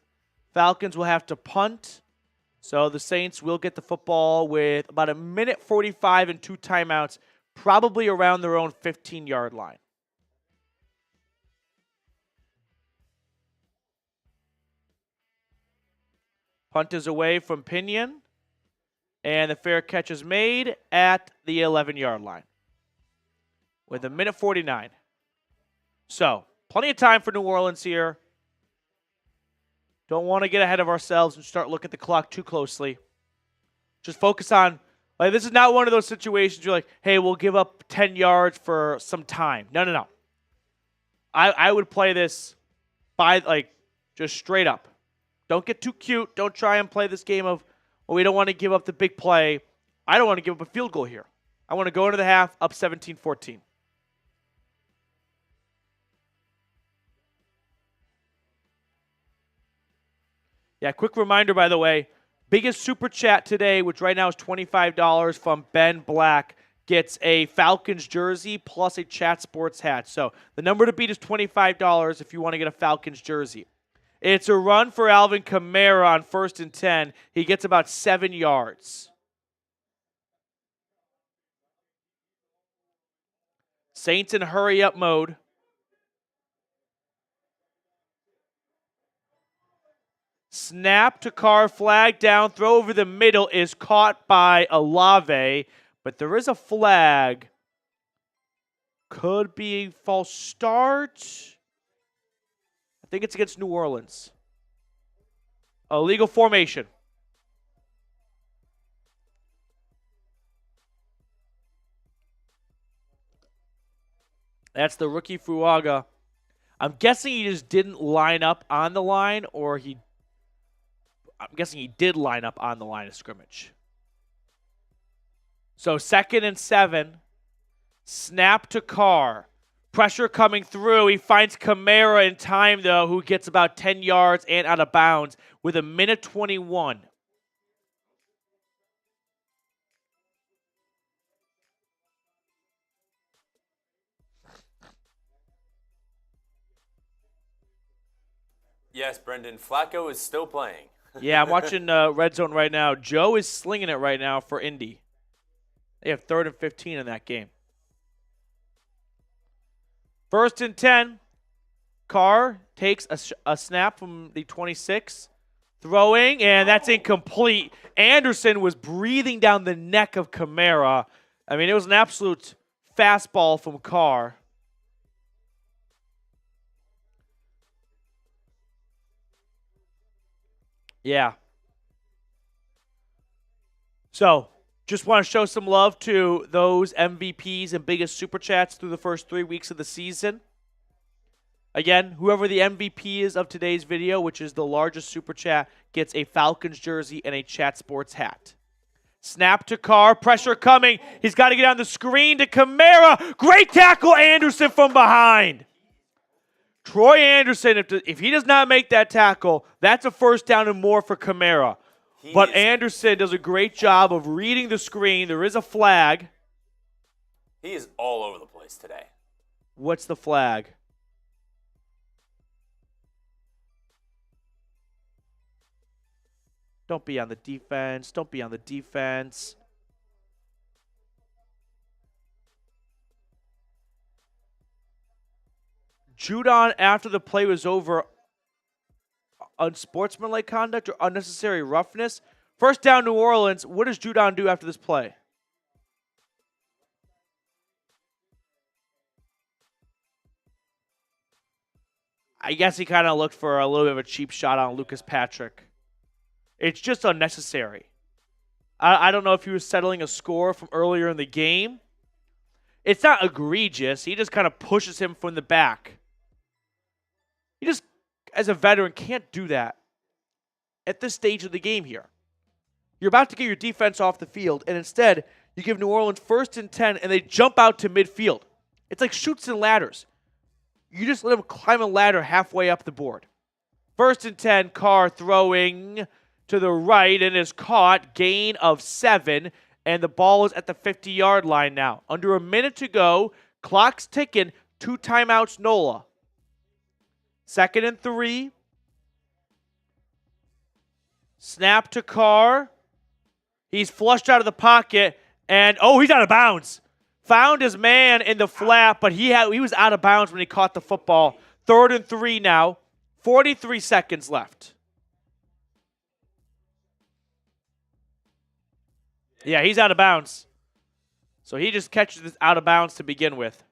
A: Falcons will have to punt. So the Saints will get the football with about 1:45 and 2 timeouts, probably around their own 15-yard line. Punt is away from Pinion, and the fair catch is made at the 11-yard line with 1:49. So plenty of time for New Orleans here. Don't want to get ahead of ourselves and start looking at the clock too closely. Just focus on, like, this is not one of those situations you're like, hey, we'll give up 10 yards for some time. No. I would play this just straight up. Don't get too cute. Don't try and play this game of, well, we don't want to give up the big play. I don't want to give up a field goal here. I want to go into the half up 17-14. Yeah, quick reminder, by the way, biggest super chat today, which right now is $25 from Ben Black, gets a Falcons jersey plus a Chat Sports hat. So the number to beat is $25 if you want to get a Falcons jersey. It's a run for Alvin Kamara on 1st and 10. He gets about 7 yards. Saints in hurry-up mode. Snap to Carr, flag down, throw over the middle is caught by Olave, but there is a flag. Could be a false start. I think it's against New Orleans. Illegal formation. That's the rookie Fuaga. I'm guessing he just didn't line up on the line, or I'm guessing he did line up on the line of scrimmage. So 2nd and 7. Snap to Carr. Pressure coming through. He finds Kamara in time, though, who gets about 10 yards and out of bounds with 1:21.
B: Yes, Brendan. Flacco is still playing.
A: Yeah, I'm watching Red Zone right now. Joe is slinging it right now for Indy. They have 3rd and 15 in that game. 1st and 10. Carr takes a snap from the 26. Throwing, and that's incomplete. Anderson was breathing down the neck of Kamara. I mean, it was an absolute fastball from Carr. Yeah. So, just want to show some love to those MVPs and biggest super chats through the first 3 weeks of the season. Again, whoever the MVP is of today's video, which is the largest super chat, gets a Falcons jersey and a Chat Sports hat. Snap to Carr, pressure coming. He's got to get on the screen to Kamara. Great tackle, Anderson from behind. Troy Anderson, if he does not make that tackle, that's a 1st down and more for Kamara. But Anderson does a great job of reading the screen. There is a flag.
B: He is all over the place today.
A: What's the flag? Don't be on the defense. Don't be on the defense. Judon, after the play was over, unsportsmanlike conduct or unnecessary roughness. 1st down, New Orleans. What does Judon do after this play? I guess he kind of looked for a little bit of a cheap shot on Lucas Patrick. It's just unnecessary. I don't know if he was settling a score from earlier in the game. It's not egregious. He just kind of pushes him from the back. He just, as a veteran, can't do that at this stage of the game here. You're about to get your defense off the field, and instead, you give New Orleans 1st and 10, and they jump out to midfield. It's like chutes and ladders. You just let them climb a ladder halfway up the board. 1st and 10, Carr throwing to the right and is caught. Gain of 7, and the ball is at the 50-yard line now. Under a minute to go. Clock's ticking. 2 timeouts, NOLA. 2nd and 3. Snap to Carr. He's flushed out of the pocket, and he's out of bounds. Found his man in the flat, but he was out of bounds when he caught the football. 3rd and 3 now. 43 seconds left. Yeah, he's out of bounds. So he just catches this out of bounds to begin with.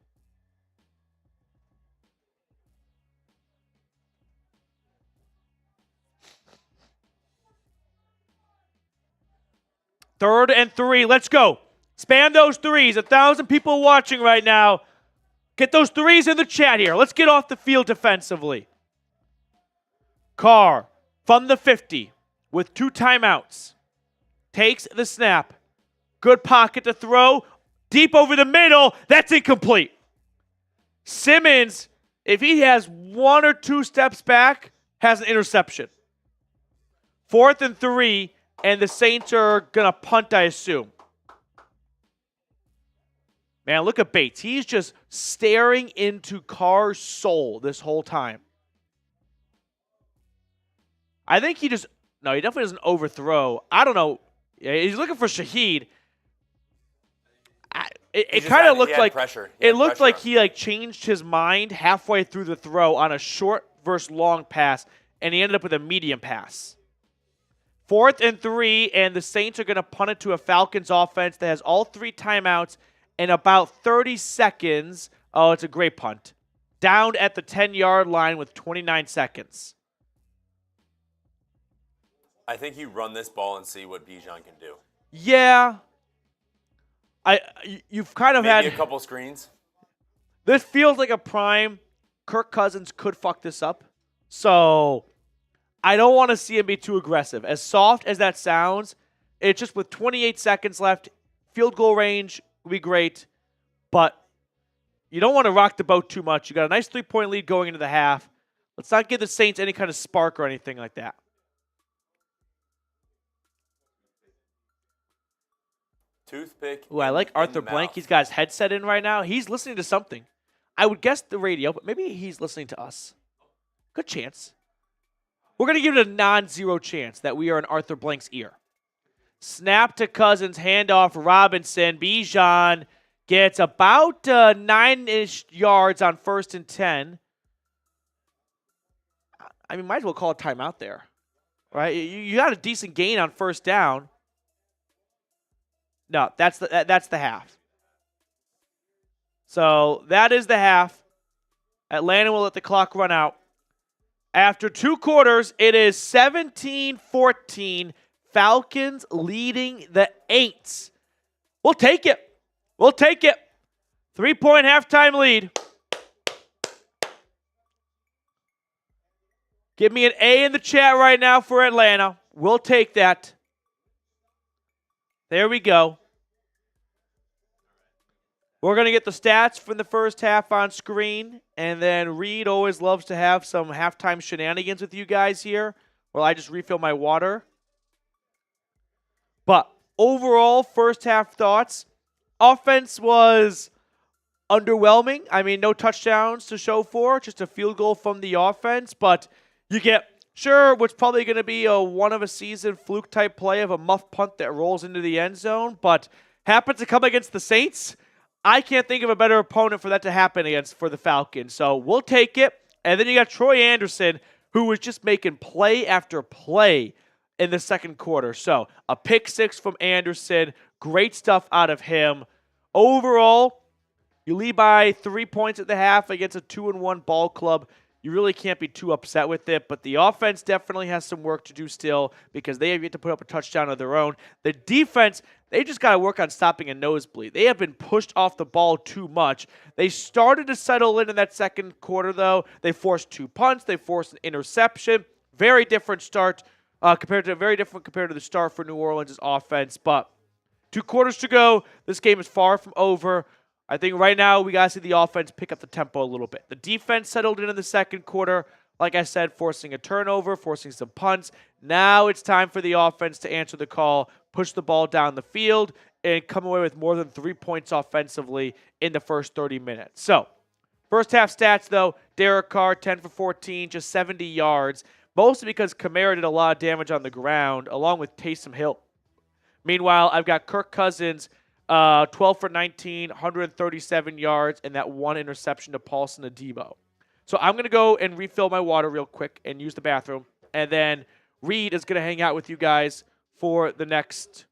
A: Third and 3. Let's go. Spam those threes. 1,000 people watching right now. Get those threes in the chat here. Let's get off the field defensively. Carr from the 50 with 2 timeouts. Takes the snap. Good pocket to throw. Deep over the middle. That's incomplete. Simmons, if he has 1 or 2 steps back, has an interception. 4th and 3, and the Saints are going to punt, I assume. Man, look at Bates. He's just staring into Carr's soul this whole time. I think he definitely doesn't overthrow. I don't know. He's looking for Shaheed. It kind of looked like
B: pressure.
A: It looked like he changed his mind halfway through the throw on a short versus long pass, and he ended up with a medium pass. 4th and 3, and the Saints are going to punt it to a Falcons offense that has all 3 timeouts in about 30 seconds. Oh, it's a great punt. Down at the 10-yard line with 29 seconds.
B: I think you run this ball and see what Bijan can do.
A: Yeah. You've kind of
B: Maybe a couple screens.
A: This feels like a prime. Kirk Cousins could fuck this up. So I don't want to see him be too aggressive. As soft as that sounds, it's just with 28 seconds left, field goal range would be great. But you don't want to rock the boat too much. You got a nice 3-point lead going into the half. Let's not give the Saints any kind of spark or anything like that.
B: Toothpick.
A: Ooh, I like Arthur Blank. He's got his headset in right now. He's listening to something. I would guess the radio, but maybe he's listening to us. Good chance. We're going to give it a non-zero chance that we are in Arthur Blank's ear. Snap to Cousins, handoff Robinson. Bijan gets about 9-ish yards on 1st and 10. I mean, might as well call a timeout there, right? You got a decent gain on 1st down. No, that's the half. So that is the half. Atlanta will let the clock run out. After 2 quarters, it is 17-14. Falcons leading the Aints. We'll take it. We'll take it. 3-point halftime lead. Give me an A in the chat right now for Atlanta. We'll take that. There we go. We're going to get the stats from the first half on screen. And then Reed always loves to have some halftime shenanigans with you guys here, where I just refill my water. But overall, first half thoughts. Offense was underwhelming. I mean, no touchdowns to show for, just a field goal from the offense. But you get, sure, what's probably going to be a one-of-a-season fluke-type play of a muff punt that rolls into the end zone. But happens to come against the Saints. I can't think of a better opponent for that to happen against for the Falcons. So we'll take it. And then you got Troy Anderson, who was just making play after play in the second quarter. So a pick 6 from Anderson. Great stuff out of him. Overall, you lead by 3 points at the half against a 2-1 ball club. You really can't be too upset with it, but the offense definitely has some work to do still because they have yet to put up a touchdown of their own. The defense, they just got to work on stopping a nosebleed. They have been pushed off the ball too much. They started to settle in that second quarter, though. They forced 2 punts. They forced an interception. Very different start compared to the start for New Orleans' offense. But 2 quarters to go. This game is far from over. I think right now we got to see the offense pick up the tempo a little bit. The defense settled in the second quarter. Like I said, forcing a turnover, forcing some punts. Now it's time for the offense to answer the call, push the ball down the field, and come away with more than 3 points offensively in the first 30 minutes. So, first half stats, though, Derek Carr, 10 for 14, just 70 yards, mostly because Kamara did a lot of damage on the ground, along with Taysom Hill. Meanwhile, I've got Kirk Cousins, 12 for 19, 137 yards, and that 1 interception to Paulson Adebo. So I'm going to go and refill my water real quick and use the bathroom. And then Reed is going to hang out with you guys for the next,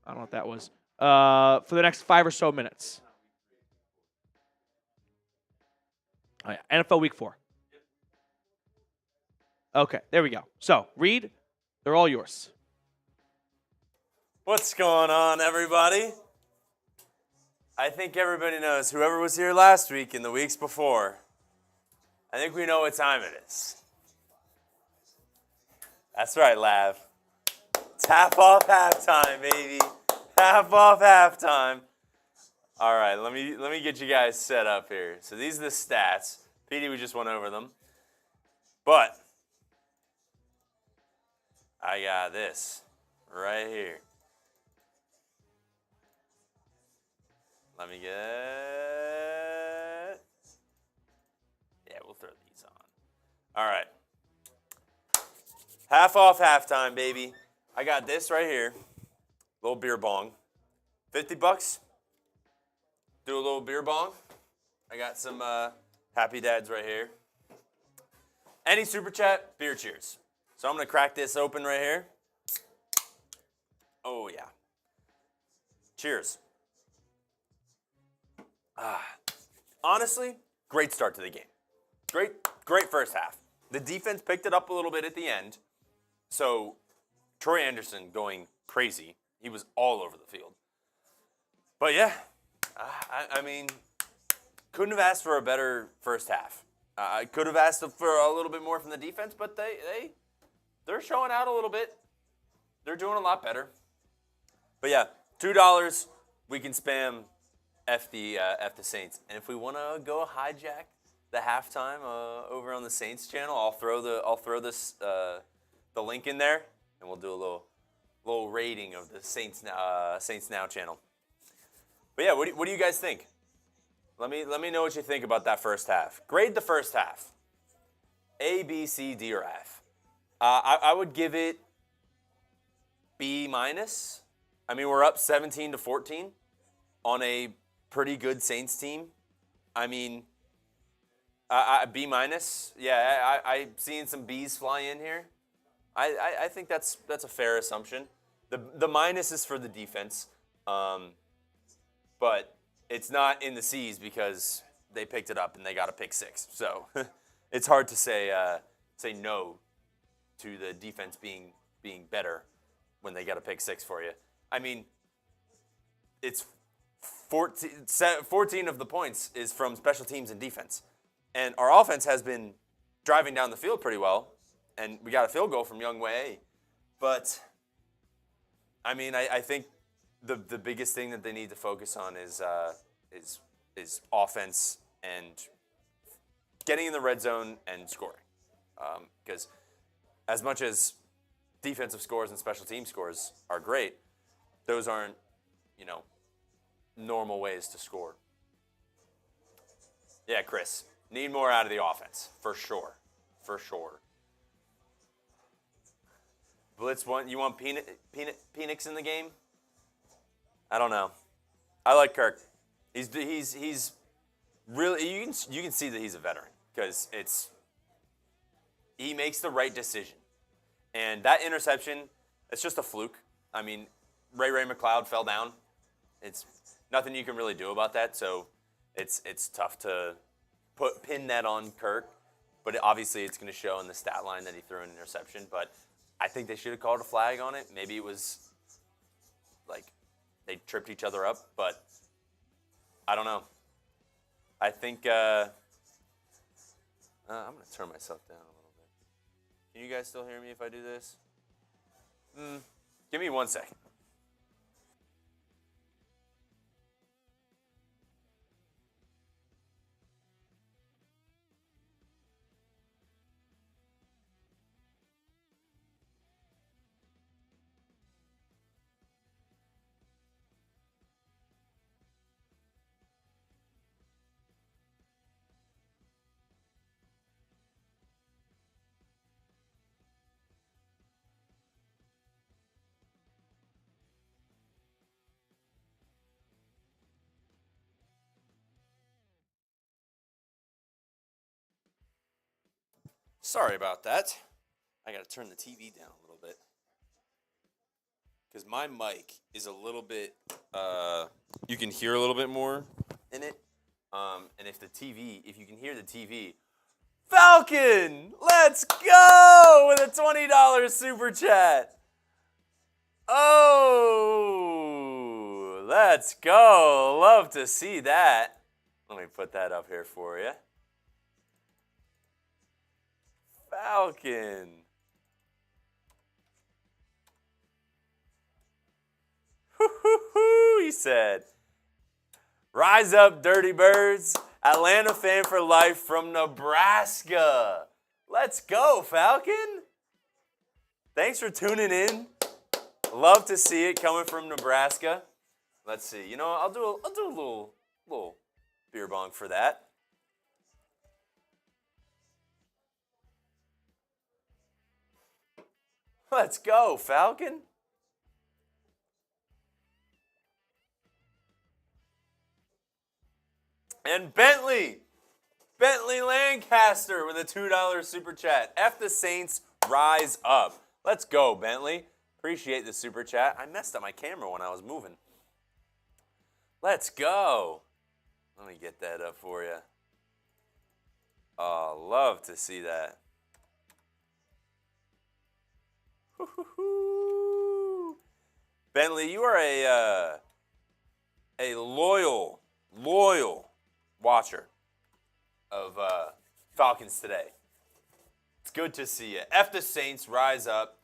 A: I don't know what that was, for the next 5 or so minutes. Oh, yeah, NFL Week 4. Okay, there we go. So, Reed, they're all yours.
B: What's going on, everybody? I think everybody knows, whoever was here last week and the weeks before, I think we know what time it is. That's right, Lav. It's half off halftime, baby. Half off halftime. All right, let me get you guys set up here. So these are the stats. PD, we just went over them. But I got this right here. Let me get, yeah, we'll throw these on. All right. Half off halftime, baby. I got this right here. Little beer bong. $50. Do a little beer bong. I got some Happy Dads right here. Any super chat, beer cheers. So I'm going to crack this open right here. Oh, yeah. Cheers. Honestly, great start to the game. Great first half. The defense picked it up a little bit at the end. So Troy Anderson going crazy. He was all over the field. But yeah, I mean, couldn't have asked for a better first half. I could have asked for a little bit more from the defense, but they're showing out a little bit. They're doing a lot better. But yeah, $2, we can spam F the Saints. And if we want to go hijack the halftime over on the Saints channel, I'll throw the link in there, and we'll do a little rating of the Saints Now channel. But yeah, what do you guys think? Let me know what you think about that first half. Grade the first half. A, B, C, D, or F. I would give it B-. I mean, we're up 17-14 on a pretty good Saints team. I mean, B-. Yeah, I've seen some B's fly in here. I think that's a fair assumption. The minus is for the defense, but it's not in the C's because they picked it up and they got a pick six. So it's hard to say no to the defense being better when they got a pick six for you. I mean, it's 14 of the points is from special teams and defense. And our offense has been driving down the field pretty well, and we got a field goal from Young Wei. But, I mean, I think the biggest thing that they need to focus on is offense and getting in the red zone and scoring. Because as much as defensive scores and special team scores are great, those aren't, normal ways to score. Yeah, Chris, need more out of the offense, for sure. Blitz one, you want Penix in the game? I don't know. I like Kirk. He's really, you can see that he's a veteran because he makes the right decision. And that interception, it's just a fluke. I mean, Ray McLeod fell down. It's nothing you can really do about that, so it's tough to pin that on Kirk. But obviously it's going to show in the stat line that he threw an interception. But I think they should have called a flag on it. Maybe it was like they tripped each other up, but I don't know. I think I'm going to turn myself down a little bit. Can you guys still hear me if I do this? Give me 1 second. Sorry about that. I got to turn the TV down a little bit because my mic is a little bit, you can hear a little bit more in it. And if you can hear the TV, Falcon, let's go with a $20 super chat. Oh, let's go. Love to see that. Let me put that up here for you. Falcon. He said, rise up, Dirty Birds. Atlanta fan for life from Nebraska. Let's go, Falcon. Thanks for tuning in. Love to see it coming from Nebraska. Let's see. I'll do a little beer bong for that. Let's go, Falcon. And Bentley Lancaster with a $2 super chat. F the Saints, rise up. Let's go, Bentley. Appreciate the super chat. I messed up my camera when I was moving. Let's go. Let me get that up for you. Oh, love to see that. Bentley, you are a loyal watcher of Falcons Today. It's good to see you. F the Saints, rise up.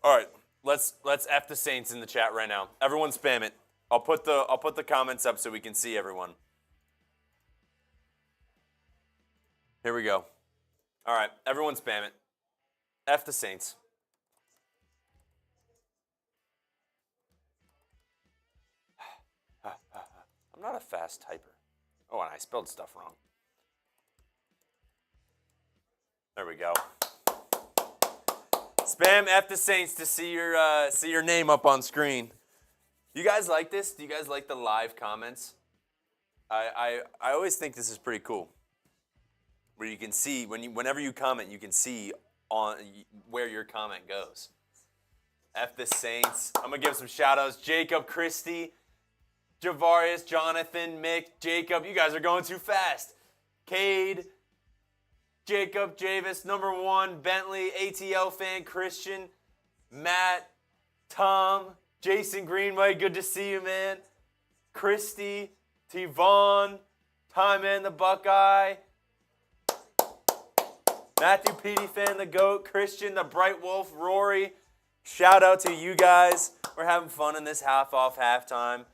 B: All right, let's F the Saints in the chat right now. Everyone spam it. I'll put the comments up so we can see everyone. Here we go. All right, everyone spam it. F the Saints. I'm not a fast typer. Oh, and I spelled stuff wrong. There we go. Spam F the Saints to see your name up on screen. You guys like this? Do you guys like the live comments? I always think this is pretty cool. Where you can see whenever you comment, you can see on where your comment goes. F the Saints. I'm gonna give some shout outs. Jacob, Christy, Javarius, Jonathan, Mick, Jacob. You guys are going too fast. Cade, Jacob, Javis, number 1, Bentley, ATL fan, Christian, Matt, Tom, Jason Greenway. Good to see you, man. Christy, T-Vaughn, Ty Man the Buckeye, Matthew Petey fan, the GOAT, Christian, the Bright Wolf, Rory. Shout out to you guys. We're having fun in this half-off halftime.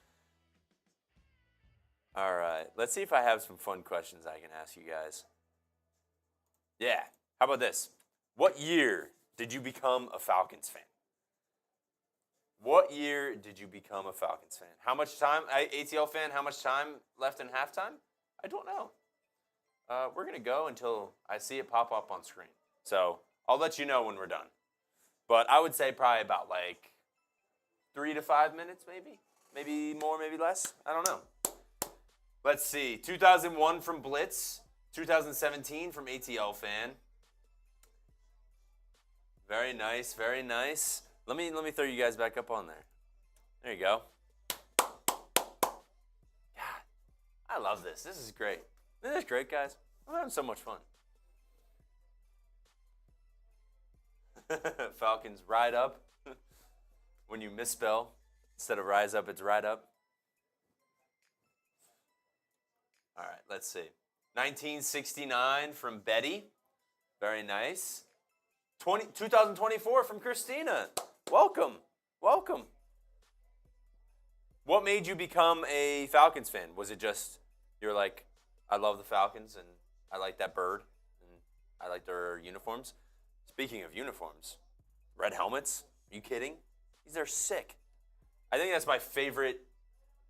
B: All right, let's see if I have some fun questions I can ask you guys. Yeah, how about this? What year did you become a Falcons fan? What year did you become a Falcons fan? How much time, ATL fan, how much time left in halftime? I don't know. We're going to go until I see it pop up on screen. So I'll let you know when we're done. But I would say probably about like 3 to 5 minutes maybe. Maybe more, maybe less. I don't know. Let's see. 2001 from Blitz. 2017 from ATL fan. Very nice, very nice. Let me throw you guys back up on there. There you go. God, I love this. This is great. Isn't this great, guys? I'm having so much fun. Falcons ride up. When you misspell, instead of rise up, it's ride up. All right, let's see. 1969 from Betty. Very nice. 2024 from Christina. Welcome. Welcome. What made you become a Falcons fan? Was it just you're like, I love the Falcons and I like that bird and I like their uniforms? Speaking of uniforms, red helmets. Are you kidding? These are sick. I think that's my favorite,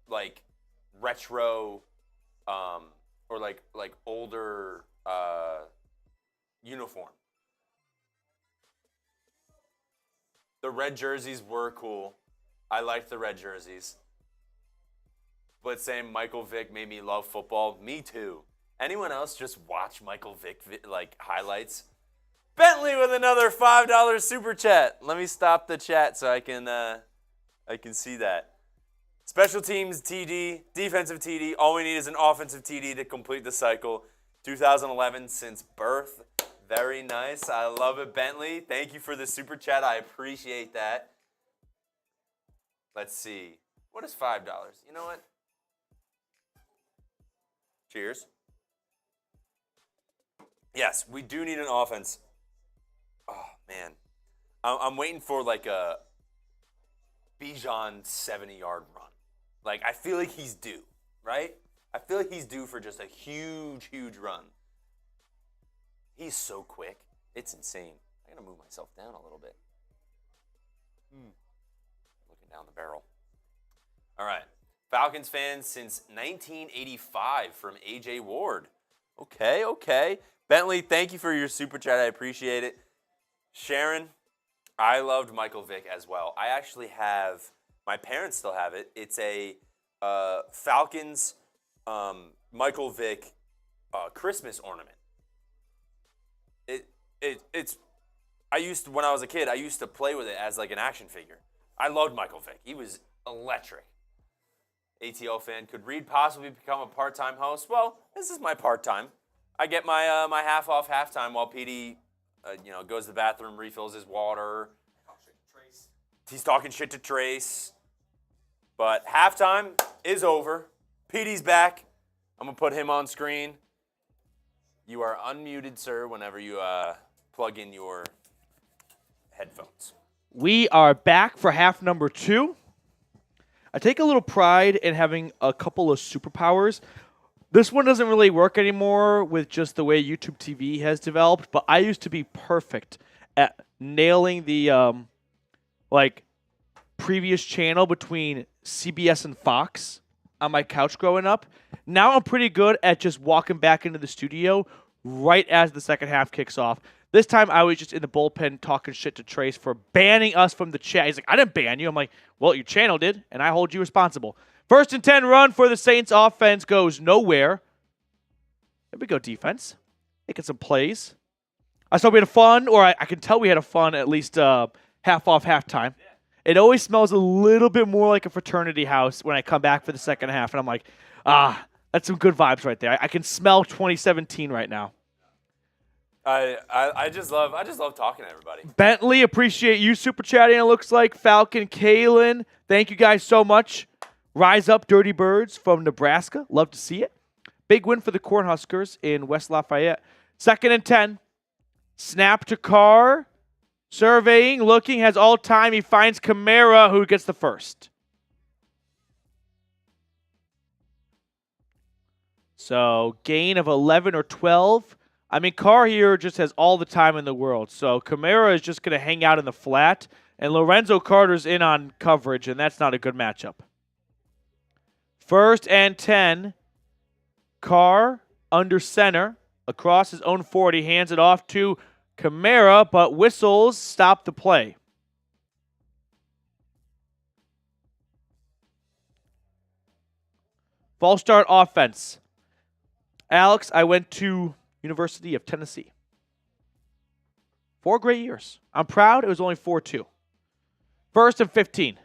B: like, retro, or like older uniform. The red jerseys were cool. I liked the red jerseys. But saying Michael Vick made me love football, me too. Anyone else just watch Michael Vick like highlights? Bentley with another $5 super chat. Let me stop the chat so I can see that. Special teams TD, defensive TD. All we need is an offensive TD to complete the cycle. 2011 since birth. Very nice. I love it, Bentley. Thank you for the super chat. I appreciate that. Let's see. What is $5? You know what? Cheers. Yes, we do need an offense. Oh, man. I'm waiting for like a Bijan 70-yard run. Like, I feel like he's due, right? I feel like he's due for just a huge, huge run. He's so quick. It's insane. I got to move myself down a little bit. Looking down the barrel. All right. Falcons fans since 1985 from AJ Ward. Okay. Bentley, thank you for your super chat. I appreciate it. Sharon, I loved Michael Vick as well. I actually have, my parents still have it. It's a Falcons Michael Vick Christmas ornament. It's I used to, when I was a kid, I used to play with it as like an action figure. I loved Michael Vick. He was electric. ATL fan, could Reed possibly become a part-time host? Well, this is my part-time. I get my my half off halftime while PD goes to the bathroom, refills his water. He's talking shit to Trace. But halftime is over. PD's back. I'm going to put him on screen. You are unmuted, sir, whenever you plug in your headphones.
A: We are back for half number 2. I take a little pride in having a couple of superpowers. This one doesn't really work anymore with just the way YouTube TV has developed, but I used to be perfect at nailing the previous channel between CBS and Fox on my couch growing up. Now I'm pretty good at just walking back into the studio right as the second half kicks off. This time I was just in the bullpen talking shit to Trace for banning us from the chat. He's like, I didn't ban you. I'm like, well, your channel did, and I hold you responsible. 1st and 10 run for the Saints. Offense goes nowhere. There we go, defense. Making some plays. I saw we had a fun, or I can tell we had a fun at least half off halftime. It always smells a little bit more like a fraternity house when I come back for the second half, and I'm like, that's some good vibes right there. I can smell 2017 right now.
B: I just love talking to everybody.
A: Bentley, appreciate you super chatting. It looks like Falcon Kalen. Thank you guys so much. Rise up, Dirty Birds from Nebraska. Love to see it. Big win for the Cornhuskers in West Lafayette. 2nd and 10. Snap to Carr. Surveying, looking, has all time. He finds Kamara, who gets the first. So gain of 11 or 12. I mean, Carr here just has all the time in the world. So Kamara is just going to hang out in the flat. And Lorenzo Carter's in on coverage, and that's not a good matchup. 1st and 10. Carr under center. Across his own 40. Hands it off to Kamara, but whistles stop the play. False start offense. Alex, I went to University of Tennessee. 4 great years. I'm proud. It was only 4-2. 1st and 15.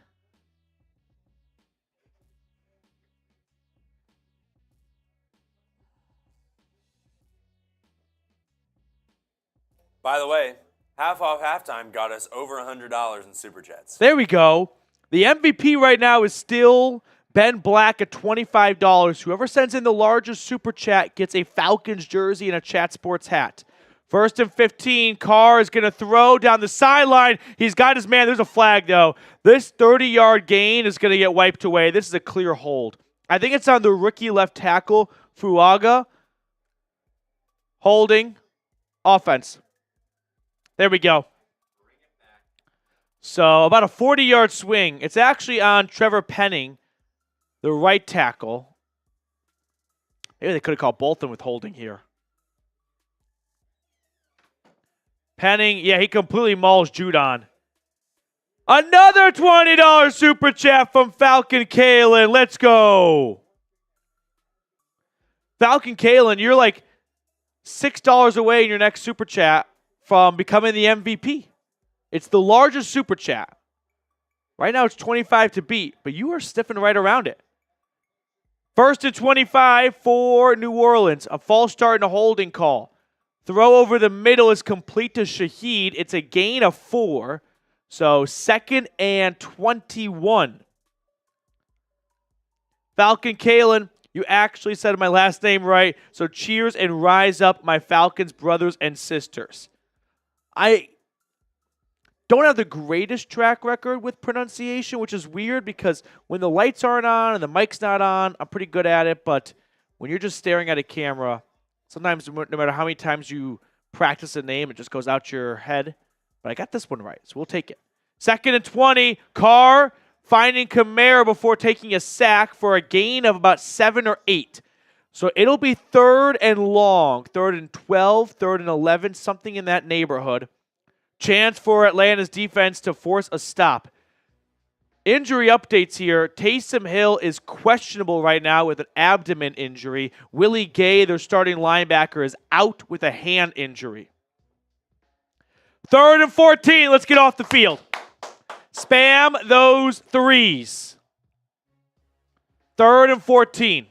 B: By the way, half off halftime got us over $100 in Super Chats.
A: There we go. The MVP right now is still Ben Black at $25. Whoever sends in the largest Super Chat gets a Falcons jersey and a Chat Sports hat. 1st and 15. Carr is going to throw down the sideline. He's got his man. There's a flag, though. This 30-yard gain is going to get wiped away. This is a clear hold. I think it's on the rookie left tackle, Fuaga. Holding. Offense. There we go. So about a 40-yard swing. It's actually on Trevor Penning, the right tackle. Maybe they could have called both of them with holding here. Penning, yeah, he completely mauls Judon. Another $20 super chat from Falcon Kalen. Let's go. Falcon Kalen, you're like $6 away in your next super chat from becoming the MVP. It's the largest super chat. Right now it's 25 to beat, but you are sniffing right around it. 1st and 25 for New Orleans. A false start and a holding call. Throw over the middle is complete to Shaheed. It's a gain of 4. So 2nd and 21. Falcon Kalen, you actually said my last name right. So cheers and rise up, my Falcons brothers and sisters. I don't have the greatest track record with pronunciation, which is weird because when the lights aren't on and the mic's not on, I'm pretty good at it. But when you're just staring at a camera, sometimes no matter how many times you practice a name, it just goes out your head. But I got this one right, so we'll take it. 2nd and 20, Carr finding Kamara before taking a sack for a gain of about 7 or 8. So it'll be 3rd and long, 3rd and 12, 3rd and 11, something in that neighborhood. Chance for Atlanta's defense to force a stop. Injury updates here. Taysom Hill is questionable right now with an abdomen injury. Willie Gay, their starting linebacker, is out with a hand injury. 3rd and 14. Let's get off the field. Spam those threes. 3rd and 14.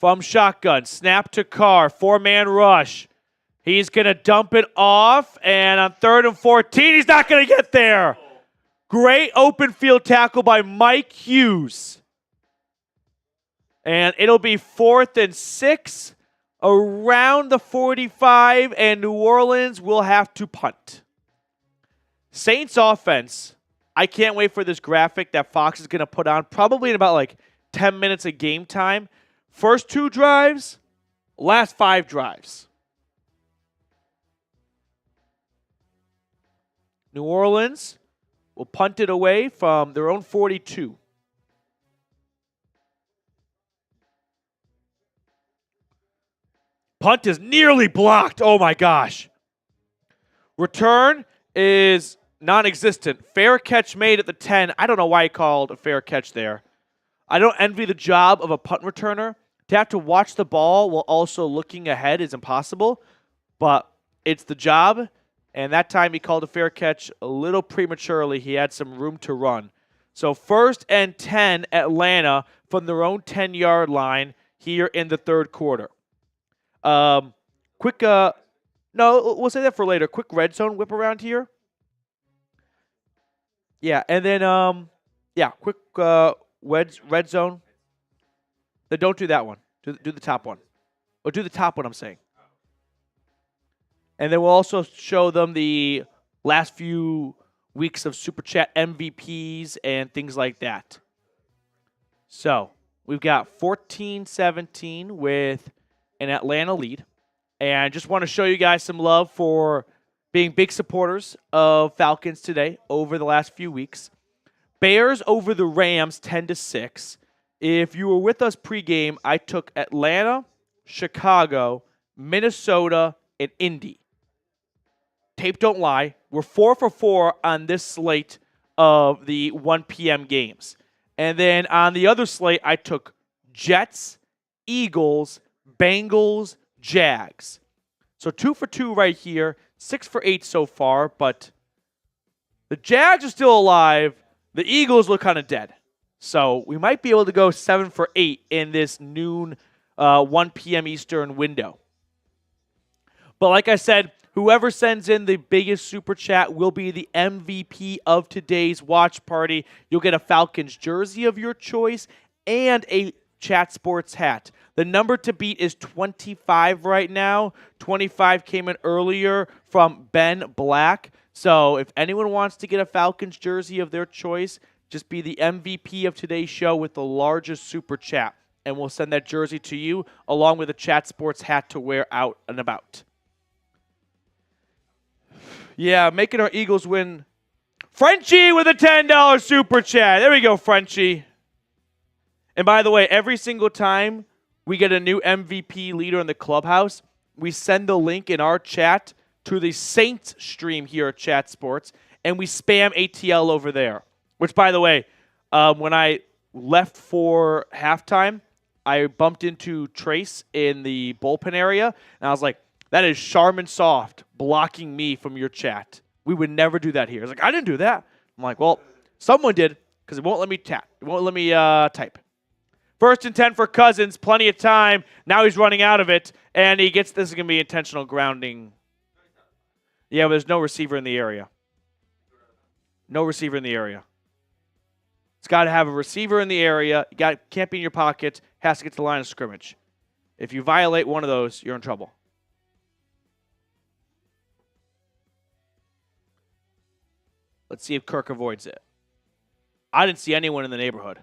A: From shotgun, snap to Carr, 4-man rush. He's going to dump it off, and on 3rd and 14, he's not going to get there. Great open field tackle by Mike Hughes. And it'll be 4th and 6 around the 45, and New Orleans will have to punt. Saints offense, I can't wait for this graphic that Fox is going to put on probably in about like 10 minutes of game time. First 2 drives, last 5 drives. New Orleans will punt it away from their own 42. Punt is nearly blocked. Oh my gosh. Return is non-existent. Fair catch made at the 10. I don't know why he called a fair catch there. I don't envy the job of a punt returner. To have to watch the ball while also looking ahead is impossible, but it's the job. And that time he called a fair catch a little prematurely. He had some room to run. So 1st and 10, Atlanta from their own 10-yard line here in the third quarter. No, we'll say that for later. Quick red zone whip around here. Yeah, and then, quick red zone. Then don't do that one. Do the top one. Or do the top one, I'm saying. And then we'll also show them the last few weeks of Super Chat MVPs and things like that. So, we've got 14-17 with an Atlanta lead. And I just want to show you guys some love for being big supporters of Falcons Today over the last few weeks. Bears over the Rams 10-6. If you were with us pregame, I took Atlanta, Chicago, Minnesota, and Indy. Tape don't lie. We're 4 for 4 on this slate of the 1 p.m. games. And then on the other slate, I took Jets, Eagles, Bengals, Jags. So 2 for 2 right here. 6 for 8 so far, but the Jags are still alive. The Eagles look kind of dead. So we might be able to go 7 for 8 in this noon 1 p.m. Eastern window. But like I said, whoever sends in the biggest super chat will be the MVP of today's watch party. You'll get a Falcons jersey of your choice and a Chat Sports hat. The number to beat is 25 right now. 25 came in earlier from Ben Black. So if anyone wants to get a Falcons jersey of their choice, just be the MVP of today's show with the largest super chat. And we'll send that jersey to you along with a Chat Sports hat to wear out and about. Yeah, making our Eagles win. Frenchie with a $10 super chat. There we go, Frenchie. And by the way, every single time we get a new MVP leader in the clubhouse, we send the link in our chat to the Saints stream here at Chat Sports, and we spam ATL over there. Which, by the way, when I left for halftime, I bumped into Trace in the bullpen area, and I was like, that is Charmin Soft blocking me from your chat. We would never do that here. He's like, I didn't do that. I'm like, well, someone did because it won't let me tap. It won't let me type. 1st and 10 for Cousins. Plenty of time. Now he's running out of it, and he gets this is going to be intentional grounding. Yeah, but there's no receiver in the area. No receiver in the area. It's got to have a receiver in the area. Can't be in your pocket. Has to get to the line of scrimmage. If you violate one of those, you're in trouble. Let's see if Kirk avoids it. I didn't see anyone in the neighborhood.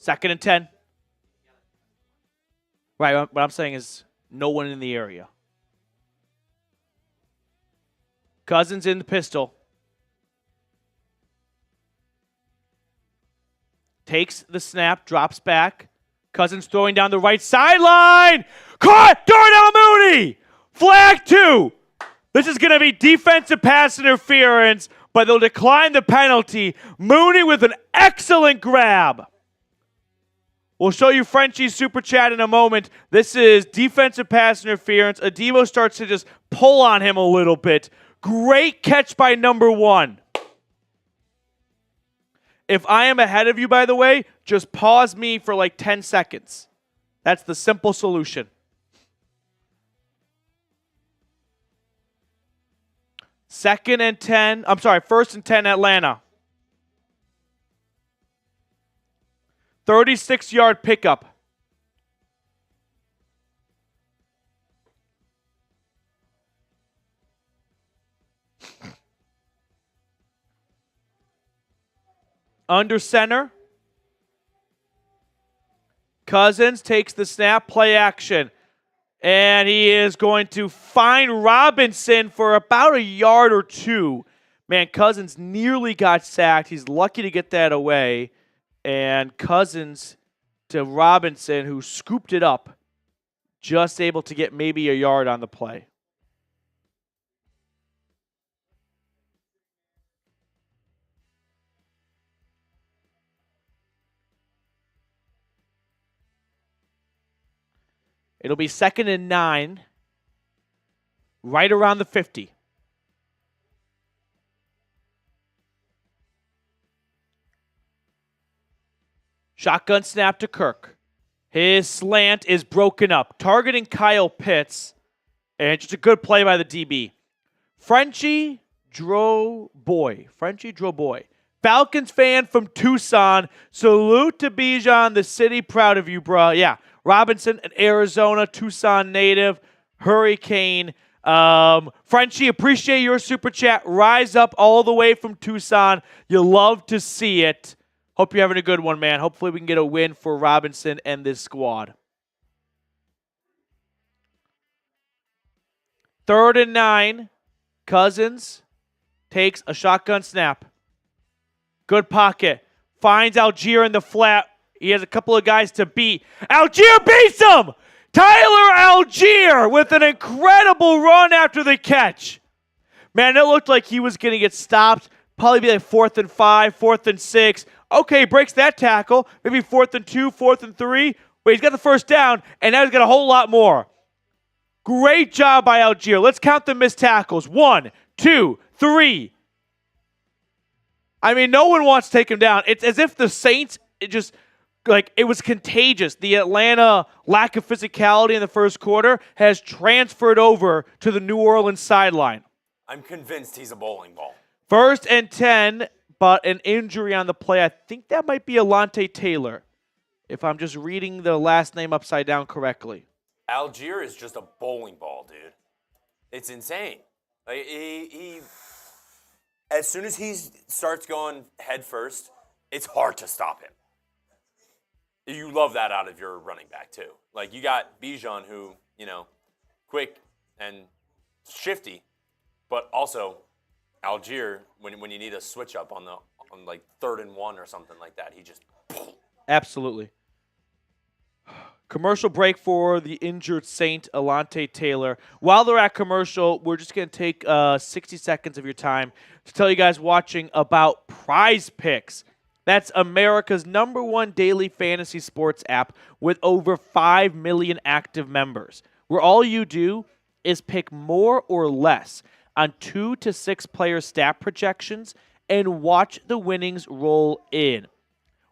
A: 2nd and 10. Right, what I'm saying is no one in the area. Cousins in the pistol. Takes the snap, drops back. Cousins throwing down the right sideline. Caught! Darnell Mooney! Flag 2. This is going to be defensive pass interference, but they'll decline the penalty. Mooney with an excellent grab. We'll show you Frenchie's super chat in a moment. This is defensive pass interference. Adebo starts to just pull on him a little bit. Great catch by number 1. If I am ahead of you, by the way, just pause me for like 10 seconds. That's the simple solution. 1st and 10 Atlanta. 36-yard pickup. Under center. Cousins takes the snap, play action. And he is going to find Robinson for about a yard or two. Man, Cousins nearly got sacked. He's lucky to get that away. And Cousins to Robinson, who scooped it up, just able to get maybe a yard on the play. It'll be 2nd and 9, right around the 50. Shotgun snap to Kirk. His slant is broken up, targeting Kyle Pitts, and just a good play by the DB. Frenchie Droboy. Falcons fan from Tucson. Salute to Bijan, the city. Proud of you, bro. Yeah. Robinson, an Arizona, Tucson native, Hurricane. Frenchie, appreciate your super chat. Rise up all the way from Tucson. You love to see it. Hope you're having a good one, man. Hopefully we can get a win for Robinson and this squad. 3rd and 9. Cousins takes a shotgun snap. Good pocket. Finds Algier in the flat. He has a couple of guys to beat. Algier beats him! Tyler Algier with an incredible run after the catch. Man, it looked like he was going to get stopped. Probably be like 4th and 5, 4th and 6. Okay, breaks that tackle. Maybe 4th and 2, 4th and 3. Wait, he's got the first down, and now he's got a whole lot more. Great job by Algier. Let's count the missed tackles. 1, 2, 3. I mean, no one wants to take him down. It's as if the Saints, it was contagious. The Atlanta lack of physicality in the first quarter has transferred over to the New Orleans sideline.
B: I'm convinced he's a bowling ball.
A: 1st and 10, but an injury on the play. I think that might be Alante Taylor, if I'm just reading the last name upside down correctly.
B: Algier is just a bowling ball, dude. It's insane. Like, he as soon as he starts going head first, it's hard to stop him. You love that out of your running back, too. Like, you got Bijan, who, quick and shifty, but also Algier, when you need a switch up on 3rd and 1 or something like that, he just...
A: Absolutely. Commercial break for the injured Saint, Alante Taylor. While they're at commercial, we're just going to take 60 seconds of your time to tell you guys watching about PrizePicks. That's America's #1 daily fantasy sports app with over 5 million active members, where all you do is pick more or less on 2 to 6 player stat projections and watch the winnings roll in.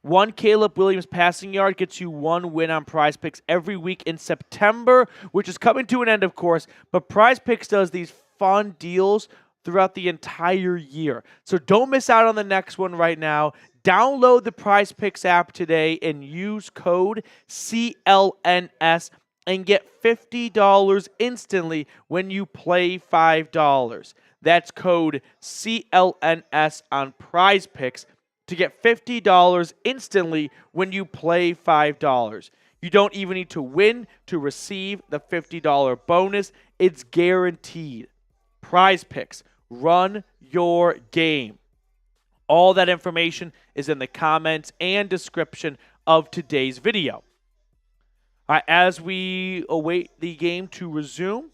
A: 1 Caleb Williams passing yard gets you 1 win on PrizePicks every week in September, which is coming to an end, of course. But PrizePicks does these fun deals throughout the entire year. So don't miss out on the next one right now. Download the PrizePicks app today and use code CLNS and get $50 instantly when you play $5. That's code CLNS on PrizePicks to get $50 instantly when you play $5. You don't even need to win to receive the $50 bonus. It's guaranteed. PrizePicks, run your game. All that information is in the comments and description of today's video. All right, as we await the game to resume,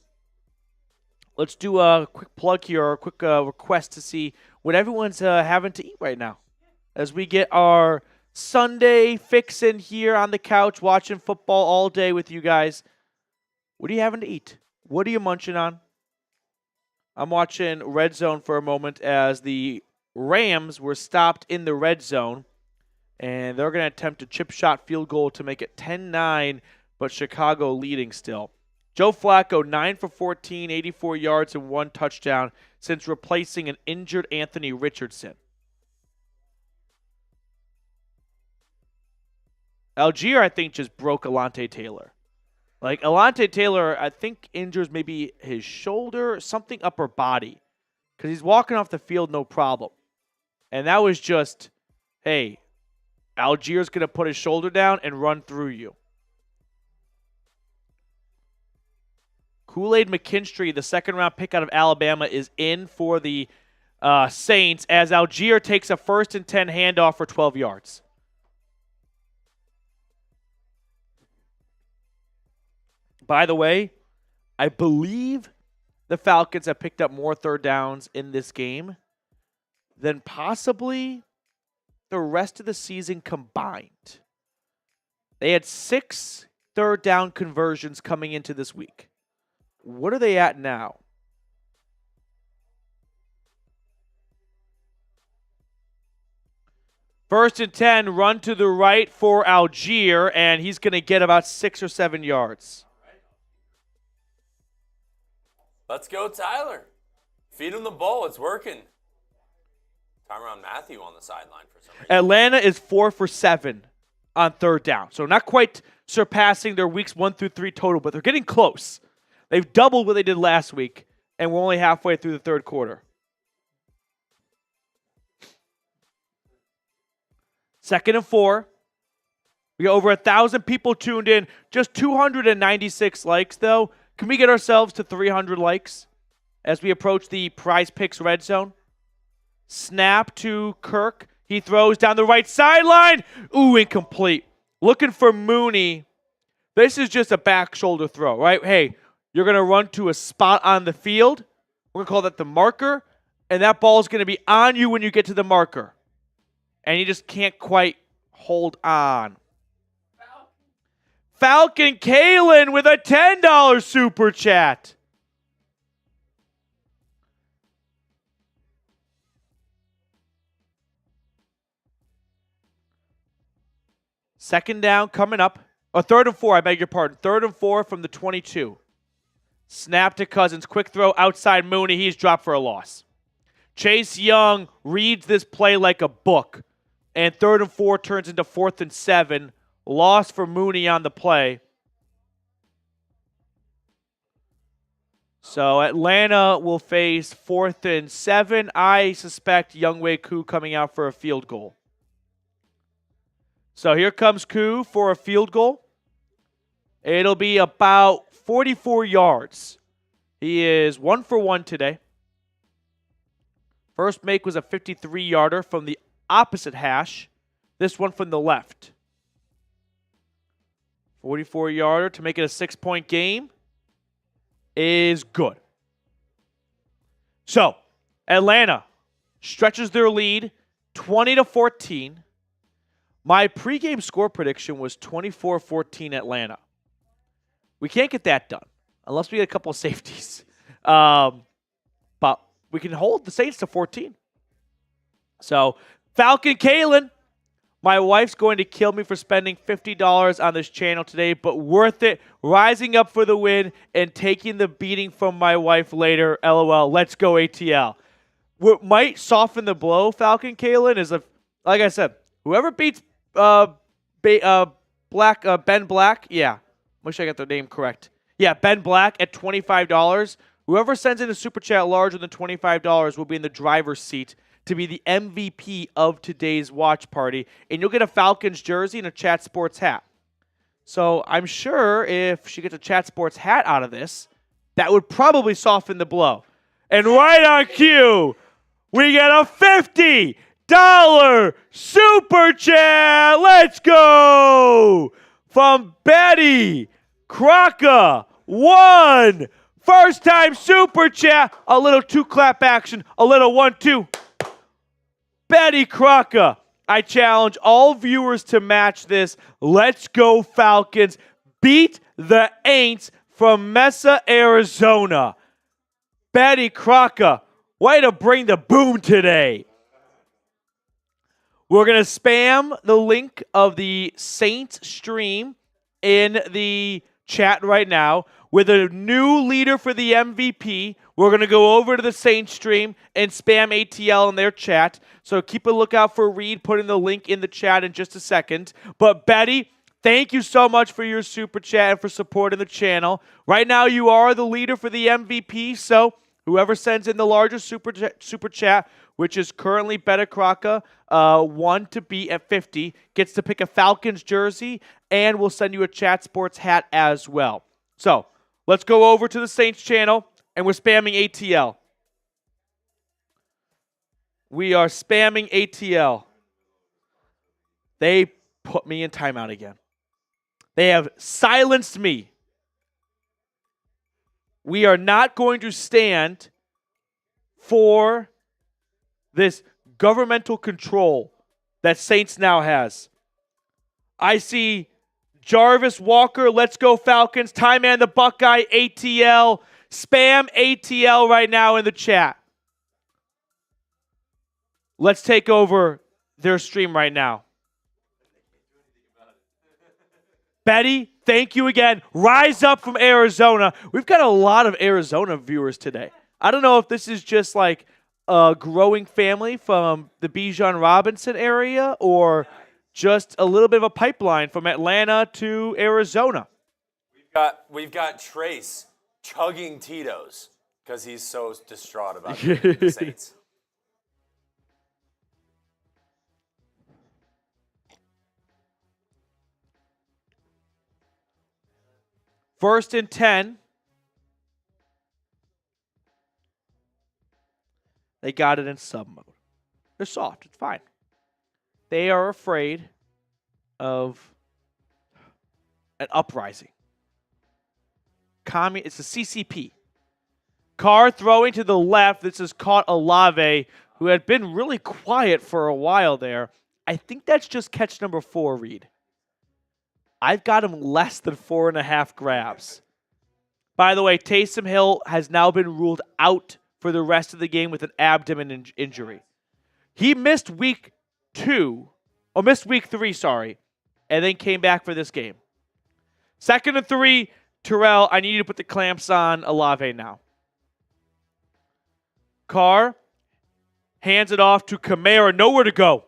A: let's do a quick plug here, or a quick request to see what everyone's having to eat right now. As we get our Sunday fix in here on the couch, watching football all day with you guys. What are you having to eat? What are you munching on? I'm watching Red Zone for a moment as the Rams were stopped in the red zone, and they're going to attempt a chip shot field goal to make it 10-9, but Chicago leading still. Joe Flacco, 9 for 14, 84 yards and 1 touchdown since replacing an injured Anthony Richardson. Algier, I think, just broke Alante Taylor. Like, Alante Taylor, I think, injures maybe his shoulder, something upper body, because he's walking off the field no problem. And that was just hey, Algiers going to put his shoulder down and run through you. Kool-Aid McKinstry, the second-round pick out of Alabama, is in for the Saints as Algier takes a 1st and 10 handoff for 12 yards. By the way, I believe the Falcons have picked up more third downs in this game than possibly the rest of the season combined. They had 6 third down conversions coming into this week. What are they at now? First and 10, run to the right for Algier, and he's going to get about 6 or 7 yards.
B: Let's go, Tyler. Feed him the ball. It's working. Tyrann Mathieu on the sideline for some reason.
A: Atlanta is 4 for 7 on third down. So not quite surpassing their weeks 1 through 3 total, but they're getting close. They've doubled what they did last week, and we're only halfway through the third quarter. Second and 4. We got over 1,000 people tuned in. Just 296 likes, though. Can we get ourselves to 300 likes as we approach the PrizePicks red zone? Snap to Kirk. He throws down the right sideline. Ooh, incomplete. Looking for Mooney. This is just a back shoulder throw, right? Hey, you're going to run to a spot on the field. We're going to call that the marker. And that ball is going to be on you when you get to the marker. And you just can't quite hold on. Falcon Kalen with a $10 super chat. Second down coming up. Or 3rd and 4, I beg your pardon. 3rd and 4 from the 22. Snap to Cousins. Quick throw outside Mooney. He's dropped for a loss. Chase Young reads this play like a book. And 3rd and 4 turns into 4th and 7. Loss for Mooney on the play. So Atlanta will face 4th and 7. I suspect Younghoe Koo coming out for a field goal. So here comes Koo for a field goal. It'll be about 44 yards. He is 1 for 1 today. First make was a 53-yarder from the opposite hash. This one from the left. 44-yarder to make it a 6-point game is good. So, Atlanta stretches their lead 20-14. My pregame score prediction was 24-14 Atlanta. We can't get that done unless we get a couple of safeties. But we can hold the Saints to 14. So, Falcon Kalen, my wife's going to kill me for spending $50 on this channel today, but worth it. Rising up for the win and taking the beating from my wife later. LOL. Let's go ATL. What might soften the blow, Falcon Kalen, is like I said, whoever beats Ben Black, yeah. Wish I got the name correct. Yeah, Ben Black at $25. Whoever sends in a super chat larger than $25 will be in the driver's seat to be the MVP of today's watch party. And you'll get a Falcons jersey and a Chat Sports hat. So I'm sure if she gets a Chat Sports hat out of this, that would probably soften the blow. And right on cue, we get a $50 super chat. Let's go! From Betty Crocker. 1. First time super chat. A little 2-clap action. A little 1-2. Betty Crocker. I challenge all viewers to match this. Let's go Falcons. Beat the Aints from Mesa, Arizona. Betty Crocker. Way to bring the boom today. We're going to spam the link of the Saints stream in the chat right now. With a new leader for the MVP, we're going to go over to the Saints stream and spam ATL in their chat. So keep a lookout for Reed putting the link in the chat in just a second. But Betty, thank you so much for your super chat and for supporting the channel. Right now, you are the leader for the MVP, so Whoever sends in the largest super chat, which is currently Beta Kraka, 1 to beat at 50, gets to pick a Falcons jersey, and we'll send you a Chat Sports hat as well. So let's go over to the Saints channel, and we're spamming ATL. We are spamming ATL. They put me in timeout again. They have silenced me. We are not going to stand for this governmental control that Saints now has. I see Jarvis Walker, let's go Falcons, Ty Man the Buckeye, ATL. Spam ATL right now in the chat. Let's take over their stream right now. Betty, thank you again. Rise up from Arizona. We've got a lot of Arizona viewers today. I don't know if this is just like a growing family from the Bijan Robinson area or just a little bit of a pipeline from Atlanta to Arizona.
B: We've got Trace chugging Tito's because he's so distraught about the Saints.
A: First and 10. They got it in sub mode. They're soft. It's fine. They are afraid of an uprising. It's a CCP. Carr throwing to the left. This has caught Olave, who had been really quiet for a while there. I think that's just catch number 4, Reed. I've got him less than 4.5 grabs. By the way, Taysom Hill has now been ruled out for the rest of the game with an abdomen injury. He missed week 3, and then came back for this game. 2nd and 3, Terrell, I need you to put the clamps on Olave now. Carr hands it off to Kamara. Nowhere to go.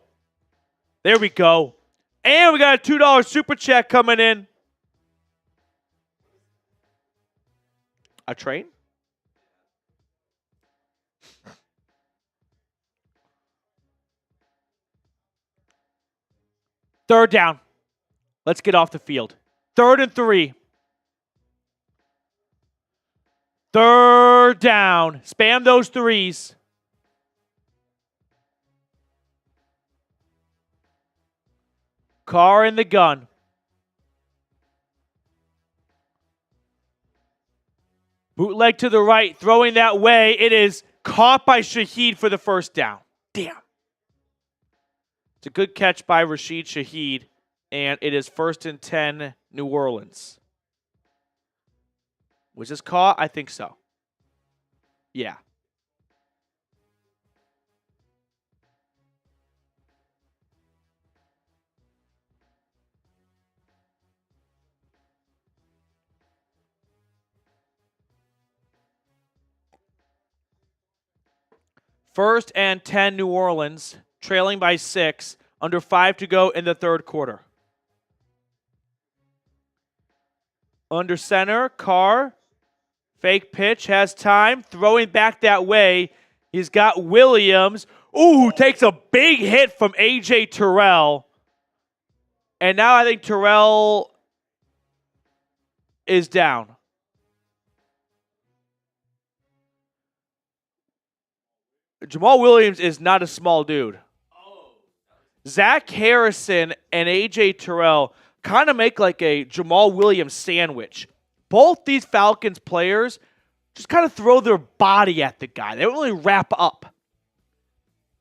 A: There we go. And we got a $2 super chat coming in. A train? Third down. Let's get off the field. 3rd and 3. 3rd down. Spam those threes. Carr in the gun. Bootleg to the right, throwing that way. It is caught by Shaheed for the first down. Damn. It's a good catch by Rashid Shaheed, and it is 1st and 10, New Orleans. Was this caught? I think so. Yeah. First and 10, New Orleans, trailing by 6, under 5 to go in the 3rd quarter. Under center, Carr, fake pitch, has time, throwing back that way. He's got Williams. Ooh, takes a big hit from A.J. Terrell. And now I think Terrell is down. Jamal Williams is not a small dude. Zach Harrison and A.J. Terrell kind of make like a Jamal Williams sandwich. Both these Falcons players just kind of throw their body at the guy. They don't really wrap up.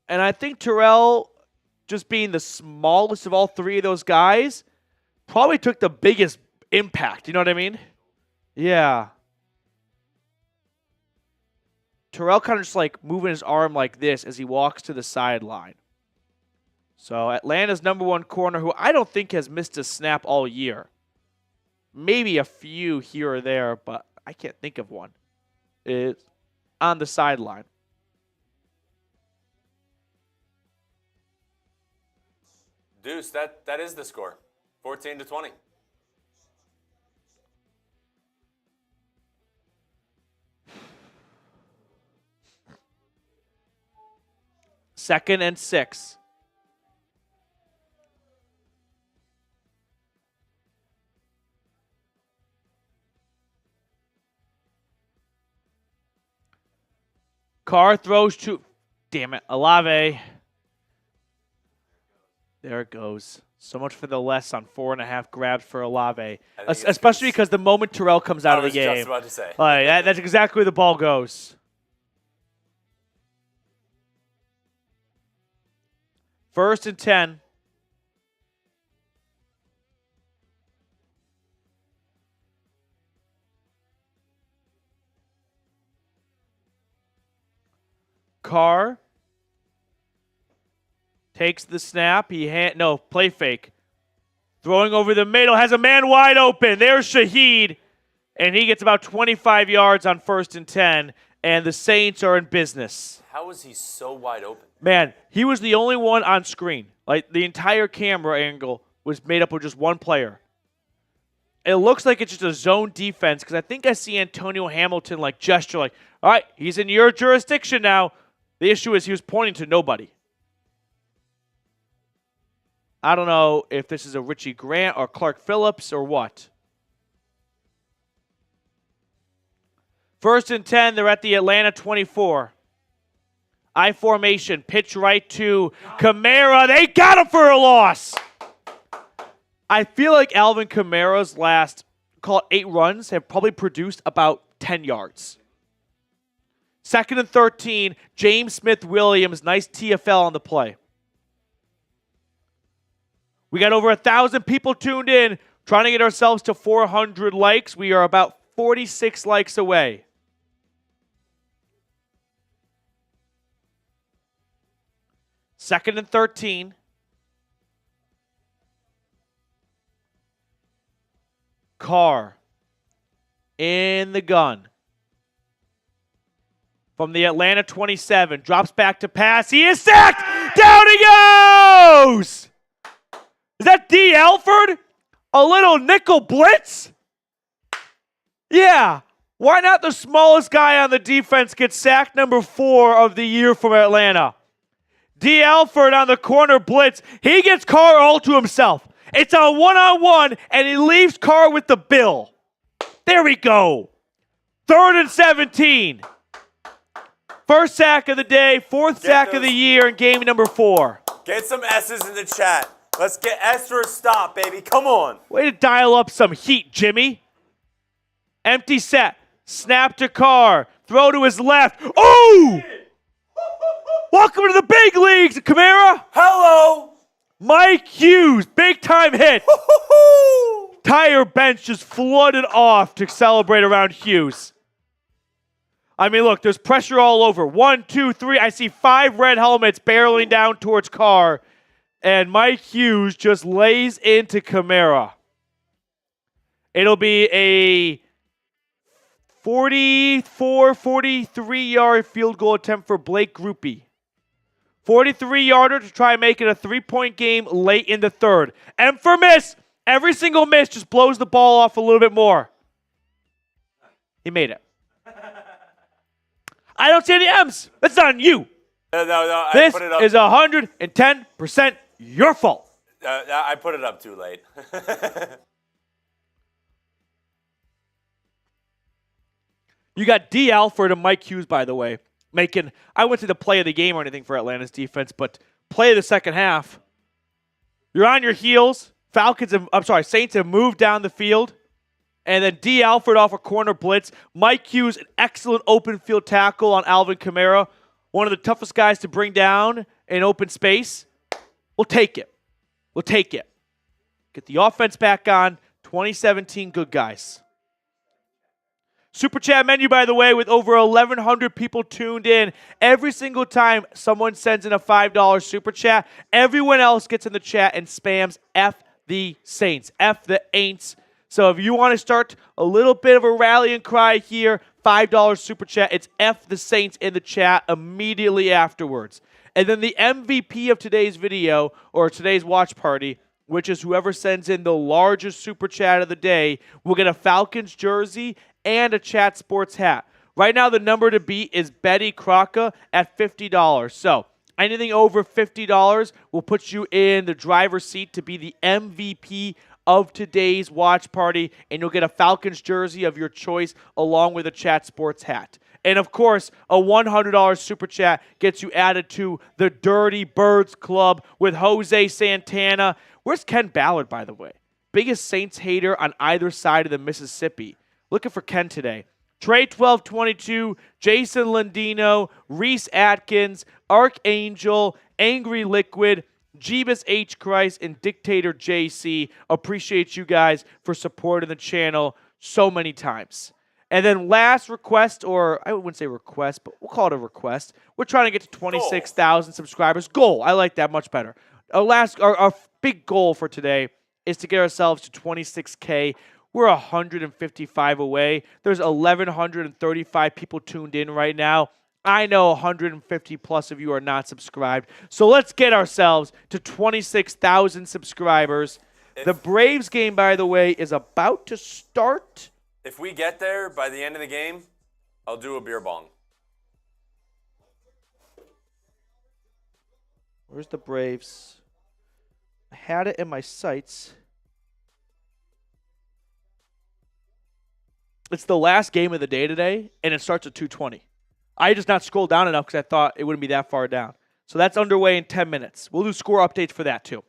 A: And I think Terrell, just being the smallest of all three of those guys, probably took the biggest impact. You know what I mean? Yeah. Terrell kind of just like moving his arm like this as he walks to the sideline. So Atlanta's number 1 corner, who I don't think has missed a snap all year. Maybe a few here or there, but I can't think of one. Is on the sideline.
B: Deuce, that is the score. 14-20.
A: 2nd and 6. Carr throws to, damn it, Olave. There it goes. So much for the less on 4.5 grabs for Olave, especially because the moment Terrell comes out of the game.
B: I was just about to say.
A: That's exactly where the ball goes. First and 10. Carr takes the snap. Play fake. Throwing over the middle. Has a man wide open. There's Shaheed. And he gets about 25 yards on 1st and 10. And the Saints are in business.
B: How is he so wide open?
A: Man, he was the only one on screen. Like, the entire camera angle was made up of just one player. It looks like it's just a zone defense because I think I see Antonio Hamilton gesture all right, he's in your jurisdiction now. The issue is he was pointing to nobody. I don't know if this is a Richie Grant or Clark Phillips or what. 1st and 10, they're at the Atlanta 24. I formation, pitch right to Kamara. They got him for a loss. I feel like Alvin Kamara's last, 8 runs have probably produced about 10 yards. 2nd and 13, James Smith-Williams, nice TFL on the play. We got over 1,000 people tuned in, trying to get ourselves to 400 likes. We are about 46 likes away. Second and 13. Carr in the gun. From the Atlanta 27. Drops back to pass. He is sacked! Down he goes! Is that D. Alford? A little nickel blitz? Yeah. Why not the smallest guy on the defense get sack number 4 of the year from Atlanta? D. Alford on the corner blitz. He gets Carr all to himself. It's a one-on-one, and he leaves Carr with the bill. There we go. 3rd and 17. First sack of the day, 4th sack of the year in game number 4.
B: Get some S's in the chat. Let's get S for a stop, baby. Come on.
A: Way to dial up some heat, Jimmy. Empty set. Snap to Carr. Throw to his left. Oh! Welcome to the big leagues, Kamara.
B: Hello.
A: Mike Hughes, big time hit. Entire bench just flooded off to celebrate around Hughes. I mean, look, there's pressure all over. 1, 2, 3. I see 5 red helmets barreling down towards Carr. And Mike Hughes just lays into Kamara. It'll be a 43-yard field goal attempt for Blake Grupe. 43-yarder to try and make it a 3-point game late in the 3rd. And for miss, every single miss just blows the ball off a little bit more. He made it. I don't see any M's. That's not on you.
B: No,
A: this
B: I put it up.
A: Is 110% your fault.
B: I put it up too late.
A: You got D. Alford and Mike Hughes, by the way, making. I went to the play of the game or anything for Atlanta's defense, but play of the second half. You're on your heels. Saints have moved down the field. And then D. Alford off a corner blitz. Mike Hughes, an excellent open field tackle on Alvin Kamara. One of the toughest guys to bring down in open space. We'll take it. We'll take it. Get the offense back on. 2017 good guys. Super chat menu, by the way, with over 1,100 people tuned in. Every single time someone sends in a $5 super chat, everyone else gets in the chat and spams F the Saints, F the Aints. So if you want to start a little bit of a rallying cry here, $5 super chat, it's F the Saints in the chat immediately afterwards. And then the MVP of today's video, or today's watch party, which is whoever sends in the largest super chat of the day, will get a Falcons jersey and a Chat Sports hat. Right now, the number to beat is Betty Croca at $50. So Anything over $50 will put you in the driver's seat to be the MVP of today's watch party, and you'll get a Falcons jersey of your choice along with a Chat Sports hat. And, of course, a $100 Super Chat gets you added to the Dirty Birds Club with Jose Santana. Where's Ken Ballard, by the way? Biggest Saints hater on either side of the Mississippi. Looking for Ken today. Trey1222, Jason Landino, Reese Atkins, Archangel, Angry Liquid, Jeebus H. Christ, and Dictator JC. Appreciate you guys for supporting the channel so many times. And then last request, or I wouldn't say request, but we'll call it a request. We're trying to get to 26,000 subscribers. Goal. I like that much better. Our big goal for today is to get ourselves to 26K. We're 155 away. There's 1,135 people tuned in right now. I know 150 plus of you are not subscribed. So let's get ourselves to 26,000 subscribers. The Braves game, by the way, is about to start.
B: If we get there by the end of the game, I'll do a beer bong.
A: Where's the Braves? I had it in my sights. It's the last game of the day today, and it starts at 2:20. I just not scrolled down enough because I thought it wouldn't be that far down. So that's underway in 10 minutes. We'll do score updates for that too.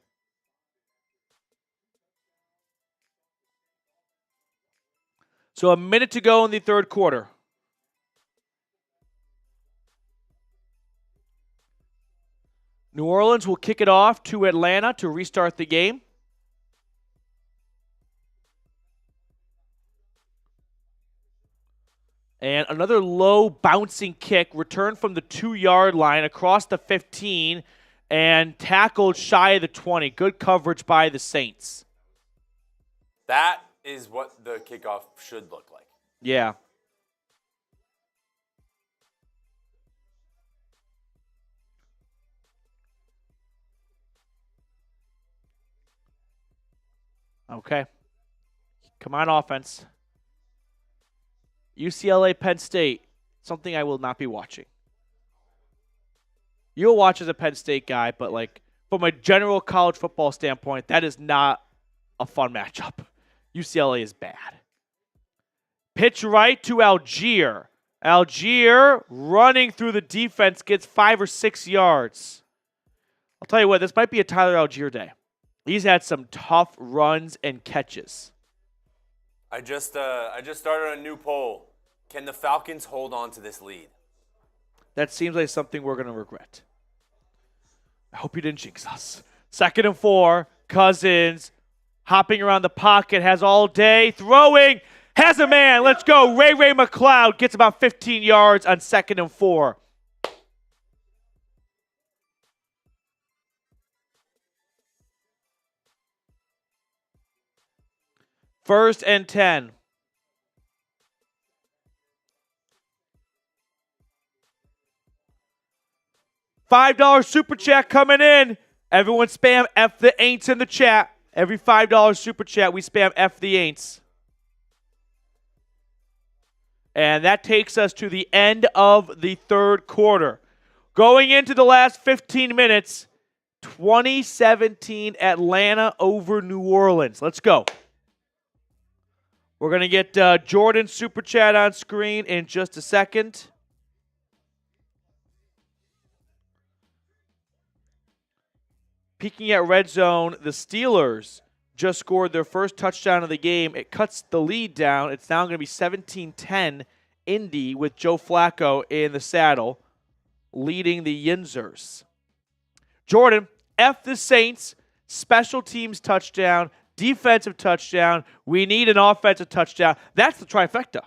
A: So a minute to go in the third quarter. New Orleans will kick it off to Atlanta to restart the game. And another low bouncing kick, returned from the 2-yard line across the 15 and tackled shy of the 20. Good coverage by the Saints.
B: That is what the kickoff should look like.
A: Yeah. Okay. Come on, offense. UCLA, Penn State, something I will not be watching. You'll watch as a Penn State guy, but like from a general college football standpoint, that is not a fun matchup. UCLA is bad. Pitch right to Algier. Algier running through the defense gets 5 or 6 yards. I'll tell you what, this might be a Tyler Algier day. He's had some tough runs and catches.
B: I just started a new poll. Can the Falcons hold on to this lead?
A: That seems like something we're going to regret. I hope you didn't jinx us. 2nd and 4. Cousins hopping around the pocket, has all day, throwing, has a man. Let's go. Ray McLeod gets about 15 yards on 2nd and 4. First and 10. $5 super chat coming in. Everyone spam F the Aints in the chat. Every $5 super chat, we spam F the Aints. And that takes us to the end of the third quarter. Going into the last 15 minutes, 2017 Atlanta over New Orleans. Let's go. We're going to get Jordan's super chat on screen in just a second. Peeking at red zone, the Steelers just scored their first touchdown of the game. It cuts the lead down. It's now going to be 17-10 Indy with Joe Flacco in the saddle, leading the Yinzers. Jordan, F the Saints, special teams touchdown, defensive touchdown. We need an offensive touchdown. That's the trifecta.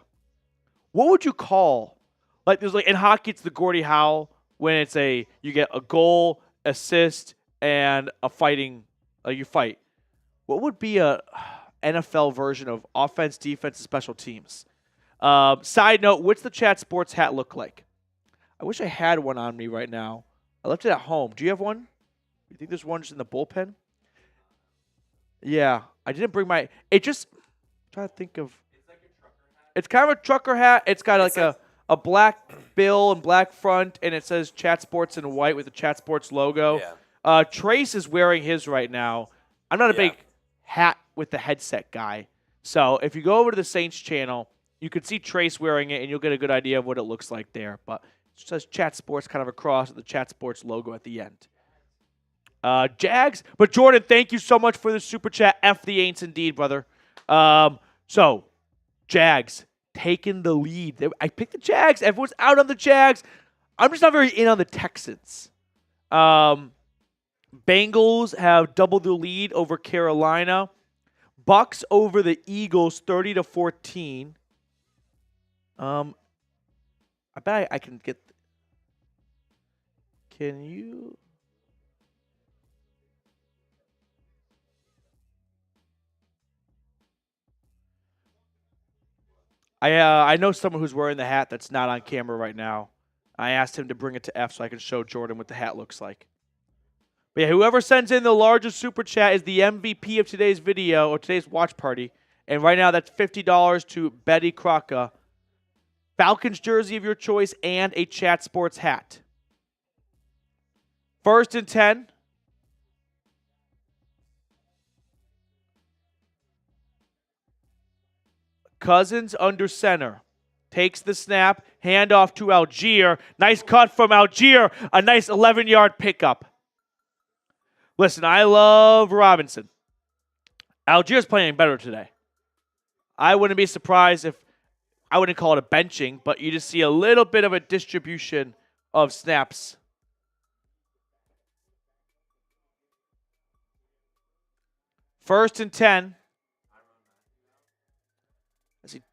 A: What would you call, like there's like in hockey, it's the Gordie Howe when it's you get a goal, assist, and a fighting, you fight. What would be a NFL version of offense, defense, and special teams? Side note, what's the Chat Sports hat look like? I wish I had one on me right now. I left it at home. Do you have one? You think there's one just in the bullpen? Yeah, I didn't bring my. It just. I'm trying to think of. It's like a trucker hat. It's kind of a a black bill and black front, and it says Chat Sports in white with the Chat Sports logo.
B: Yeah.
A: Trace is wearing his right now. I'm not a big hat with the headset guy. So if you go over to the Saints channel, you can see Trace wearing it, and you'll get a good idea of what it looks like there. But it says Chat Sports kind of across with the Chat Sports logo at the end. Jags. But, Jordan, thank you so much for the super chat. F the Aints indeed, brother. So, Jags taking the lead. I picked the Jags. Everyone's out on the Jags. I'm just not very in on the Texans. Bengals have doubled the lead over Carolina. Bucks over the Eagles 30-14. I bet I can get. Can you? I know someone who's wearing the hat that's not on camera right now. I asked him to bring it to F so I can show Jordan what the hat looks like. But yeah, whoever sends in the largest super chat is the MVP of today's video or today's watch party. And right now that's $50 to Betty Croca. Falcons jersey of your choice and a Chat Sports hat. 1st and 10. Cousins under center. Takes the snap. Handoff to Algier. Nice cut from Algier. A nice 11-yard pickup. Listen, I love Robinson. Algier's playing better today. I wouldn't be surprised if, I wouldn't call it a benching, but you just see a little bit of a distribution of snaps. First and 10.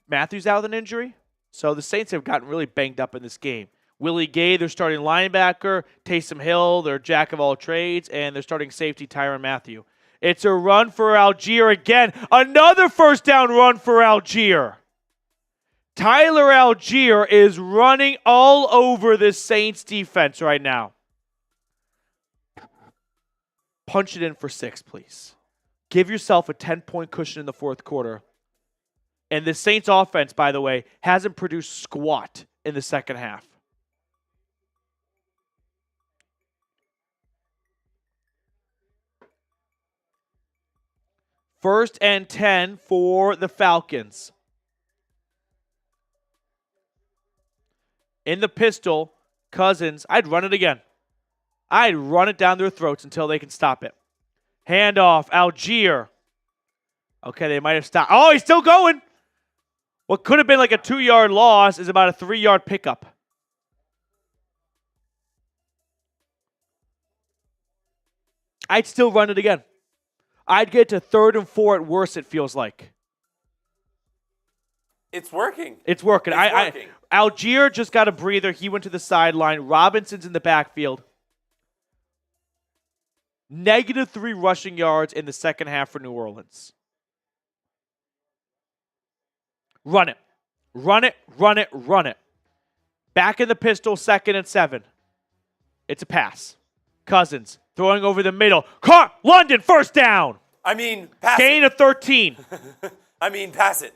A: Matthews out with an injury. So the Saints have gotten really banged up in this game. Willie Gay, their starting linebacker. Taysom Hill, their jack of all trades. And their starting safety, Tyrann Mathieu. It's a run for Algier again. Another first down run for Algier. Tyler Algier is running all over the Saints defense right now. Punch it in for 6, please. Give yourself a 10-point cushion in the fourth quarter. And the Saints offense, by the way, hasn't produced squat in the second half. First and 10 for the Falcons. In the pistol, Cousins, I'd run it again. I'd run it down their throats until they can stop it. Handoff, Algier. Okay, they might have stopped. Oh, he's still going. What could have been like a 2-yard loss is about a 3-yard pickup. I'd still run it again. I'd get to 3rd and 4 at worst, it feels like.
B: It's working.
A: It's working.
B: It's working.
A: Algier just got a breather. He went to the sideline. Robinson's in the backfield. -3 rushing yards in the second half for New Orleans. Run it. Run it, run it, run it. Back in the pistol, 2nd and 7. It's a pass. Cousins throwing over the middle. Carr, London, first down.
B: I mean, pass
A: Gain of 13.
B: I mean, pass it.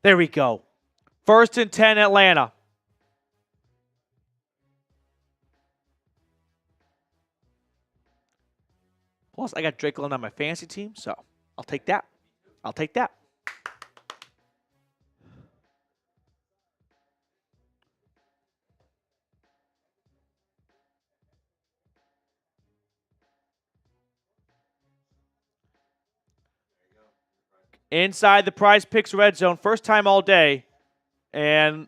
A: There we go. 1st and 10, Atlanta. Plus, I got Drake London on my fantasy team, so I'll take that. I'll take that. Inside the PrizePicks red zone, first time all day. And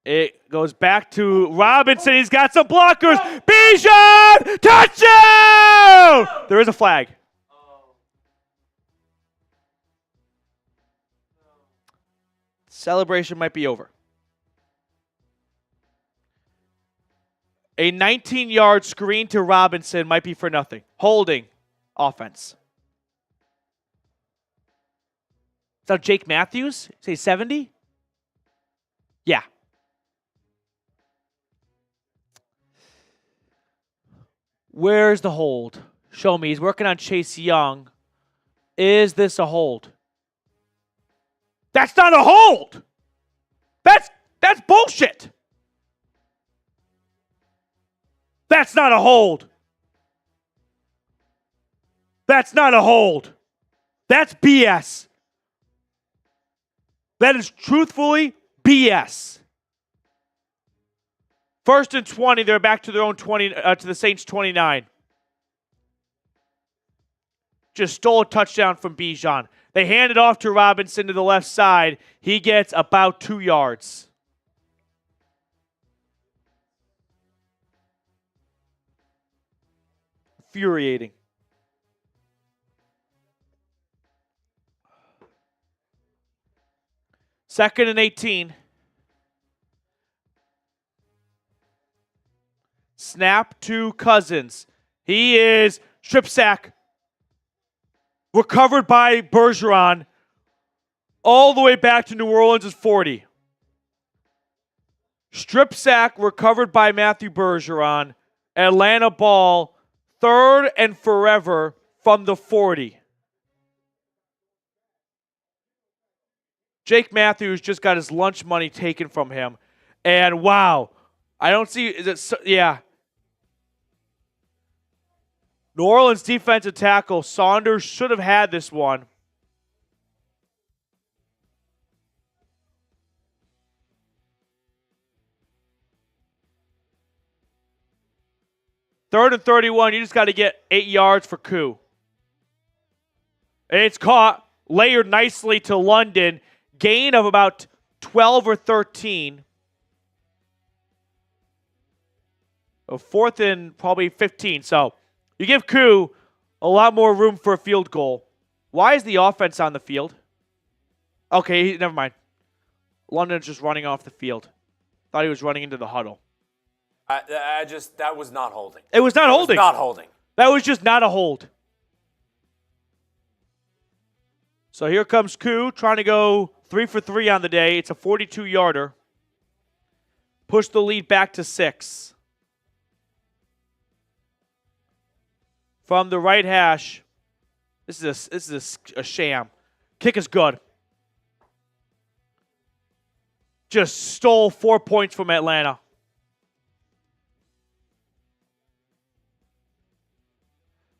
A: it goes back to Robinson. He's got some blockers. Bijan! Touchdown! There is a flag. Celebration might be over. A 19-yard screen to Robinson might be for nothing. Holding offense. Is that Jake Matthews? Say 70? Yeah. Where's the hold? Show me. He's working on Chase Young. Is this a hold? That's not a hold. That's bullshit. That's not a hold. That's not a hold. That's BS. That is truthfully BS. 1st and 20, they're back to their own 20, to the Saints 29. Just stole a touchdown from Bijan. They hand it off to Robinson to the left side. He gets about 2 yards. Infuriating. Second and 18. Snap to Cousins. He is strip sack. Recovered by Bergeron. All the way back to New Orleans' 40. Strip sack recovered by Matthew Bergeron. Atlanta ball. 3rd and forever from the 40. Jake Matthews just got his lunch money taken from him. And wow. I don't see, yeah. New Orleans defensive tackle Saunders should have had this one. Third and 31, you just got to get 8 yards for Koo. It's caught, layered nicely to London. Gain of about 12 or 13. A 4th and probably 15. So you give Koo a lot more room for a field goal. Why is the offense on the field? Okay, never mind. London's just running off the field. Thought he was running into the huddle.
B: That was not holding.
A: It was not holding.
B: It was not holding.
A: That was just not a hold. So here comes Koo trying to go 3 for 3 on the day. It's a 42-yarder. Push the lead back to 6. From the right hash. This is a sham. Kick is good. Just stole 4 points from Atlanta.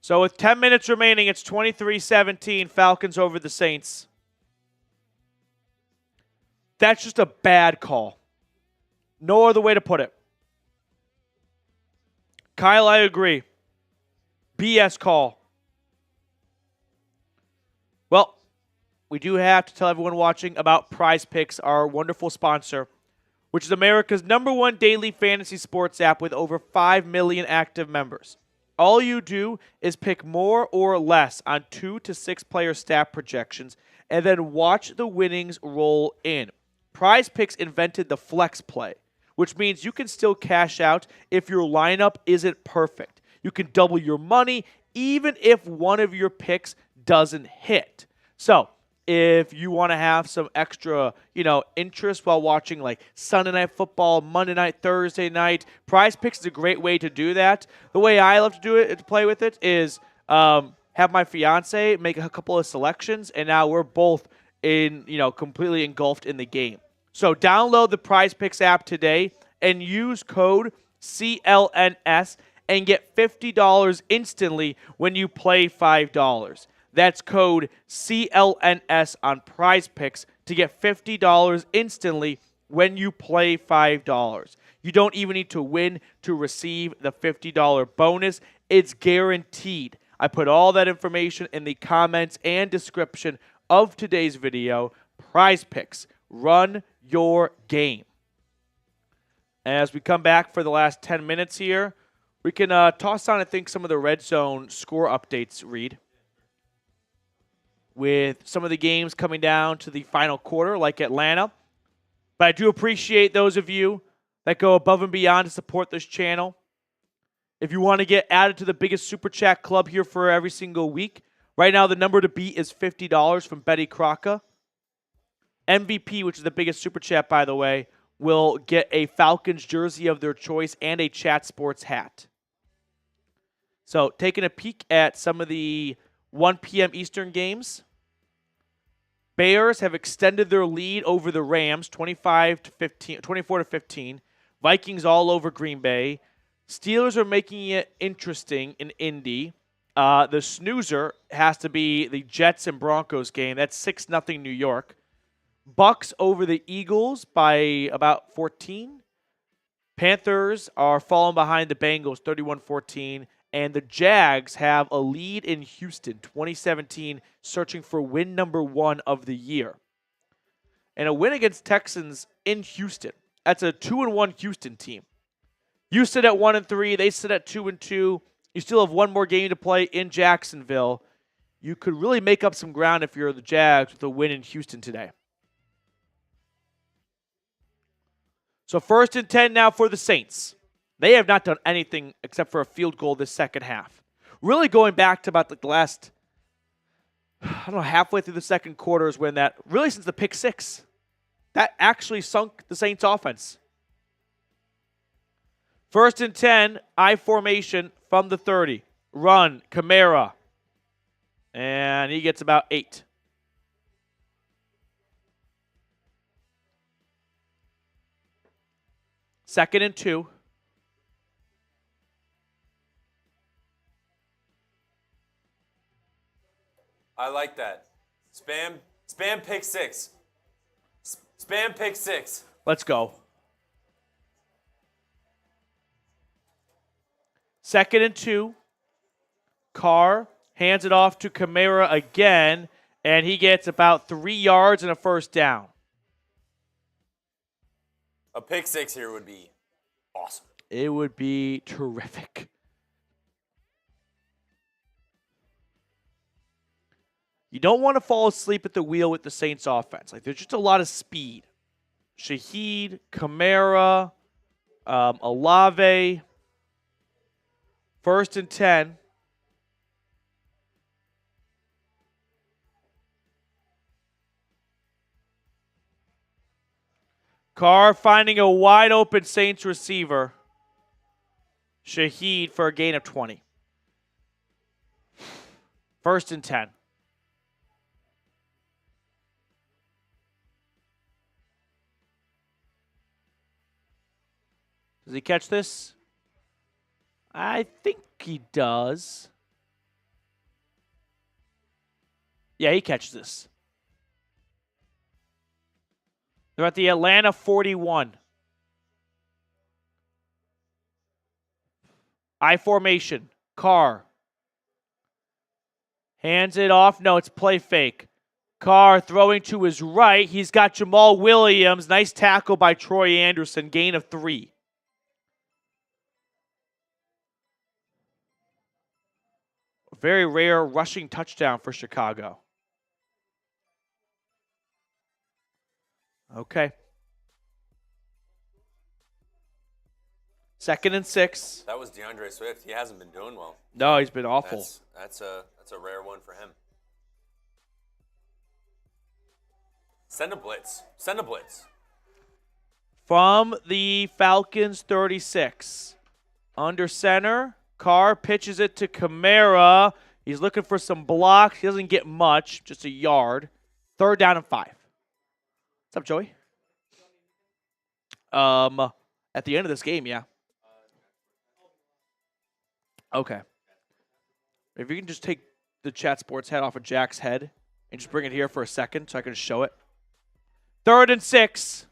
A: So with 10 minutes remaining, it's 23-17, Falcons over the Saints. That's just a bad call. No other way to put it. Kyle, I agree. BS call. Well, we do have to tell everyone watching about PrizePicks, our wonderful sponsor, which is America's #1 daily fantasy sports app with over 5 million active members. All you do is pick more or less on 2 to 6 player stat projections and then watch the winnings roll in. PrizePicks invented the flex play, which means you can still cash out if your lineup isn't perfect. You can double your money even if one of your picks doesn't hit. So, if you want to have some extra, interest while watching like Sunday Night Football, Monday night, Thursday night, PrizePicks is a great way to do that. The way I love to do it, to play with it, is have my fiance make a couple of selections, and now we're both completely engulfed in the game. So download the PrizePicks app today and use code CLNS and get $50 instantly when you play $5. That's code CLNS on PrizePicks to get $50 instantly when you play $5. You don't even need to win to receive the $50 bonus. It's guaranteed. I put all that information in the comments and description of today's video. PrizePicks. Run your game. As we come back for the last 10 minutes here, we can toss on, I think, some of the red zone score updates, Reed. With some of the games coming down to the final quarter, like Atlanta. But I do appreciate those of you that go above and beyond to support this channel. If you want to get added to the biggest Super Chat club here for every single week, right now the number to beat is $50 from Betty Croca. MVP, which is the biggest Super Chat, by the way, will get a Falcons jersey of their choice and a Chat Sports hat. So taking a peek at some of the 1 p.m. Eastern games. Bears have extended their lead over the Rams, 24 to 15. Vikings all over Green Bay. Steelers are making it interesting in Indy. The snoozer has to be the Jets and Broncos game. That's 6-0 New York. Bucks over the Eagles by about 14. Panthers are falling behind the Bengals 31-14. And the Jags have a lead in Houston, 2017, searching for win number 1 of the year. And a win against Texans in Houston. That's a 2-1 Houston team. You sit at 1-3. They sit at 2-2. You still have one more game to play in Jacksonville. You could really make up some ground if you're the Jags with a win in Houston today. So 1st and 10 now for the Saints. They have not done anything except for a field goal this second half. Really going back to about the last, halfway through the second quarter is when that, really since the pick 6, that actually sunk the Saints offense. 1st and 10, I formation from the 30. Run, Kamara. And he gets about 8. Second and 2.
B: I like that. Spam pick 6. Spam pick 6.
A: Let's go. 2nd and 2. Carr hands it off to Kamara again, and he gets about 3 yards and a first down.
B: A pick 6 here would be awesome.
A: It would be terrific. You don't want to fall asleep at the wheel with the Saints offense. There's just a lot of speed. Shaheed, Kamara, Olave. 1st and 10. Carr finding a wide open Saints receiver. Shaheed for a gain of 20. 1st and 10. Does he catch this? I think he does. Yeah, he catches this. They're at the Atlanta 41. I formation. Carr. Hands it off. No, it's play fake. Carr throwing to his right. He's got Jamal Williams. Nice tackle by Troy Anderson. Gain of 3. Very rare rushing touchdown for Chicago. Okay. 2nd and 6.
B: That was DeAndre Swift. He hasn't been doing well.
A: No, he's been awful.
B: That's a rare one for him. Send a blitz. Send a blitz.
A: From the Falcons 36. Under center. Carr pitches it to Kamara. He's looking for some blocks. He doesn't get much, just a yard. 3rd down and 5. What's up, Joey? At the end of this game, yeah. Okay. If you can just take the Chat Sports hat off of Jack's head and just bring it here for a second so I can show it. 3rd and 6.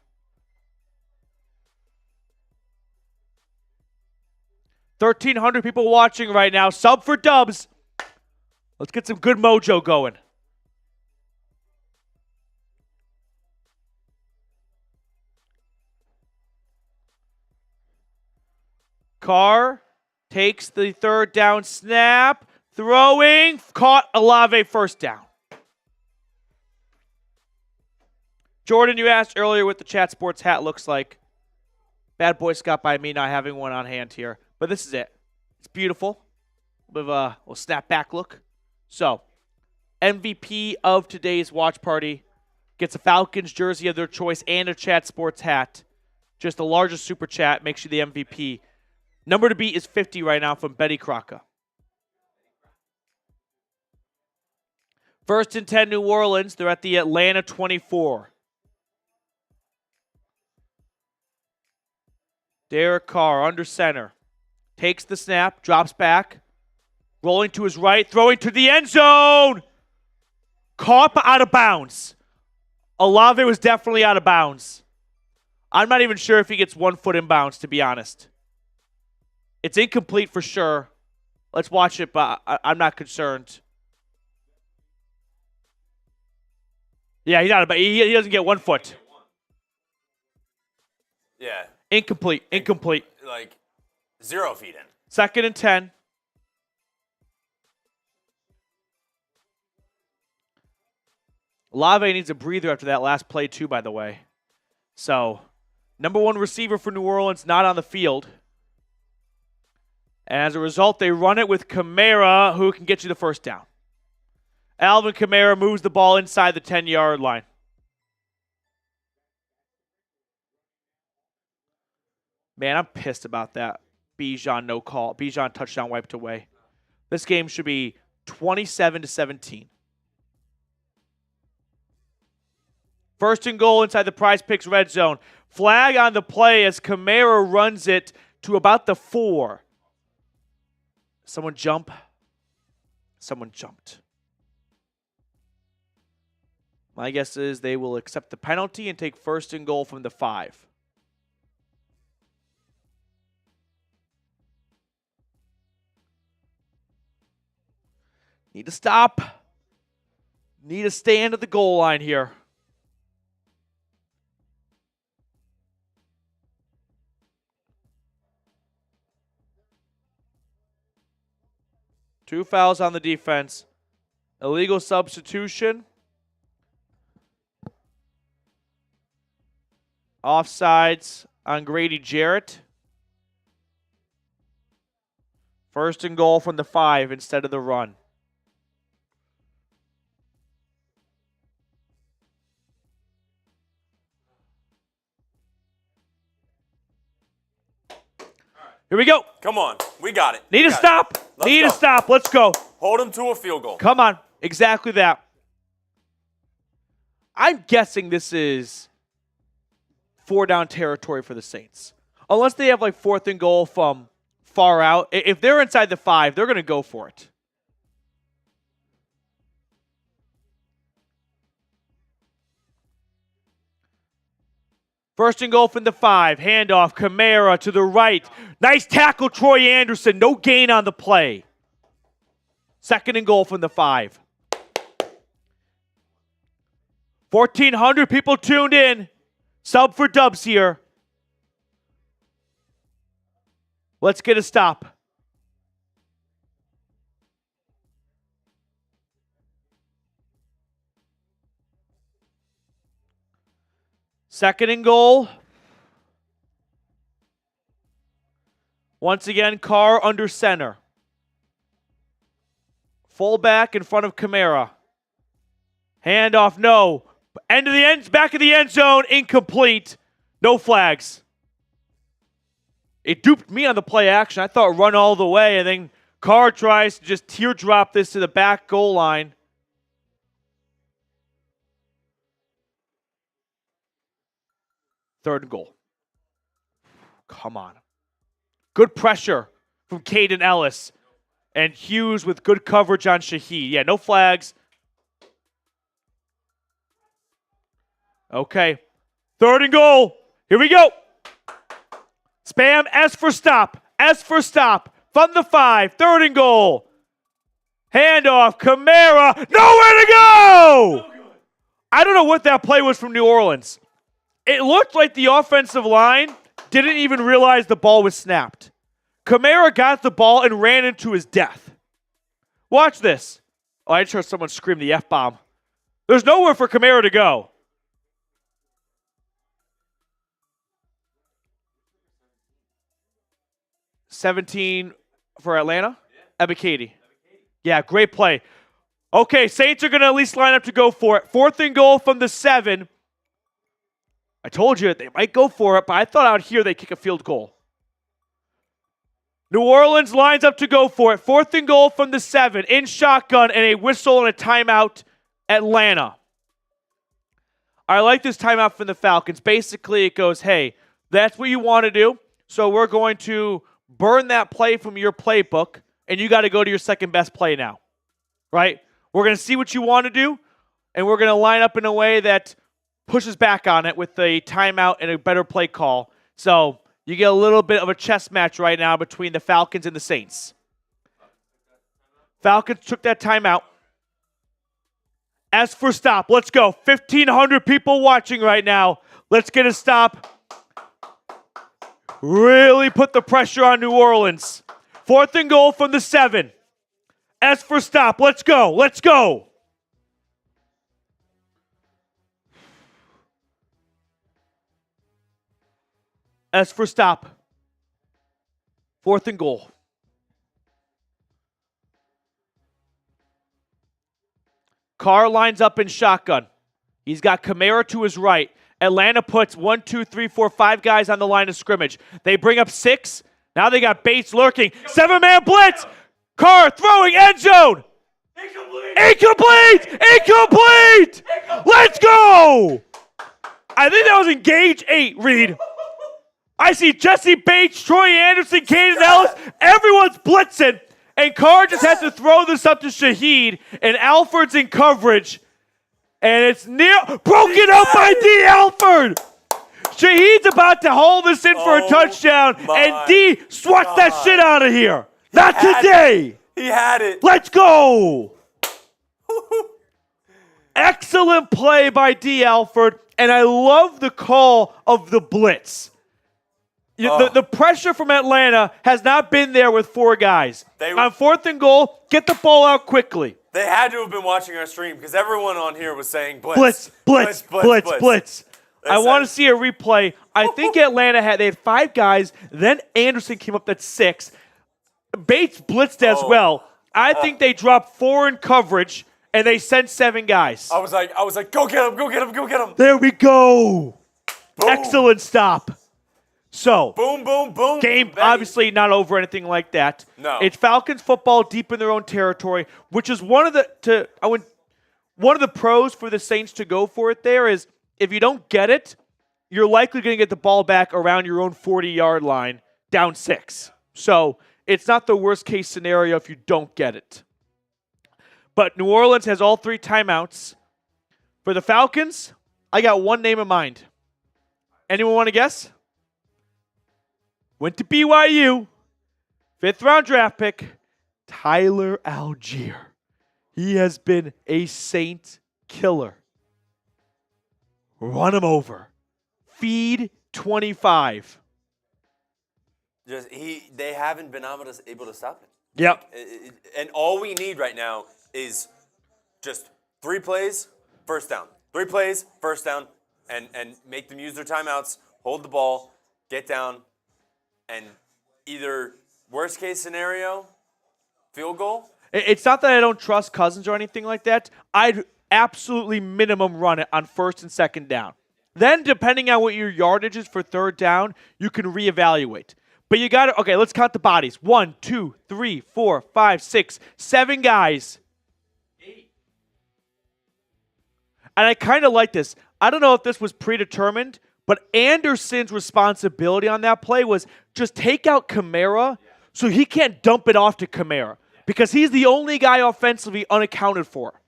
A: 1,300 people watching right now. Sub for Dubs. Let's get some good mojo going. Carr takes the 3rd down snap. Throwing. Caught. Olave 1st down. Jordan, you asked earlier what the Chat Sports hat looks like. Bad boy Scott by me not having one on hand here. But this is it. It's beautiful. With a little snap back look. So, MVP of today's watch party gets a Falcons jersey of their choice and a Chat Sports hat. Just the largest super chat makes you the MVP. Number to beat is 50 right now from Betty Crocker. First and 10, New Orleans. They're at the Atlanta 24. Derek Carr under center. Takes the snap, drops back. Rolling to his right, throwing to the end zone. Caught but out of bounds. Olave was definitely out of bounds. I'm not even sure if he gets 1 foot in bounds, to be honest. It's incomplete for sure. Let's watch it, but I'm not concerned. Yeah, he's out of, he doesn't get 1 foot.
B: Yeah.
A: Incomplete.
B: Like 0 feet in.
A: Second and 10. Olave needs a breather after that last play too, by the way. So, number 1 receiver for New Orleans not on the field. And as a result, they run it with Kamara, who can get you the first down. Alvin Kamara moves the ball inside the 10-yard line. Man, I'm pissed about that. Bijan no call. Bijan touchdown wiped away. This game should be 27-17. First and goal inside the PrizePicks red zone. Flag on the play as Kamara runs it to about the 4. Someone jump. Someone jumped. My guess is they will accept the penalty and take first and goal from the 5. Need to stop. Need to stand at the goal line here. Two fouls on the defense. Illegal substitution. Offsides on Grady Jarrett. First and goal from the 5 instead of the run. Here we go.
B: Come on. We got it.
A: Need to stop. Need to stop. Let's go.
B: Hold him to a field goal.
A: Come on. Exactly that. I'm guessing this is 4-down territory for the Saints. Unless they have like 4th and goal from far out. If they're inside the 5, they're going to go for it. First and goal from the 5. Handoff. Kamara to the right. Nice tackle, Troy Anderson. No gain on the play. Second and goal from the 5. 1,400 people tuned in. Sub for Dubs here. Let's get a stop. Second and goal. Once again, Carr under center. Fullback in front of Kamara. Handoff, no. End of the end, back of the end zone, incomplete. No flags. It duped me on the play action. I thought run all the way, and then Carr tries to just teardrop this to the back goal line. Third and goal. Come on. Good pressure from Caden Ellis. And Hughes with good coverage on Shaheed. Yeah, no flags. Okay. Third and goal. Here we go. Spam S for stop. S for stop. From the 5. Third and goal. Handoff. Kamara. Nowhere to go! I don't know what that play was from New Orleans. It looked like the offensive line didn't even realize the ball was snapped. Kamara got the ball and ran into his death. Watch this. Oh, I just heard someone scream the F-bomb. There's nowhere for Kamara to go. $17 for Atlanta. Ebiketie. Yeah, great play. Okay, Saints are going to at least line up to go for it. 4th and goal from the 7. I told you they might go for it, but I thought out here they'd kick a field goal. New Orleans lines up to go for it. 4th and goal from the 7. In shotgun and a whistle and a timeout Atlanta. I like this timeout from the Falcons. Basically, it goes, hey, that's what you want to do, so we're going to burn that play from your playbook, and you got to go to your second best play now, right? We're going to see what you want to do, and we're going to line up in a way that pushes back on it with a timeout and a better play call. So you get a little bit of a chess match right now between the Falcons and the Saints. Falcons took that timeout. As for stop, let's go. 1,500 people watching right now. Let's get a stop. Really put the pressure on New Orleans. 4th and goal from the 7. As for stop, let's go. Let's go. As for stop. 4th and goal. Carr lines up in shotgun. He's got Kamara to his right. Atlanta puts 1, 2, 3, 4, 5 guys on the line of scrimmage. They bring up 6. Now they got Bates lurking. 7-man blitz. Carr throwing end zone. Incomplete. Let's go. I think that was engage 8, Reed. I see Jesse Bates, Troy Anderson, Caden Ellis. Everyone's blitzing. And Carr just has to throw this up to Shaheed, and Alford's in coverage. And it's broken up by D. Alford. Shaheed's about to haul this in for a touchdown, and D swats that shit out of here. Not today.
B: He had it.
A: Let's go. Excellent play by D. Alford, and I love the call of the blitz. The pressure from Atlanta has not been there with 4 guys. On 4th and goal, get the ball out quickly.
B: They had to have been watching our stream because everyone on here was saying blitz.
A: Blitz. I want to see a replay. I think Atlanta they had 5 guys. Then Anderson came up at 6. Bates blitzed as well. I think they dropped 4 in coverage, and they sent 7 guys.
B: I was like, go get him.
A: There we go. Boom. Excellent stop. So,
B: boom.
A: Game obviously not over or anything like that.
B: No.
A: It's Falcons football deep in their own territory, which is one of the pros for the Saints to go for it there is if you don't get it, you're likely going to get the ball back around your own 40-yard line down 6. So, it's not the worst case scenario if you don't get it. But New Orleans has all 3 timeouts. For the Falcons, I got one name in mind. Anyone want to guess? Went to BYU, 5th-round draft pick, Tyler Algier. He has been a Saint killer. Run him over. Feed 25.
B: They haven't been able to stop it.
A: Yep.
B: And all we need right now is just 3 plays, first down. 3 plays, first down, and make them use their timeouts, hold the ball, get down, and either worst case scenario, field goal.
A: It's not that I don't trust Cousins or anything like that. I'd absolutely minimum run it on 1st and 2nd down. Then, depending on what your yardage is for 3rd down, you can reevaluate. But you got to, okay, let's count the bodies. 1, 2, 3, 4, 5, 6, 7 guys. 8. And I kind of like this. I don't know if this was predetermined, but Anderson's responsibility on that play was just take out Kamara so he can't dump it off to Kamara because he's the only guy offensively unaccounted for.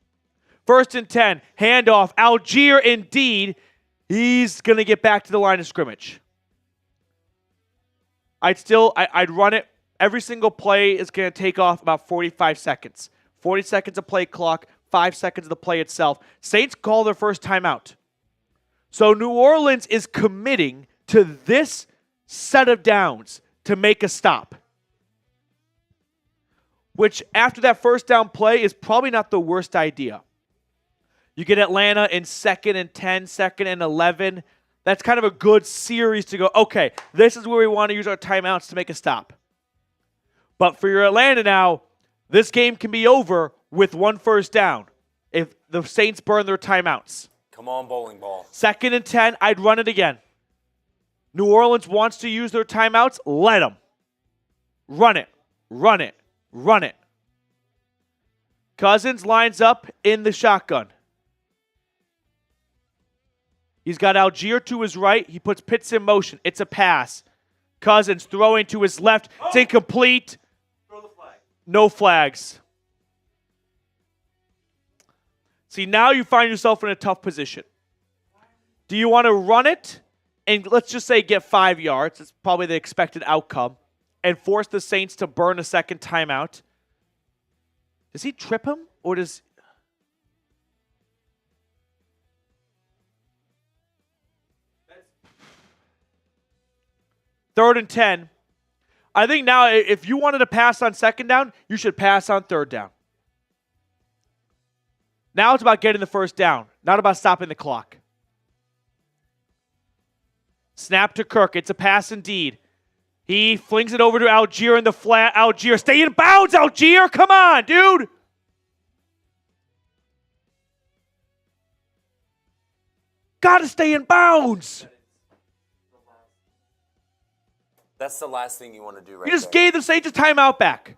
A: 1st and 10, handoff. Algier, indeed, he's going to get back to the line of scrimmage. I'd run it. Every single play is going to take off about 45 seconds. 40 seconds of play clock, 5 seconds of the play itself. Saints call their first timeout. So New Orleans is committing to this set of downs to make a stop. Which, after that first down play, is probably not the worst idea. You get Atlanta in 2nd and 10, 2nd and 11. That's kind of a good series to go, okay, this is where we want to use our timeouts to make a stop. But for your Atlanta now, this game can be over with 1 first down if the Saints burn their timeouts.
B: Come on, bowling ball.
A: 2nd and 10, I'd run it again. New Orleans wants to use their timeouts, let them. Run it. Cousins lines up in the shotgun. He's got Algier to his right. He puts Pitts in motion. It's a pass. Cousins throwing to his left. It's incomplete.
B: Throw the flag.
A: No flags. See, now you find yourself in a tough position. Do you want to run it and let's just say get 5 yards? It's probably the expected outcome. And force the Saints to burn a second timeout. Does he trip him or does... Third and 10. I think now if you wanted to pass on second down, you should pass on third down. Now it's about getting the first down, not about stopping the clock. Snap to Kirk. It's a pass indeed. He flings it over to Algier in the flat. Algier, stay in bounds, Algier. Come on, dude. Got to stay in bounds.
B: That's the last thing you want to do right
A: You just
B: there.
A: gave the Saints a timeout back.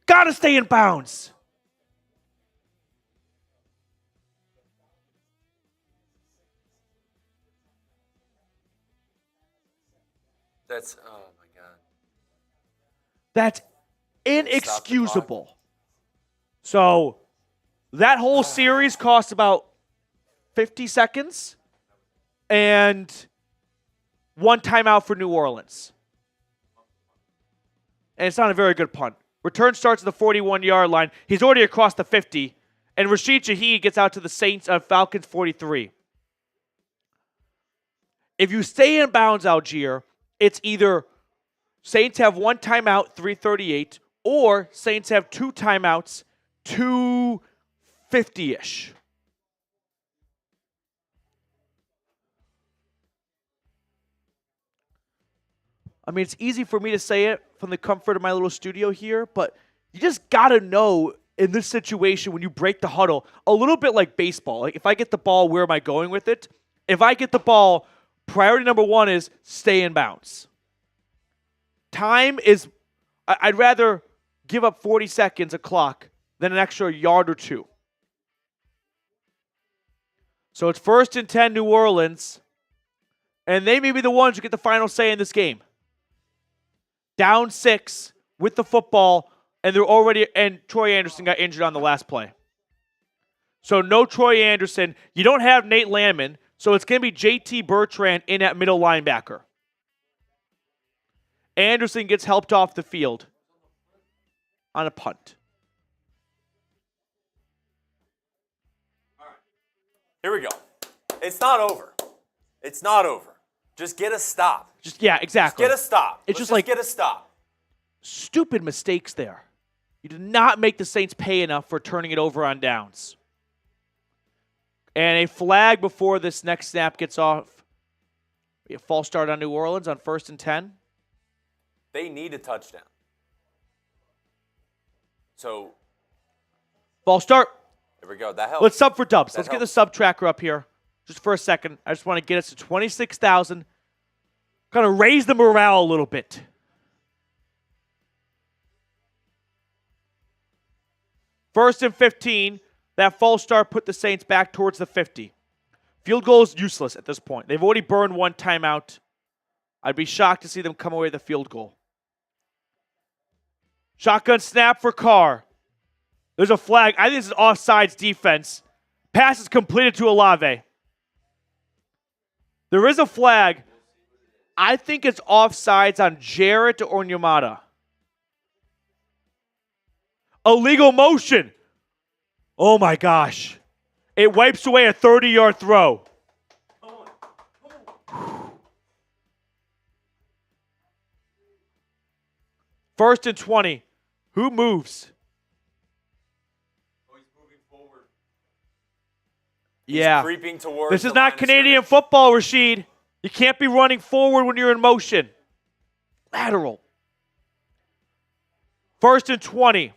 A: Got to stay in bounds.
B: That's, oh my God.
A: That's inexcusable. So that whole series cost about 50 seconds and one timeout for New Orleans. And it's not a very good punt. Return starts at the 41-yard line. He's already across the 50. And Rashid Shaheed gets out to the Saints of Falcons 43. If you stay in bounds, Algier, it's either Saints have one timeout, 3:38, or Saints have two timeouts, 2:50-ish. I mean, it's easy for me to say it from the comfort of my little studio here, but you just got to know in this situation when you break the huddle, a little bit like baseball. Like if I get the ball, where am I going with it? If I get the ball, priority number one is stay in bounds. Time is, I'd rather give up 40 seconds a clock than an extra yard or two. So it's 1st and 10 New Orleans, and they may be the ones who get the final say in this game. Down 6 with the football, and Troy Anderson got injured on the last play. So no Troy Anderson. You don't have Nate Landman, so it's going to be J.T. Bertrand in at middle linebacker. Anderson gets helped off the field on a punt.
B: Here we go. It's not over. It's not over. Just get a stop.
A: Yeah, exactly.
B: Just get a stop.
A: It's
B: Let's
A: just like
B: get a stop.
A: Stupid mistakes there. You did not make the Saints pay enough for turning it over on downs. And a flag before this next snap gets off. A false start on New Orleans on 1st and 10.
B: They need a touchdown. So.
A: False start.
B: There we go. That helps.
A: Let's sub for dubs. Let's
B: helps.
A: get the sub tracker up here just for a second. I just want to get us to 26,000. Kind of raise the morale a little bit. First and 15. That false start put the Saints back towards the 50. Field goal is useless at this point. They've already burned one timeout. I'd be shocked to see them come away with a field goal. Shotgun snap for Carr. There's a flag. I think this is offsides defense. Pass is completed to Olave. There is a flag. I think it's offsides on Jarrett or Onyemata. Illegal motion. Oh my gosh. It wipes away a 30-yard throw. First and 20. Who moves?
B: Oh, he's moving forward.
A: Yeah.
B: He's creeping towards
A: This is
B: the line
A: not
B: of
A: Canadian
B: scrimmage.
A: football, Rashid. You can't be running forward when you're in motion. Lateral. First and 20.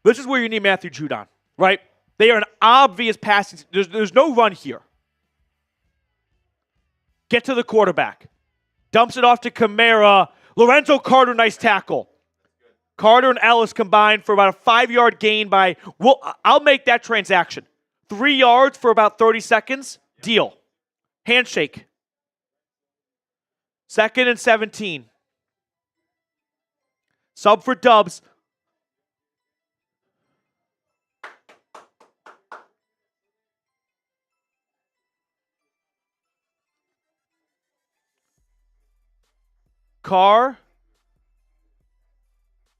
A: This is where you need Matthew Judon, right? They are an obvious passing. There's no run here. Get to the quarterback. Dumps it off to Kamara. Lorenzo Carter, nice tackle. Carter and Ellis combined for about a 5-yard gain by, well, I'll make that transaction. 3 yards for about 30 seconds. Deal. Handshake. 2nd and 17. Sub for Dubs. Carr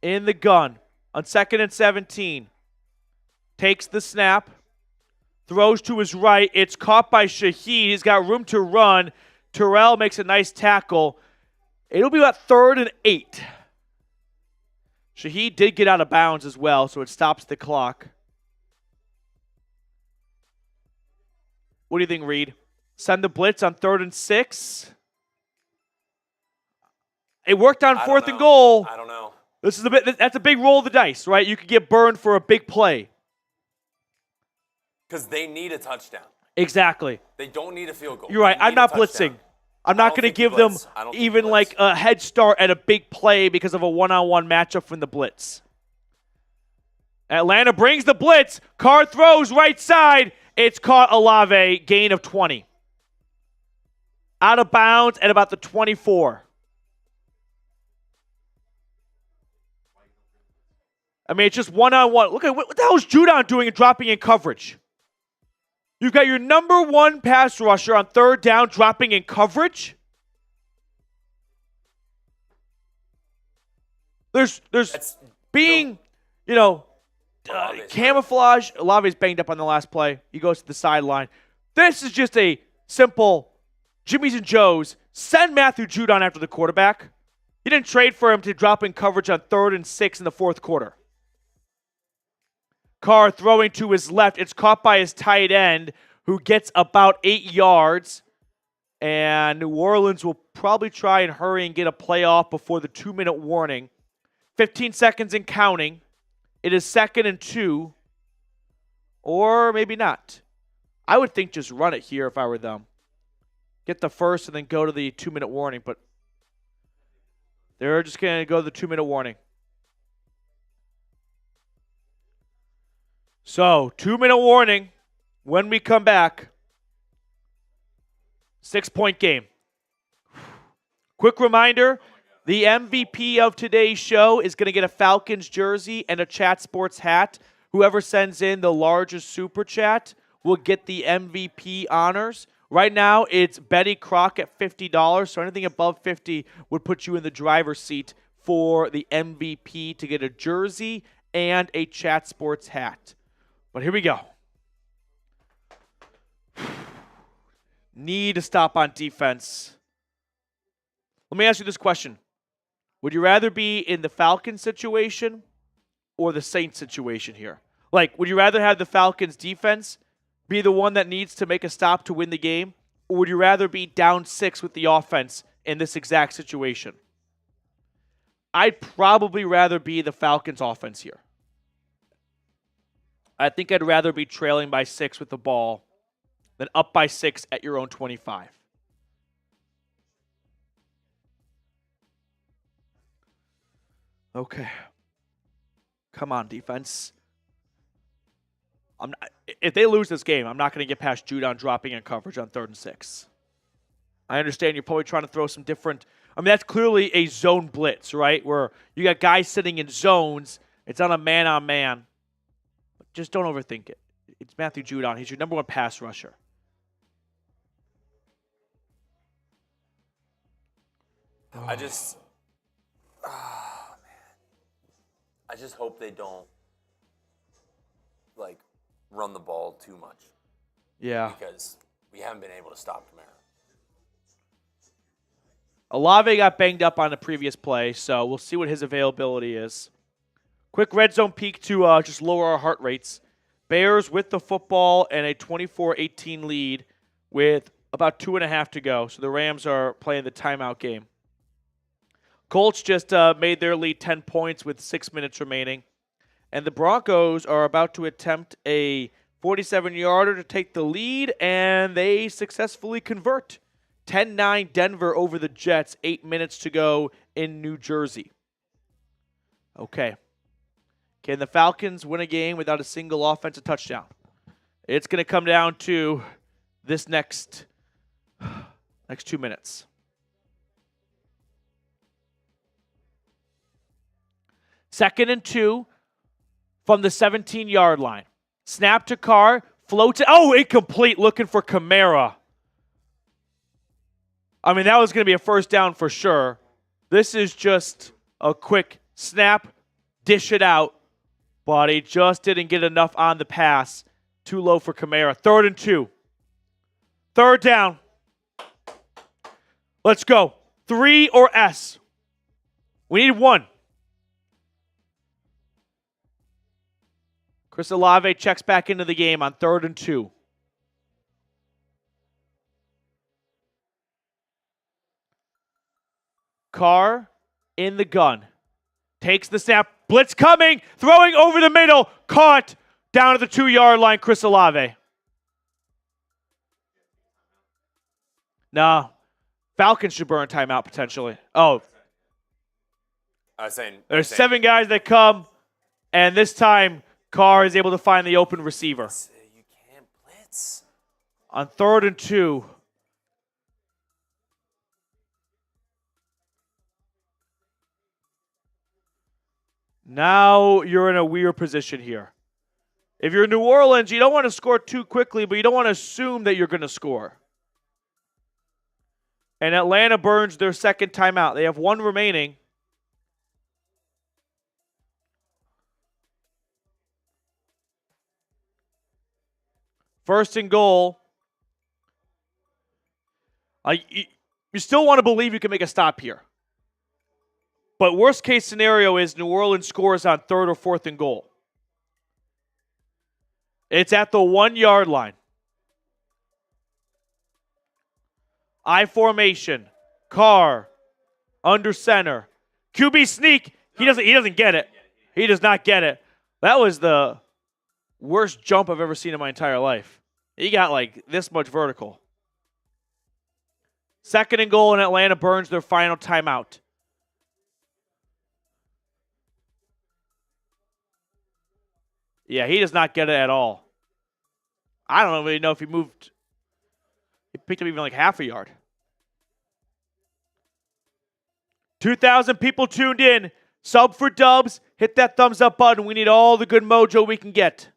A: in the gun on 2nd and 17. Takes the snap. Throws to his right. It's caught by Shaheed. He's got room to run. Terrell makes a nice tackle. It'll be about 3rd and 8. Shaheed did get out of bounds as well, so it stops the clock. What do you think, Reed? Send the blitz on 3rd and 6. It worked on 4th and goal.
B: I don't know.
A: That's a big roll of the dice, right? You could get burned for a big play.
B: Because they need a touchdown.
A: Exactly.
B: They don't need a field goal.
A: You're right. I'm not blitzing. I'm not going to give them even like a head start at a big play because of a one-on-one matchup from the blitz. Atlanta brings the blitz. Carr throws right side. It's caught. Olave, gain of 20. Out of bounds at about the 24. I mean, it's just one-on-one. Look at what the hell is Judon doing and dropping in coverage? You've got your number 1 pass rusher on 3rd down dropping in coverage. There's being, camouflage. Olave's banged up on the last play. He goes to the sideline. This is just a simple Jimmy's and Joe's. Send Matthew Judon after the quarterback. You didn't trade for him to drop in coverage on 3rd and 6 in the 4th quarter. Carr throwing to his left. It's caught by his tight end, who gets about 8 yards. And New Orleans will probably try and hurry and get a play off before the 2-minute warning. 15 seconds and counting. It is 2nd and 2. Or maybe not. I would think just run it here if I were them. Get the first and then go to the 2-minute warning. But they're just going to go to the 2-minute warning. So, 2-minute warning. When we come back, 6-point game. Quick reminder, the MVP of today's show is going to get a Falcons jersey and a Chat Sports hat. Whoever sends in the largest super chat will get the MVP honors. Right now, it's Betty Crock at $50, so anything above $50 would put you in the driver's seat for the MVP to get a jersey and a Chat Sports hat. But here we go. Need to stop on defense. Let me ask you this question. Would you rather be in the Falcons situation or the Saints situation here? Like, would you rather have the Falcons defense be the one that needs to make a stop to win the game? Or would you rather be down 6 with the offense in this exact situation? I'd probably rather be the Falcons offense here. I think I'd rather be trailing by 6 with the ball than up by 6 at your own 25. Okay. Come on, defense. If they lose this game, I'm not going to get past Judon dropping in coverage on 3rd and 6. I understand you're probably trying to throw some different. I mean, that's clearly a zone blitz, right? Where you got guys sitting in zones. It's on a man-on-man. But just don't overthink it. It's Matthew Judon. He's your number 1 pass rusher.
B: I just hope they don't run the ball too much.
A: Yeah.
B: Because we haven't been able to stop Kamara.
A: Olave got banged up on the previous play, so we'll see what his availability is. Quick red zone peek to just lower our heart rates. Bears with the football and a 24-18 lead with about 2.5 to go. So the Rams are playing the timeout game. Colts just made their lead 10 points with 6 minutes remaining. And the Broncos are about to attempt a 47-yarder to take the lead, and they successfully convert. 10-9 Denver over the Jets, 8 minutes to go in New Jersey. Okay. Can the Falcons win a game without a single offensive touchdown? It's going to come down to this next 2 minutes. Second and 2 from the 17-yard line. Snap to Carr, float to, incomplete, looking for Kamara. I mean, that was going to be a first down for sure. This is just a quick snap, dish it out, but he just didn't get enough on the pass. Too low for Kamara. 3rd and 2. Third down. Let's go. 3 or S. We need 1. Chris Olave checks back into the game on 3rd and 2. Carr in the gun. Takes the snap. Blitz coming. Throwing over the middle. Caught down at the 2-yard line. Chris Olave. No. Falcons should burn timeout potentially. Oh.
B: I was saying.
A: There's 7 guys that come, and this time Carr is able to find the open receiver.
B: You can't blitz.
A: On 3rd and 2. Now you're in a weird position here. If you're New Orleans, you don't want to score too quickly, but you don't want to assume that you're going to score. And Atlanta burns their second timeout. They have 1 remaining. First and goal. You still want to believe you can make a stop here. But worst case scenario is New Orleans scores on 3rd or 4th and goal. It's at the 1-yard line. I formation. Carr under center. QB sneak. He doesn't get it. He does not get it. That was the worst jump I've ever seen in my entire life. He got like this much vertical. 2nd and goal, and Atlanta burns their final timeout. Yeah, he does not get it at all. I don't really know if he moved. He picked up even like half a yard. 2,000 people tuned in. Sub for Dubs. Hit that thumbs up button. We need all the good mojo we can get.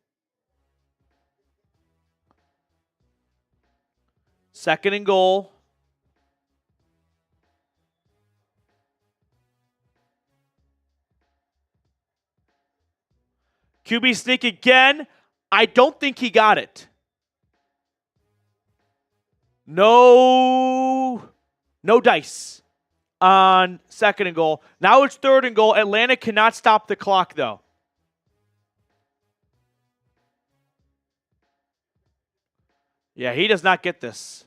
A: 2nd and goal. QB sneak again. I don't think he got it. No dice on 2nd and goal. Now it's 3rd and goal. Atlanta cannot stop the clock, though. Yeah, he does not get this.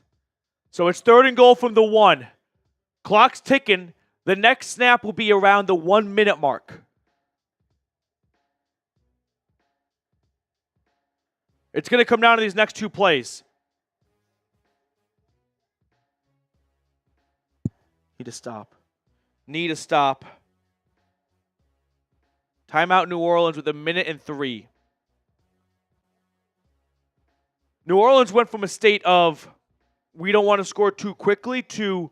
A: So it's 3rd and goal from the 1. Clock's ticking. The next snap will be around the 1-minute mark. It's going to come down to these next 2 plays. Need to stop. Need to stop. Timeout New Orleans with 1:03. New Orleans went from a state of we don't want to score too quickly to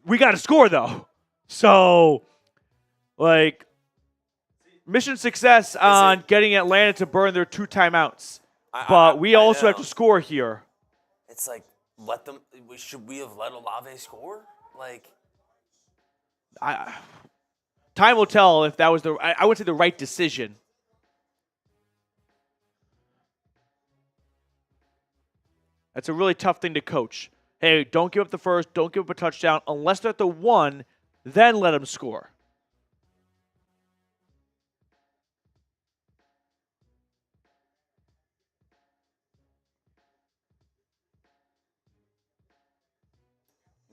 A: we got to score though. So, like, mission success on getting Atlanta to burn their 2 timeouts. But we also have to score here.
B: It's like, let them. Should we have let Olave score? Like,
A: time will tell if that was I would say the right decision. That's a really tough thing to coach. Hey, don't give up the first. Don't give up a touchdown unless they're at the 1. Then let them score.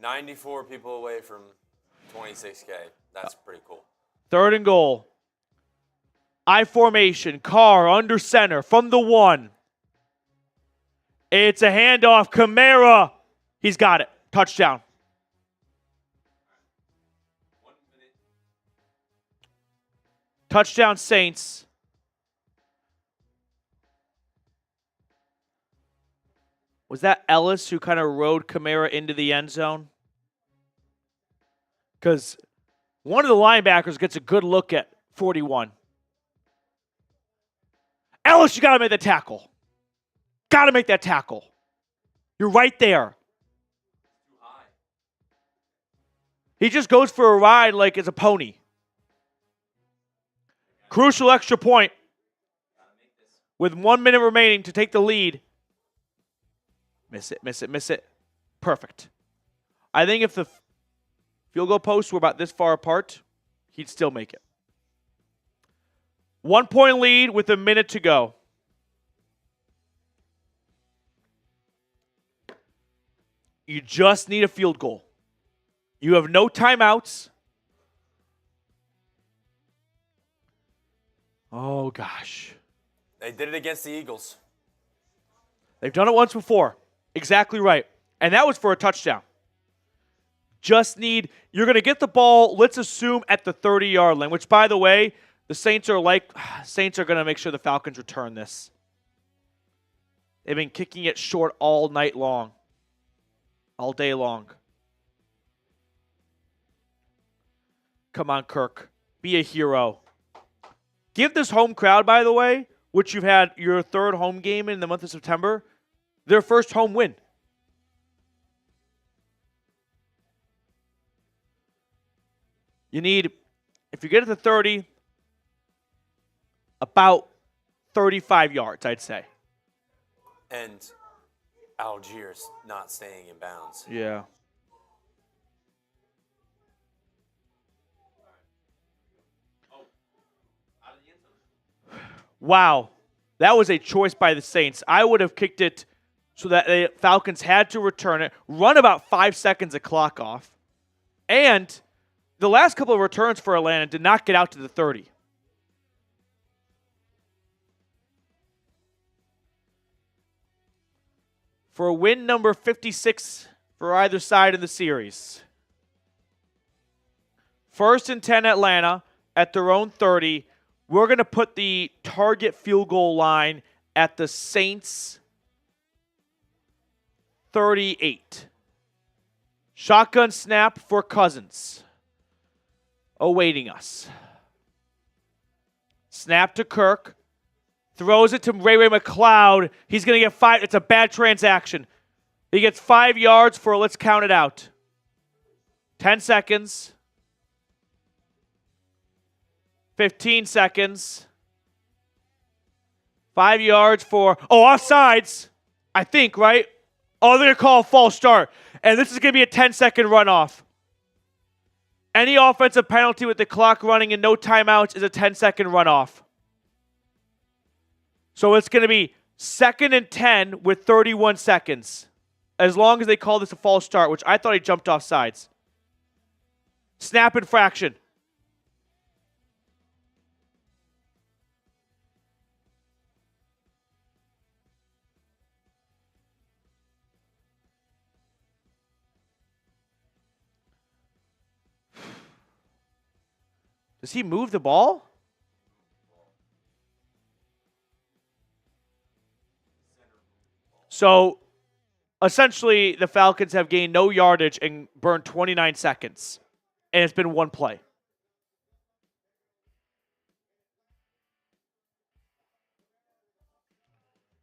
B: $94 people away from 26K. That's pretty cool.
A: 3rd and goal. I formation. Carr under center from the 1. It's a handoff. Kamara. He's got it. Touchdown. Touchdown Saints. Was that Ellis who kind of rode Kamara into the end zone? Because one of the linebackers gets a good look at 41. Ellis, you got to make the tackle. Got to make that tackle. You're right there. He just goes for a ride like it's a pony. Crucial extra point. With 1 minute remaining to take the lead. Miss it. Perfect. I think if the field goal posts were about this far apart, he'd still make it. 1 point lead with a minute to go. You just need a field goal. You have no timeouts. Oh, gosh.
B: They did it against the Eagles.
A: They've done it once before. Exactly right. And that was for a touchdown. You're going to get the ball, let's assume, at the 30-yard line, which, by the way, the Saints are going to make sure the Falcons return this. They've been kicking it short all night long. All day long. Come on, Kirk. Be a hero. Give this home crowd, by the way, which you've had your third home game in the month of September, their first home win. You need, if you get it to 30, about 35 yards, I'd say.
B: And Algiers not staying in bounds.
A: Yeah. Wow. That was a choice by the Saints. I would have kicked it so that the Falcons had to return it, run about 5 seconds of clock off, and the last couple of returns for Atlanta did not get out to the 30. For a win number 56 for either side in the series. 1st and 10 Atlanta at their own 30. We're going to put the target field goal line at the Saints 38. Shotgun snap for Cousins. Awaiting us. Snap to Kirk. Throws it to Ray McLeod. He's going to get 5. It's a bad transaction. He gets 5 yards for, let's count it out, 10 seconds. 15 seconds. 5 yards for, offsides, I think, right? Oh, they're going to call a false start. And this is going to be a 10-second runoff. Any offensive penalty with the clock running and no timeouts is a 10-second runoff. So it's going to be 2nd and 10 with 31 seconds. As long as they call this a false start, which I thought he jumped off sides. Snap infraction. Does he move the ball? So, essentially, the Falcons have gained no yardage and burned 29 seconds. And it's been one play.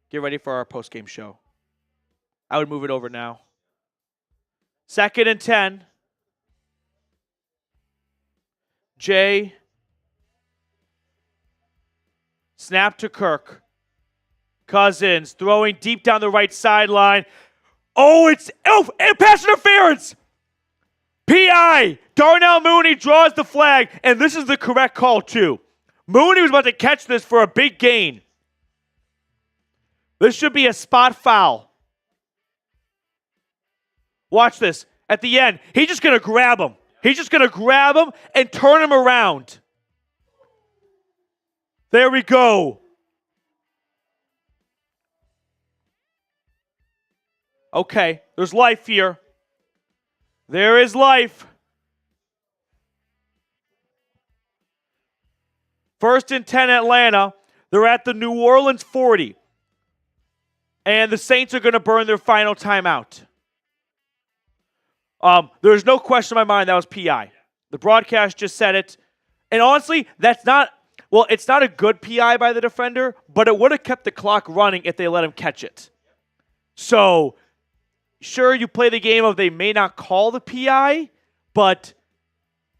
A: Get ready for our post-game show. I would move it over now. 2nd and 10. Jay. Snap to Kirk. Cousins throwing deep down the right sideline. And pass interference. PI. Darnell Mooney draws the flag, and this is the correct call too. Mooney was about to catch this for a big gain. This should be a spot foul. Watch this. At the end, he's just going to grab him. He's just going to grab him and turn him around. There we go. Okay, there's life here. There is life. First and 10 Atlanta. They're at the New Orleans 40. And the Saints are going to burn their final timeout. There's no question in my mind that was PI. The broadcast just said it. And honestly, it's not a good PI by the defender, but it would have kept the clock running if they let him catch it. So, sure, you play the game of they may not call the PI, but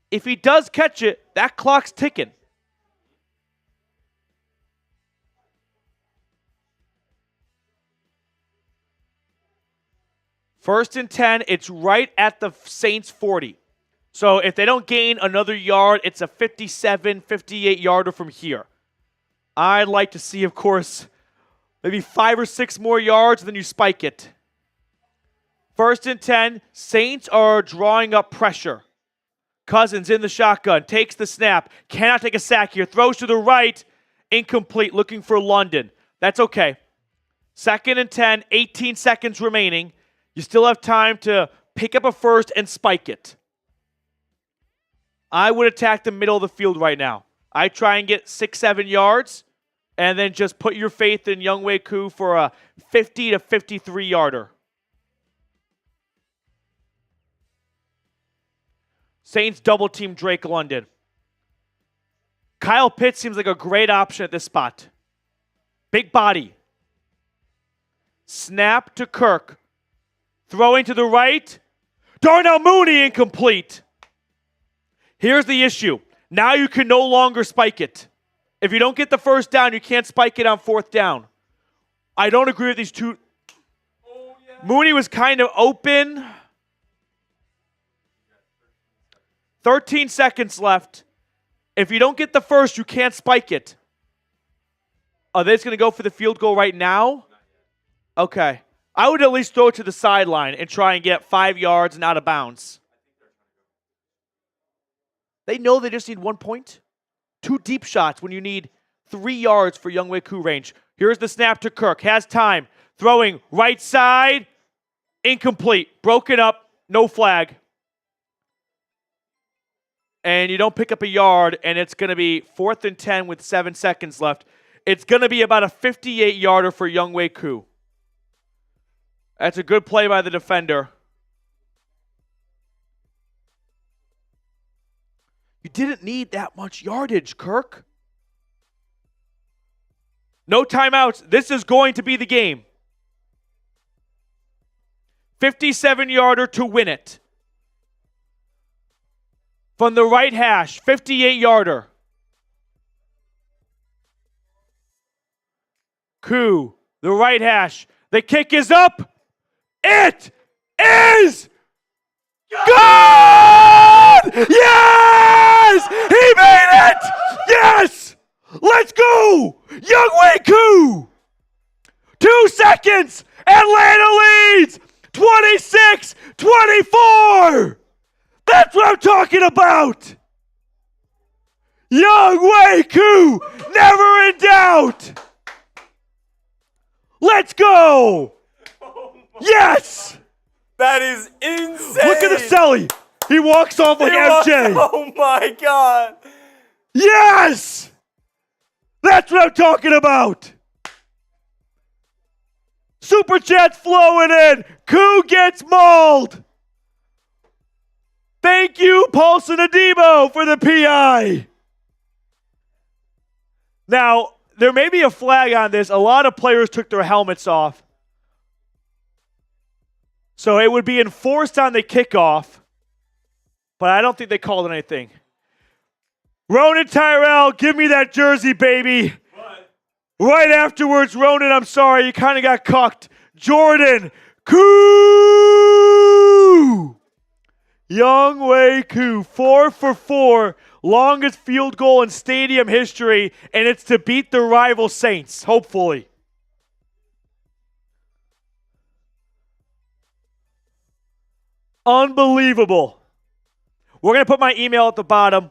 A: if he does catch it, that clock's ticking. First and 10, it's right at the Saints 40. So if they don't gain another yard, it's a 57, 58-yarder from here. I'd like to see, of course, maybe 5 or 6 more yards, and then you spike it. First and 10, Saints are drawing up pressure. Cousins in the shotgun, takes the snap, cannot take a sack here, throws to the right, incomplete, looking for London. That's okay. Second and 10, 18 seconds remaining. You still have time to pick up a first and spike it. I would attack the middle of the field right now. I try and get 6-7 yards, and then just put your faith in Younghoe Koo for a 50 to 53-yarder. Saints double-team Drake London. Kyle Pitts seems like a great option at this spot. Big body. Snap to Kirk. Throwing to the right. Darnell Mooney incomplete. Here's the issue. Now you can no longer spike it. If you don't get the first down, you can't spike it on fourth down. I don't agree with these two. Oh, yeah. Mooney was kind of open. 13 seconds left. If you don't get the first, you can't spike it. Are they just going to go for the field goal right now? Okay. I would at least throw it to the sideline and try and get 5 yards and out of bounds. They know they just need 1 point. 2 deep shots when you need 3 yards for Younghoe Koo range. Here's the snap to Kirk. Has time. Throwing right side. Incomplete. Broken up. No flag. And you don't pick up a yard, and it's going to be 4th and 10 with 7 seconds left. It's going to be about a 58-yarder for Younghoe Koo. That's a good play by the defender. You didn't need that much yardage, Kirk. No timeouts. This is going to be the game. 57-yarder to win it. From the right hash, 58-yarder. Koo, the right hash. The kick is up. It is good! Yes! He made it! Yes! Let's go! Younghoe Koo! 2 seconds! Atlanta leads! 26-24! That's what I'm talking about! Younghoe Koo! Never in doubt! Let's go! Yes!
B: That is insane!
A: Look at the celly! He walks off like MJ!
B: Oh my God!
A: Yes! That's what I'm talking about! Super Chat's flowing in! Koo gets mauled! Thank you, Paulson Adebo, for the PI! Now, there may be a flag on this. A lot of players took their helmets off. So it would be enforced on the kickoff, but I don't think they called anything. Ronan Tyrell, give me that jersey, baby. What? Right afterwards, Ronan, I'm sorry, you kind of got cucked. Jordan, Koo! Younghoe Koo, 4 for 4, longest field goal in stadium history, and it's to beat the rival Saints, hopefully. Unbelievable. We're going to put my email at the bottom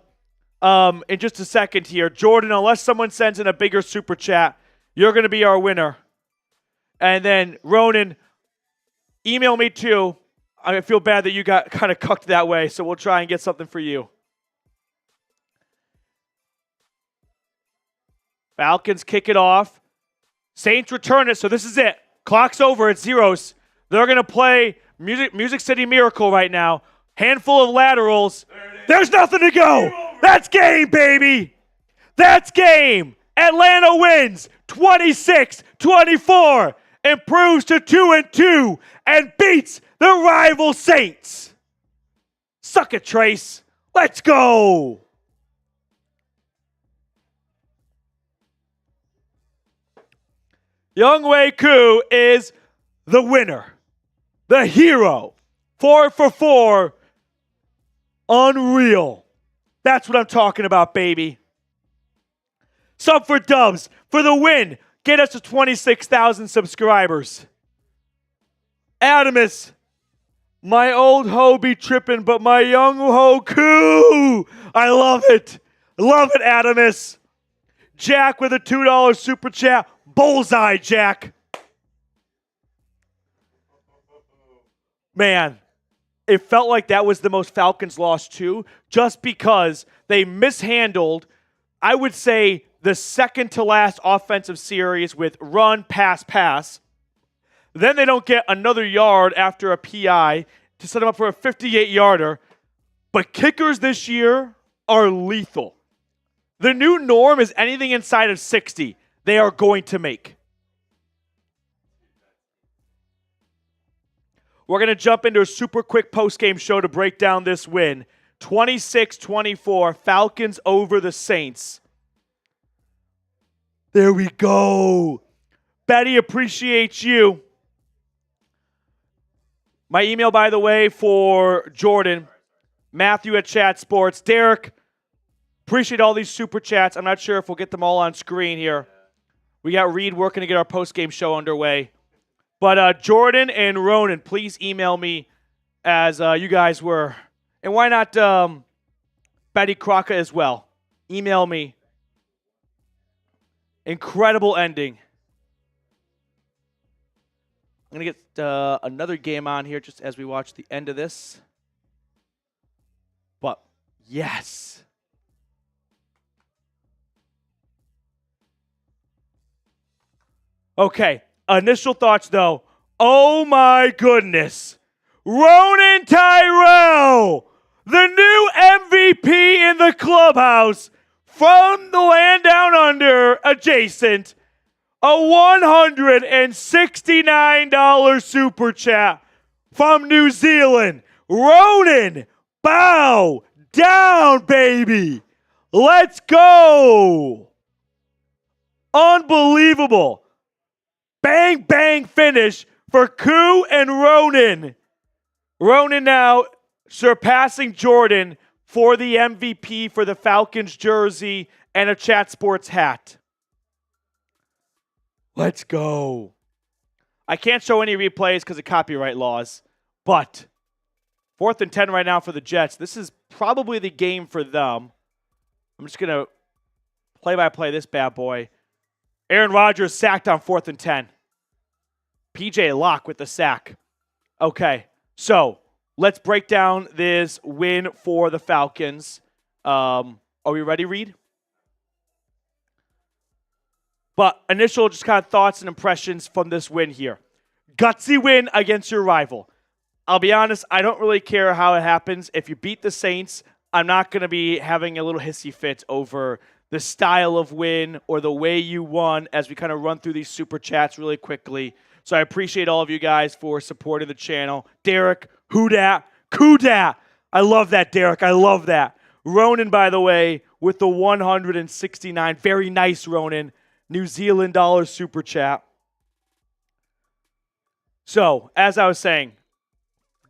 A: in just a second here. Jordan, unless someone sends in a bigger super chat, you're going to be our winner. And then, Ronan, email me too. I feel bad that you got kind of cucked that way, so we'll try and get something for you. Falcons kick it off. Saints return it, so this is it. Clock's over at zeros. They're going to play Music City Miracle right now. Handful of laterals. There's nothing to go. That's game, baby. That's game. Atlanta wins 26-24, improves to 2-2, and beats the rival Saints. Suck it, Trace. Let's go. Younghoe Koo is the winner, the hero. 4 for 4. Unreal. That's what I'm talking about, baby. Sub for Dubs for the win. Get us to 26,000 subscribers. Adamus, my old hoe be tripping, but my young hoe Koo. I love it. Love it, Adamus. Jack with a $2 super chat. Bullseye, Jack. Man, it felt like that was the most Falcons lost too, just because they mishandled, I would say, the second to last offensive series with run, pass, pass. Then they don't get another yard after a PI to set them up for a 58-yarder. But kickers this year are lethal. The new norm is anything inside of 60, they are going to make. We're going to jump into a super quick postgame show to break down this win. 26-24, Falcons over the Saints. There we go. Betty appreciates you. My email, by the way, for Jordan, Matthew at Chat Sports. Derek, appreciate all these super chats. I'm not sure if we'll get them all on screen here. We got Reed working to get our postgame show underway. But Jordan and Ronan, please email me as you guys were. And why not Betty Crocker as well? Email me. Incredible ending. I'm going to get another game on here just as we watch the end of this. But, yes. Okay, initial thoughts though. Oh my goodness. Ronan Tyrell, the new MVP in the clubhouse from the land down under adjacent. A $169 super chat from New Zealand. Ronan, bow down, baby. Let's go. Unbelievable. Bang, bang finish for Koo and Ronan. Ronan now surpassing Jordan for the MVP for the Falcons jersey and a Chat Sports hat. Let's go. I can't show any replays because of copyright laws, but 4th and 10 right now for the Jets. This is probably the game for them. I'm just going to play-by-play this bad boy. Aaron Rodgers sacked on 4th and 10. PJ Locke with the sack. Okay, so let's break down this win for the Falcons. Are we ready, Reed? But initial just kind of thoughts and impressions from this win here. Gutsy win against your rival. I'll be honest, I don't really care how it happens. If you beat the Saints, I'm not going to be having a little hissy fit over the style of win or the way you won as we kind of run through these super chats really quickly. So I appreciate all of you guys for supporting the channel. Derek, who dat? Kudat. I love that, Derek. I love that. Ronan, by the way, with the 169. Very nice, Ronan. New Zealand dollar super chat. So, as I was saying,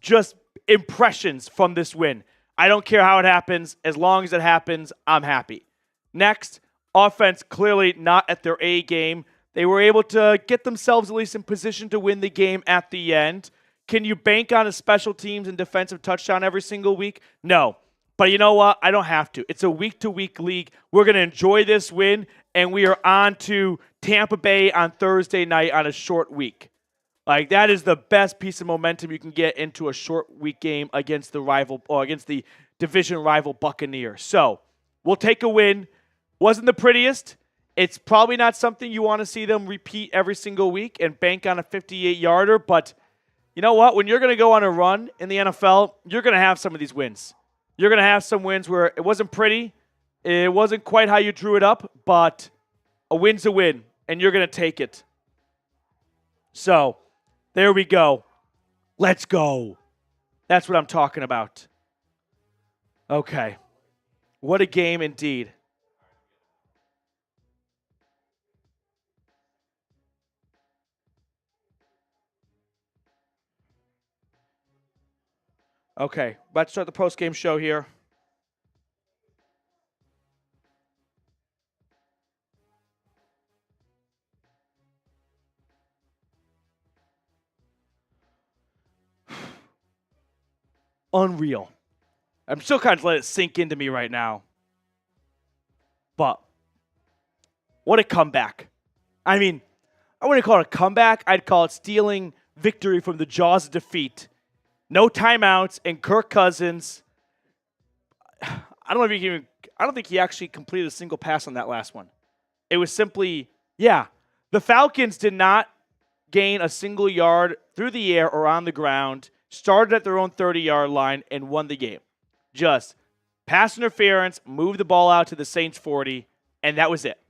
A: just impressions from this win. I don't care how it happens. As long as it happens, I'm happy. Next, offense clearly not at their A game. They were able to get themselves at least in position to win the game at the end. Can you bank on a special teams and defensive touchdown every single week? No. But you know what? I don't have to. It's a week-to-week league. We're going to enjoy this win, and we are on to Tampa Bay on Thursday night on a short week. Like, that is the best piece of momentum you can get into a short week game against the rival, or against the division rival Buccaneers. So, we'll take a win. Wasn't the prettiest. It's probably not something you want to see them repeat every single week and bank on a 58-yarder, but you know what? When you're going to go on a run in the NFL, you're going to have some of these wins. You're going to have some wins where it wasn't pretty, it wasn't quite how you drew it up, but a win's a win, and you're going to take it. So, there we go. Let's go. That's what I'm talking about. Okay. What a game indeed. Okay, let's start the post-game show here. Unreal. I'm still kind of letting it sink into me right now. But what a comeback. I mean, I wouldn't call it a comeback. I'd call it stealing victory from the jaws of defeat. No timeouts, and Kirk Cousins, I don't think he actually completed a single pass on that last one. It was simply, the Falcons did not gain a single yard through the air or on the ground, started at their own 30-yard line, and won the game. Just pass interference, move the ball out to the Saints 40, and that was it.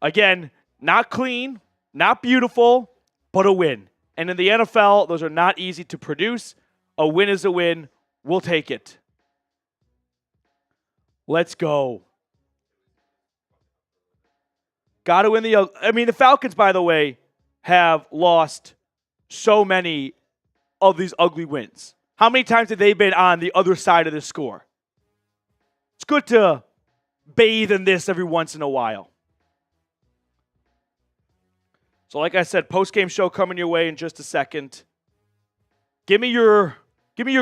A: Again, not clean, not beautiful, but a win. And in the NFL, those are not easy to produce. A win is a win. We'll take it. Let's go. Got to win the Falcons, by the way, have lost so many of these ugly wins. How many times have they been on the other side of the score? It's good to bathe in this every once in a while. So like I said, post-game show coming your way in just a second. Give me your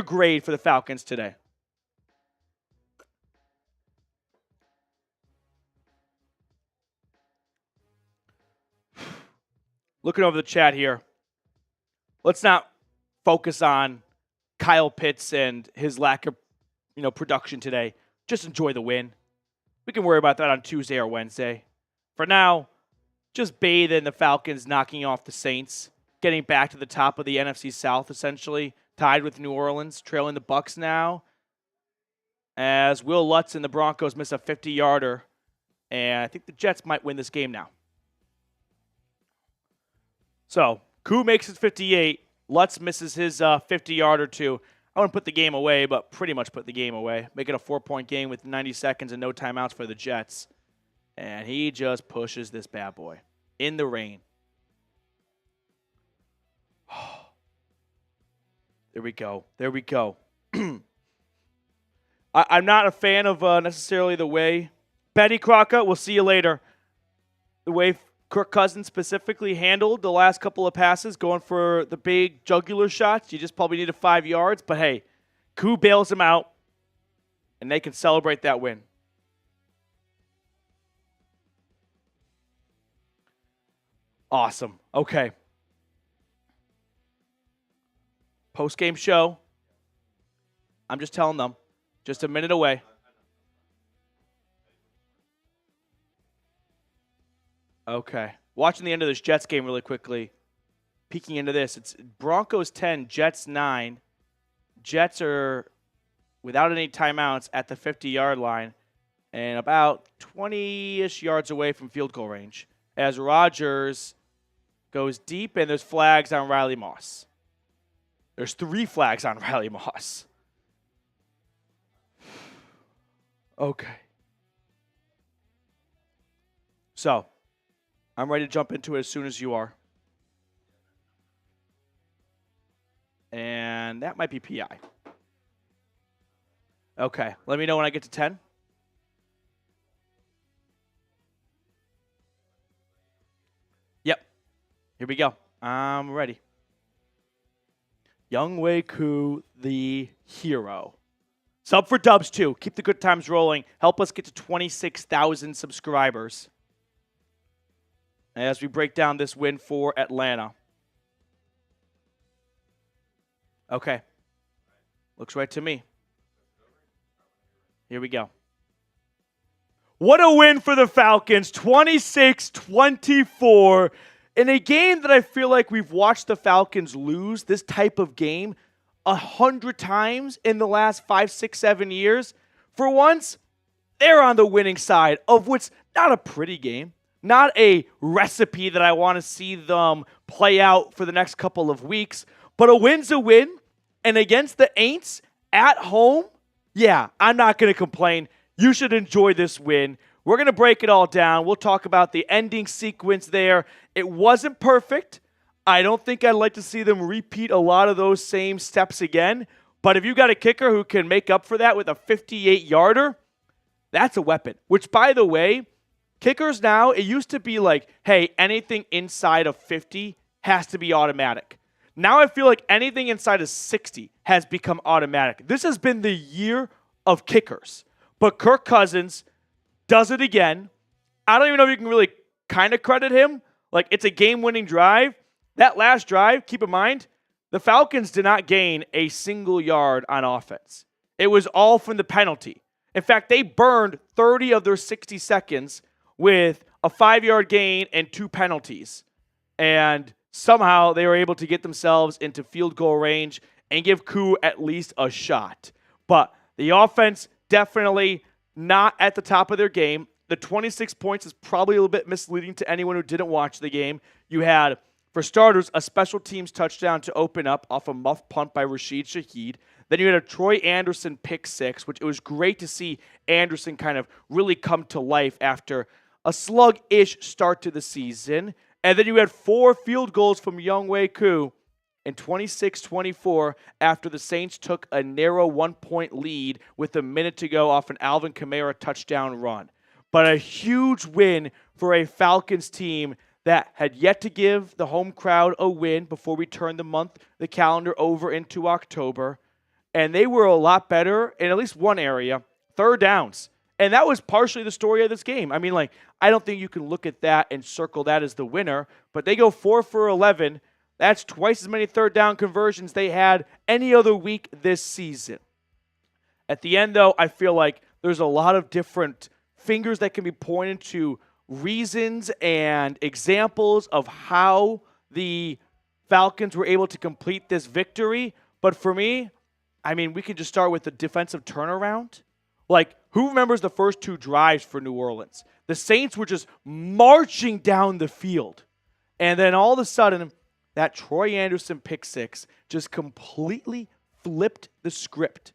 A: grade for the Falcons today. Looking over the chat here. Let's not focus on Kyle Pitts and his lack of, production today. Just enjoy the win. We can worry about that on Tuesday or Wednesday. For now, just bathe in the Falcons knocking off the Saints, getting back to the top of the NFC South, essentially, tied with New Orleans, trailing the Bucs now, as Will Lutz and the Broncos miss a 50-yarder, and I think the Jets might win this game now. So, Koo makes his 58, Lutz misses his 50-yarder too. I wouldn't put the game away, but pretty much put the game away. Make it a 4-point game with 90 seconds and no timeouts for the Jets. And he just pushes this bad boy in the rain. There we go. There we go. I'm not a fan of necessarily the way Betty Crocker, we'll see you later. The way Kirk Cousins specifically handled the last couple of passes, going for the big jugular shots. You just probably needed 5 yards. But, hey, Koo bails him out, and they can celebrate that win. Awesome. Okay. Post-game show. I'm just telling them. Just a minute away. Okay. Watching the end of this Jets game really quickly. Peeking into this. It's Broncos 10, Jets 9. Jets are without any timeouts at the 50-yard line and about 20-ish yards away from field goal range. As Rodgers goes deep, and there's flags on Riley Moss. There's 3 flags on Riley Moss. Okay. So, I'm ready to jump into it as soon as you are. And that might be PI. Okay, let me know when I get to 10. Yep. Here we go. I'm ready. Younghoe Koo, the hero. Sub for Dubs, too. Keep the good times rolling. Help us get to 26,000 subscribers as we break down this win for Atlanta. Okay. Looks right to me. Here we go. What a win for the Falcons, 26-24. In a game that I feel like we've watched the Falcons lose this type of game 100 times in the last 5, 6, 7 years. For once, they're on the winning side of what's not a pretty game, not a recipe that I want to see them play out for the next couple of weeks, but a win's a win. And against the Aints at home, yeah, I'm not going to complain. You should enjoy this win. We're going to break it all down. We'll talk about the ending sequence there. It wasn't perfect. I don't think I'd like to see them repeat a lot of those same steps again. But if you got a kicker who can make up for that with a 58-yarder, that's a weapon. Which, by the way, kickers now, it used to be like, hey, anything inside of 50 has to be automatic. Now I feel like anything inside of 60 has become automatic. This has been the year of kickers. But Kirk Cousins does it again. I don't even know if you can really kind of credit him. Like, it's a game-winning drive. That last drive, keep in mind, the Falcons did not gain a single yard on offense. It was all from the penalty. In fact, they burned 30 of their 60 seconds with a 5-yard gain and 2 penalties. And somehow they were able to get themselves into field goal range and give Koo at least a shot. But the offense definitely not at the top of their game. The 26 points is probably a little bit misleading to anyone who didn't watch the game. You had, for starters, a special teams touchdown to open up off a muff punt by Rashid Shaheed. Then you had a Troy Anderson pick six, which it was great to see Anderson kind of really come to life after a slug-ish start to the season. And then you had 4 field goals from Younghoe Koo and 26-24 after the Saints took a narrow 1-point lead with a minute to go off an Alvin Kamara touchdown run. But a huge win for a Falcons team that had yet to give the home crowd a win before we turned the calendar over into October. And they were a lot better in at least one area, third downs. And that was partially the story of this game. I mean, like, I don't think you can look at that and circle that as the winner, but they go 4 for 11. That's twice as many third down conversions they had any other week this season. At the end, though, I feel like there's a lot of different fingers that can be pointed to reasons and examples of how the Falcons were able to complete this victory. But for me, I mean, we can just start with the defensive turnaround. Like, who remembers the first 2 drives for New Orleans? The Saints were just marching down the field. And then all of a sudden, that Troy Anderson pick six just completely flipped the script.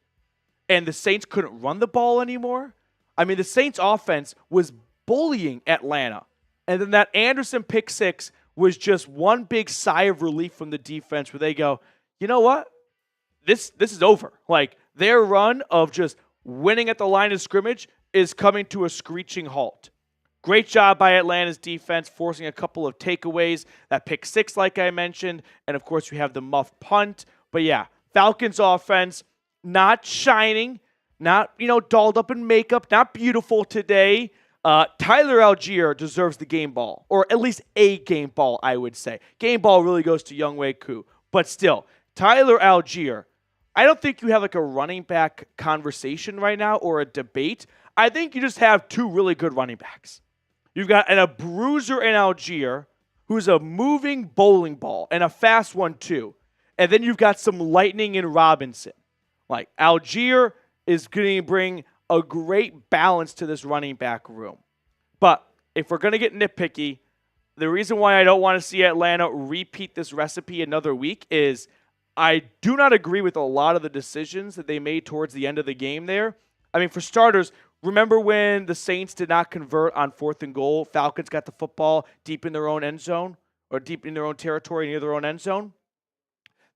A: And the Saints couldn't run the ball anymore. I mean, the Saints offense was bullying Atlanta. And then that Anderson pick six was just one big sigh of relief from the defense where they go, you know what? This is over. Like, their run of just winning at the line of scrimmage is coming to a screeching halt. Great job by Atlanta's defense, forcing a couple of takeaways. That pick six, like I mentioned. And, of course, we have the muff punt. But, yeah, Falcons offense not shining, not, dolled up in makeup, not beautiful today. Tyler Algier deserves the game ball, or at least a game ball, I would say. Game ball really goes to Younghoe Koo. But still, Tyler Algier, I don't think you have like a running back conversation right now or a debate. I think you just have 2 really good running backs. You've got a bruiser in Algier who's a moving bowling ball and a fast one too. And then you've got some lightning in Robinson. Like, Algier is going to bring a great balance to this running back room. But if we're going to get nitpicky, the reason why I don't want to see Atlanta repeat this recipe another week is I do not agree with a lot of the decisions that they made towards the end of the game there. I mean, for starters, remember when the Saints did not convert on 4th and goal? Falcons got the football deep in their own end zone or deep in their own territory near their own end zone.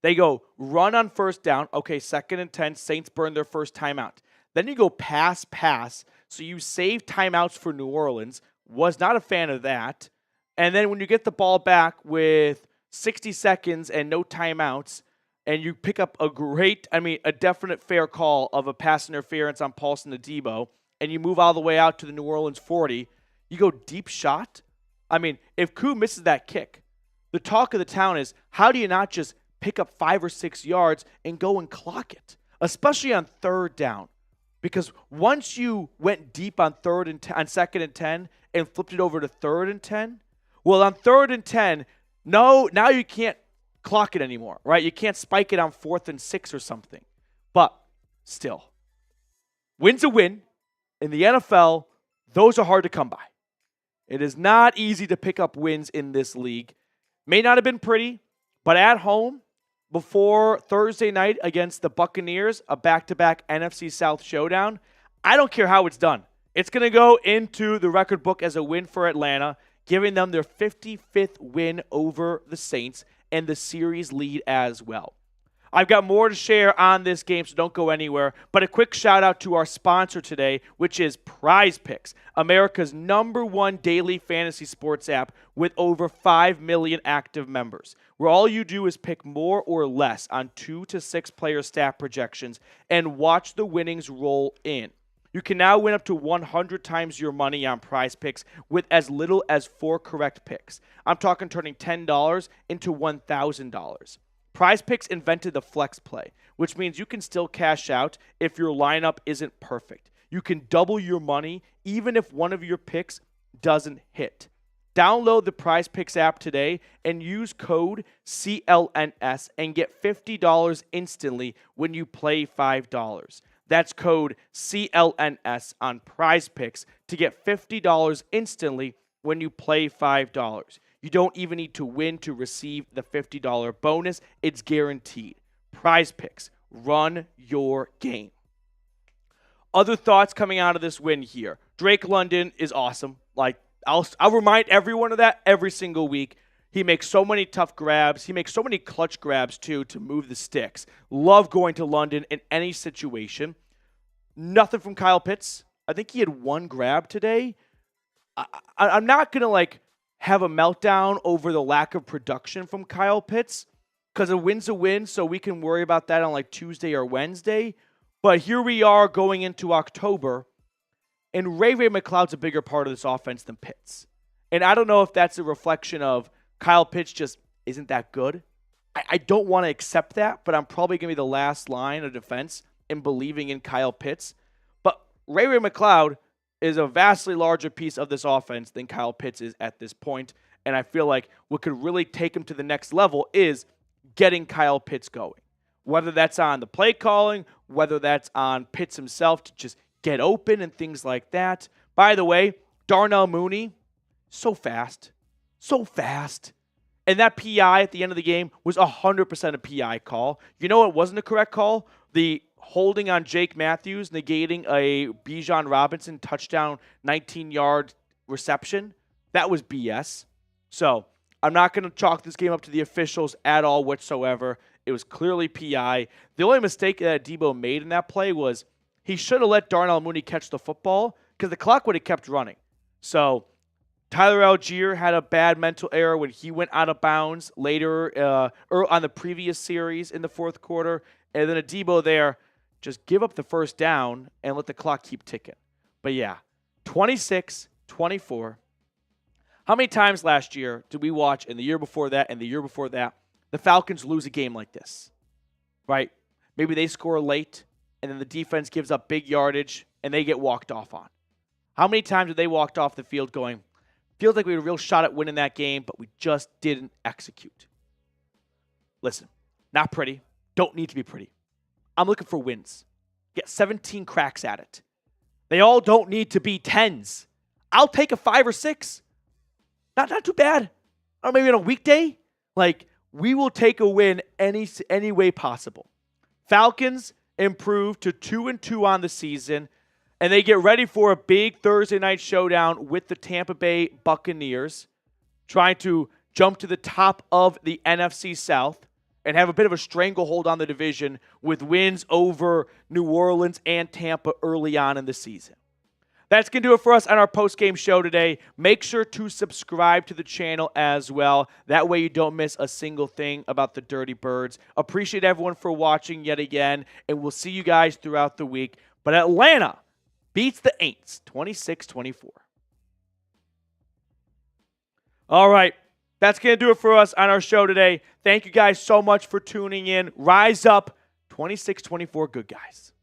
A: They go run on 1st down. Okay, 2nd and 10. Saints burn their first timeout. Then you go pass. So you save timeouts for New Orleans. Was not a fan of that. And then when you get the ball back with 60 seconds and no timeouts, and you pick up a definite fair call of a pass interference on Paulson Adebo, and you move all the way out to the New Orleans 40, you go deep shot. I mean, if Koo misses that kick, the talk of the town is, how do you not just pick up 5 or 6 yards and go and clock it, especially on 3rd down? Because once you went deep on second and 10 and flipped it over to third and 10, well, on third and 10, no, now you can't clock it anymore, right? You can't spike it on 4th and 6 or something. But still, win's a win. In the NFL, those are hard to come by. It is not easy to pick up wins in this league. May not have been pretty, but at home, before Thursday night against the Buccaneers, a back-to-back NFC South showdown, I don't care how it's done. It's going to go into the record book as a win for Atlanta, giving them their 55th win over the Saints and the series lead as well. I've got more to share on this game, so don't go anywhere. But a quick shout out to our sponsor today, which is PrizePicks, America's #1 daily fantasy sports app with over 5 million active members, where all you do is pick more or less on 2 to 6 player stat projections and watch the winnings roll in. You can now win up to 100 times your money on PrizePicks with as little as 4 correct picks. I'm talking turning $10 into $1,000. PrizePicks invented the flex play, which means you can still cash out if your lineup isn't perfect. You can double your money even if one of your picks doesn't hit. Download the PrizePicks app today and use code CLNS and get $50 instantly when you play $5. That's code CLNS on PrizePicks to get $50 instantly when you play $5. You don't even need to win to receive the $50 bonus. It's guaranteed. PrizePicks, run your game. Other thoughts coming out of this win here. Drake London is awesome. I'll remind everyone of that every single week. He makes so many tough grabs. He makes so many clutch grabs, too, to move the sticks. Love going to London in any situation. Nothing from Kyle Pitts. I think he had 1 grab today. I'm not going to, have a meltdown over the lack of production from Kyle Pitts because a win's a win, so we can worry about that on, Tuesday or Wednesday. But here we are going into October, and Ray McCloud's a bigger part of this offense than Pitts. And I don't know if that's a reflection of Kyle Pitts just isn't that good. I don't want to accept that, but I'm probably going to be the last line of defense in believing in Kyle Pitts. But Ray McCloud is a vastly larger piece of this offense than Kyle Pitts is at this point. And I feel like what could really take him to the next level is getting Kyle Pitts going. Whether that's on the play calling, whether that's on Pitts himself to just get open and things like that. By the way, Darnell Mooney, so fast. And that PI at the end of the game was 100% a PI call. You know what wasn't a correct call? The holding on Jake Matthews, negating a Bijan Robinson touchdown 19-yard reception. That was BS. So I'm not going to chalk this game up to the officials at all whatsoever. It was clearly PI. The only mistake that Debo made in that play was he should have let Darnell Mooney catch the football because the clock would have kept running. So Tyler Algier had a bad mental error when he went out of bounds later on the previous series in the fourth quarter. And then Debo there, just give up the first down and let the clock keep ticking. But yeah, 26-24. How many times last year did we watch, and the year before that, and the year before that, the Falcons lose a game like this, right? Maybe they score late, and then the defense gives up big yardage, and they get walked off on. How many times did they walked off the field going, feels like we had a real shot at winning that game, but we just didn't execute? Listen, not pretty. Don't need to be pretty. I'm looking for wins. Get 17 cracks at it. They all don't need to be 10s. I'll take a 5 or 6. Not too bad. Or maybe on a weekday. We will take a win any way possible. Falcons improve to 2-2 on the season, and they get ready for a big Thursday night showdown with the Tampa Bay Buccaneers, trying to jump to the top of the NFC South and have a bit of a stranglehold on the division with wins over New Orleans and Tampa early on in the season. That's going to do it for us on our post-game show today. Make sure to subscribe to the channel as well. That way you don't miss a single thing about the Dirty Birds. Appreciate everyone for watching yet again, and we'll see you guys throughout the week. But Atlanta beats the Saints 26-24. All right. That's going to do it for us on our show today. Thank you guys so much for tuning in. Rise up 26-24, good guys.